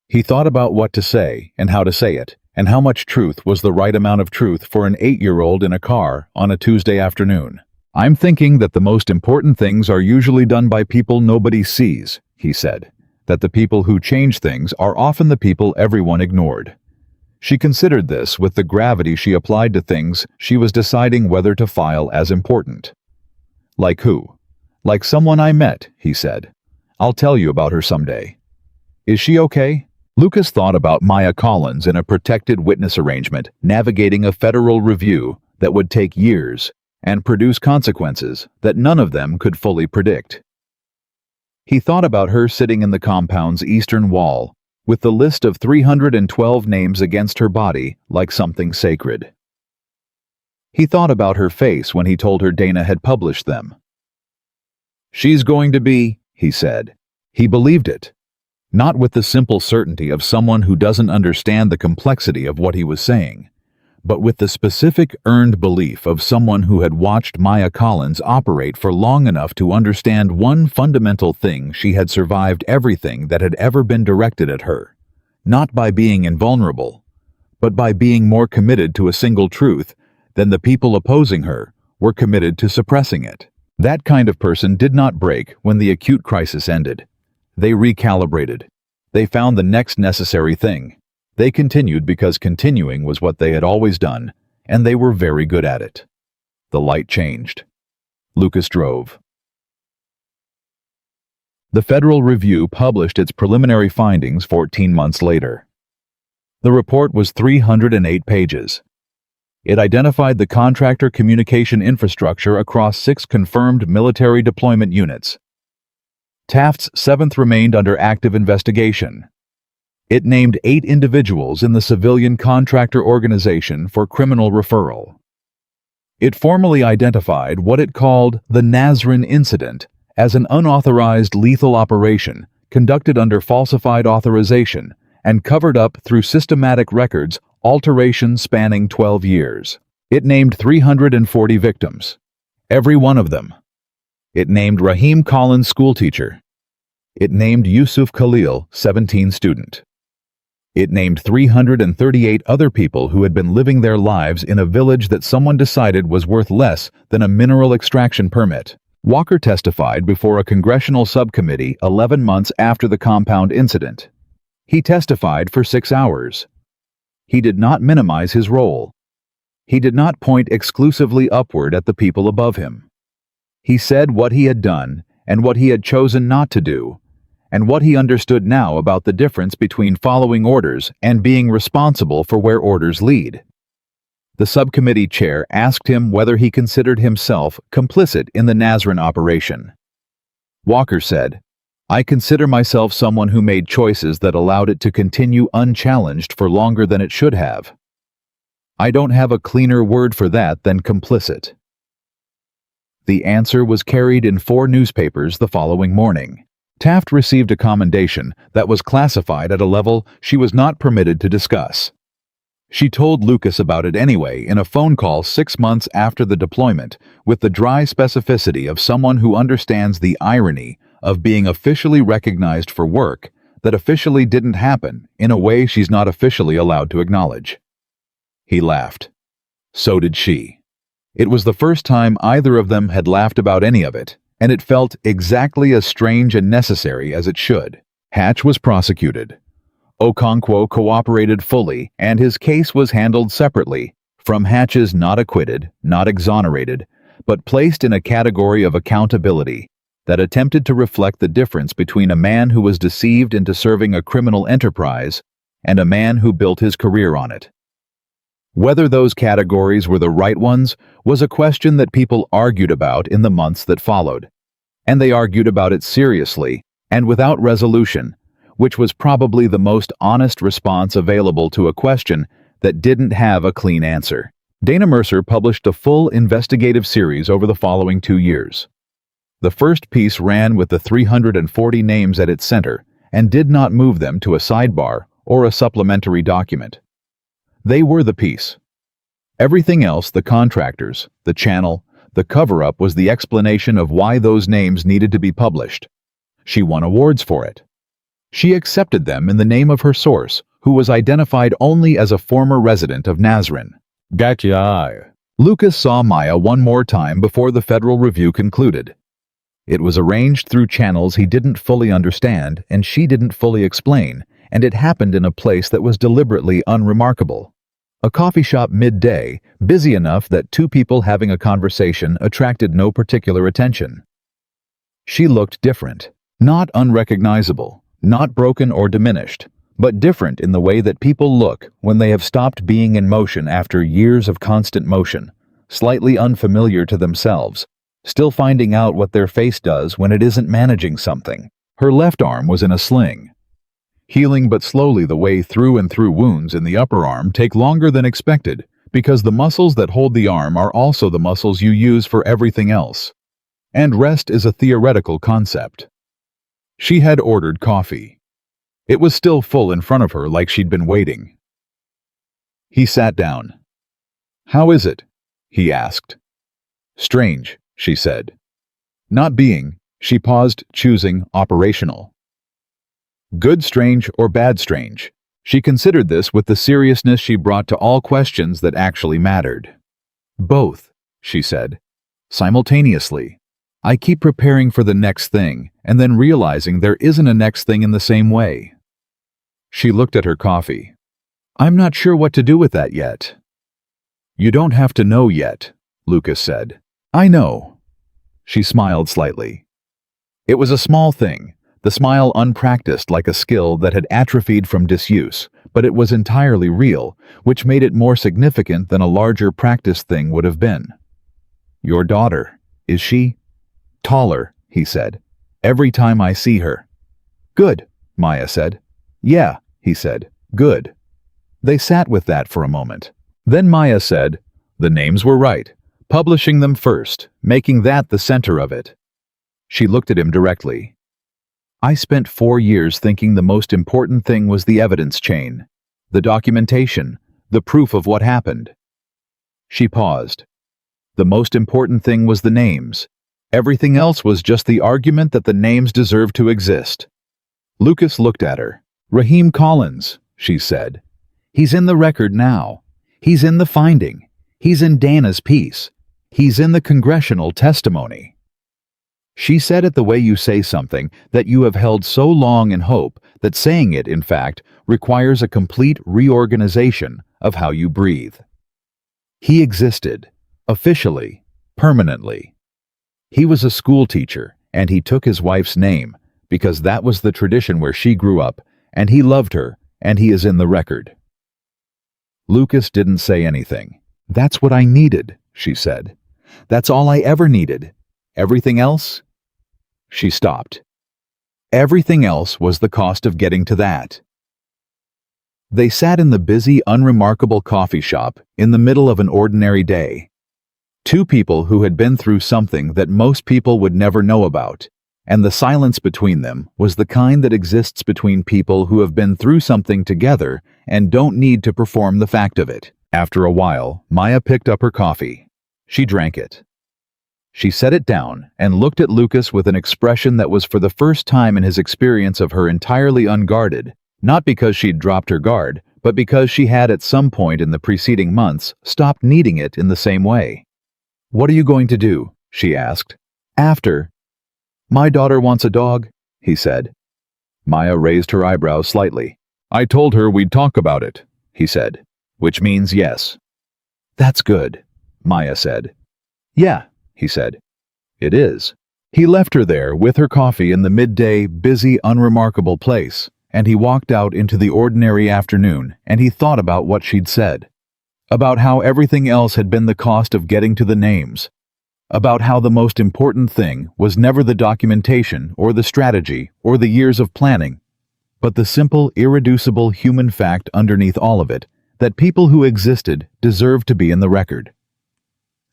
He thought about what to say and how to say it, and how much truth was the right amount of truth for an 8-year-old in a car on a Tuesday afternoon. "I'm thinking that the most important things are usually done by people nobody sees," he said. "That the people who change things are often the people everyone ignored." She considered this with the gravity she applied to things she was deciding whether to file as important. "Like who?" "Like someone I met," he said. "I'll tell you about her someday." "Is she okay?" Lucas thought about Maya Collins in a protected witness arrangement, navigating a federal review that would take years and produce consequences that none of them could fully predict. He thought about her sitting in the compound's eastern wall, with the list of 312 names against her body like something sacred. He thought about her face when he told her Dana had published them. "She's going to be," he said. He believed it. Not with the simple certainty of someone who doesn't understand the complexity of what he was saying, but with the specific earned belief of someone who had watched Maya Collins operate for long enough to understand one fundamental thing: she had survived everything that had ever been directed at her. not by being invulnerable, but by being more committed to a single truth than the people opposing her were committed to suppressing it. That kind of person did not break when the acute crisis ended. They recalibrated. They found the next necessary thing. They continued because continuing was what they had always done, and they were very good at it. The light changed. Lucas drove. The Federal Review published its preliminary findings 14 months later. The report was 308 pages. It identified the contractor communication infrastructure across 6 confirmed military deployment units. Taft's 7th remained under active investigation. It named 8 individuals in the civilian contractor organization for criminal referral. It formally identified what it called the Nazrin Incident as an unauthorized lethal operation conducted under falsified authorization and covered up through systematic records alterations spanning 12 years. It named 340 victims, every one of them. It named Raheem Collins, schoolteacher. It named Yusuf Khalil, 17 student. It named 338 other people who had been living their lives in a village that someone decided was worth less than a mineral extraction permit. Walker testified before a congressional subcommittee 11 months after the compound incident. He testified for 6 hours. He did not minimize his role. He did not point exclusively upward at the people above him. He said what he had done and what he had chosen not to do, and what he understood now about the difference between following orders and being responsible for where orders lead. The subcommittee chair asked him whether he considered himself complicit in the Nazrin operation. Walker said, "I consider myself someone who made choices that allowed it to continue unchallenged for longer than it should have. I don't have a cleaner word for that than complicit." The answer was carried in 4 newspapers the following morning. Taft received a commendation that was classified at a level she was not permitted to discuss. She told Lucas about it anyway in a phone call 6 months after the deployment, with the dry specificity of someone who understands the irony of being officially recognized for work that officially didn't happen in a way she's not officially allowed to acknowledge. He laughed. So did she. It was the first time either of them had laughed about any of it, and it felt exactly as strange and necessary as it should. Hatch was prosecuted. Okonkwo cooperated fully, and his case was handled separately from Hatch's not acquitted, not exonerated, but placed in a category of accountability that attempted to reflect the difference between a man who was deceived into serving a criminal enterprise and a man who built his career on it. Whether those categories were the right ones was a question that people argued about in the months that followed, and they argued about it seriously and without resolution, which was probably the most honest response available to a question that didn't have a clean answer. Dana Mercer published a full investigative series over the following 2 years. The first piece ran with the 340 names at its center and did not move them to a sidebar or a supplementary document. They were the piece. Everything else, the contractors, the channel, the cover-up, was the explanation of why those names needed to be published. She won awards for it. She accepted them in the name of her source, who was identified only as a former resident of Nazrin. Gotcha. Lucas saw Maya one more time before the Federal Review concluded. It was arranged through channels he didn't fully understand and she didn't fully explain, and it happened in a place that was deliberately unremarkable. A coffee shop midday, busy enough that 2 people having a conversation attracted no particular attention. She looked different, not unrecognizable, not broken or diminished, but different in the way that people look when they have stopped being in motion after years of constant motion, slightly unfamiliar to themselves, still finding out what their face does when it isn't managing something. Her left arm was in a sling. Healing but slowly, the way through and through wounds in the upper arm take longer than expected because the muscles that hold the arm are also the muscles you use for everything else. And rest is a theoretical concept. She had ordered coffee. It was still full in front of her like she'd been waiting. He sat down. "How is it?" he asked. "Strange," she said. Not being, she paused, choosing operational. "Good strange or bad strange?" She considered this with the seriousness she brought to all questions that actually mattered. "Both," she said, simultaneously. "I keep preparing for the next thing, and then realizing there isn't a next thing in the same way." She looked at her coffee. "I'm not sure what to do with that yet." "You don't have to know yet," Lucas said. "I know." She smiled slightly. It was a small thing, the smile unpracticed like a skill that had atrophied from disuse, but it was entirely real, which made it more significant than a larger practiced thing would have been. "Your daughter, is she?" "Taller," he said. "Every time I see her." "Good," Maya said. "Yeah," he said. "Good." They sat with that for a moment. Then Maya said, "The names were right. Publishing them first, making that the center of it." She looked at him directly. "I spent 4 years thinking the most important thing was the evidence chain, the documentation, the proof of what happened." She paused. "The most important thing was the names. Everything else was just the argument that the names deserved to exist." Lucas looked at her. "Raheem Collins," she said. "He's in the record now. He's in the finding. He's in Dana's piece. He's in the congressional testimony." She said it the way you say something that you have held so long in hope that saying it, in fact, requires a complete reorganization of how you breathe. He existed, officially, permanently. He was a school teacher, and he took his wife's name, because that was the tradition where she grew up, and he loved her, and he is in the record. Lucas didn't say anything. "That's what I needed," she said. "That's all I ever needed. Everything else?" She stopped. Everything else was the cost of getting to that. They sat in the busy, unremarkable coffee shop in the middle of an ordinary day. Two people who had been through something that most people would never know about, and the silence between them was the kind that exists between people who have been through something together and don't need to perform the fact of it. After a while, Maya picked up her coffee. She drank it. She set it down and looked at Lucas with an expression that was for the first time in his experience of her entirely unguarded, not because she'd dropped her guard, but because she had at some point in the preceding months stopped needing it in the same way. "What are you going to do?" she asked. "After." "My daughter wants a dog," he said. Maya raised her eyebrows slightly. "I told her we'd talk about it," he said, "which means yes." "That's good," Maya said. "Yeah," he said. "It is." He left her there with her coffee in the midday, busy, unremarkable place, and he walked out into the ordinary afternoon, and he thought about what she'd said. About how everything else had been the cost of getting to the names. About how the most important thing was never the documentation or the strategy or the years of planning, but the simple, irreducible human fact underneath all of it, that people who existed deserved to be in the record.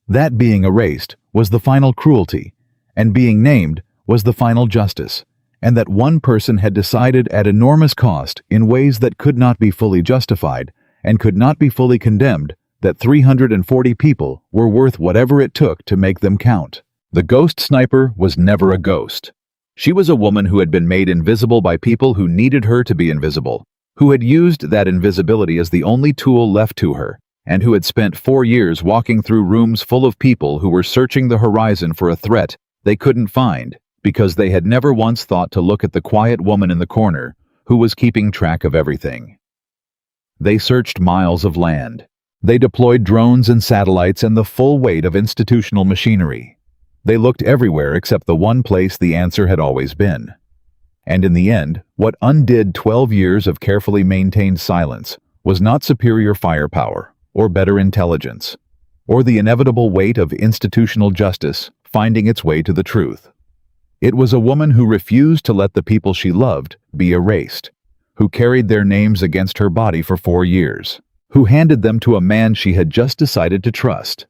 That being erased was the final cruelty, and being named was the final justice, and that one person had decided at enormous cost in ways that could not be fully justified and could not be fully condemned that 340 people were worth whatever it took to make them count. The ghost sniper was never a ghost. She was a woman who had been made invisible by people who needed her to be invisible, who had used that invisibility as the only tool left to her, and who had spent 4 years walking through rooms full of people who were searching the horizon for a threat they couldn't find because they had never once thought to look at the quiet woman in the corner who was keeping track of everything. They searched miles of land. They deployed drones and satellites and the full weight of institutional machinery. They looked everywhere except the one place the answer had always been. And in the end, what undid 12 years of carefully maintained silence was not superior firepower, or better intelligence, or the inevitable weight of institutional justice finding its way to the truth. It was a woman who refused to let the people she loved be erased, who carried their names against her body for 4 years, who handed them to a man she had just decided to trust,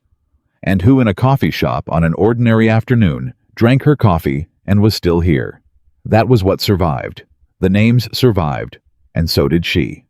and who in a coffee shop on an ordinary afternoon drank her coffee and was still here. That was what survived. The names survived, and so did she.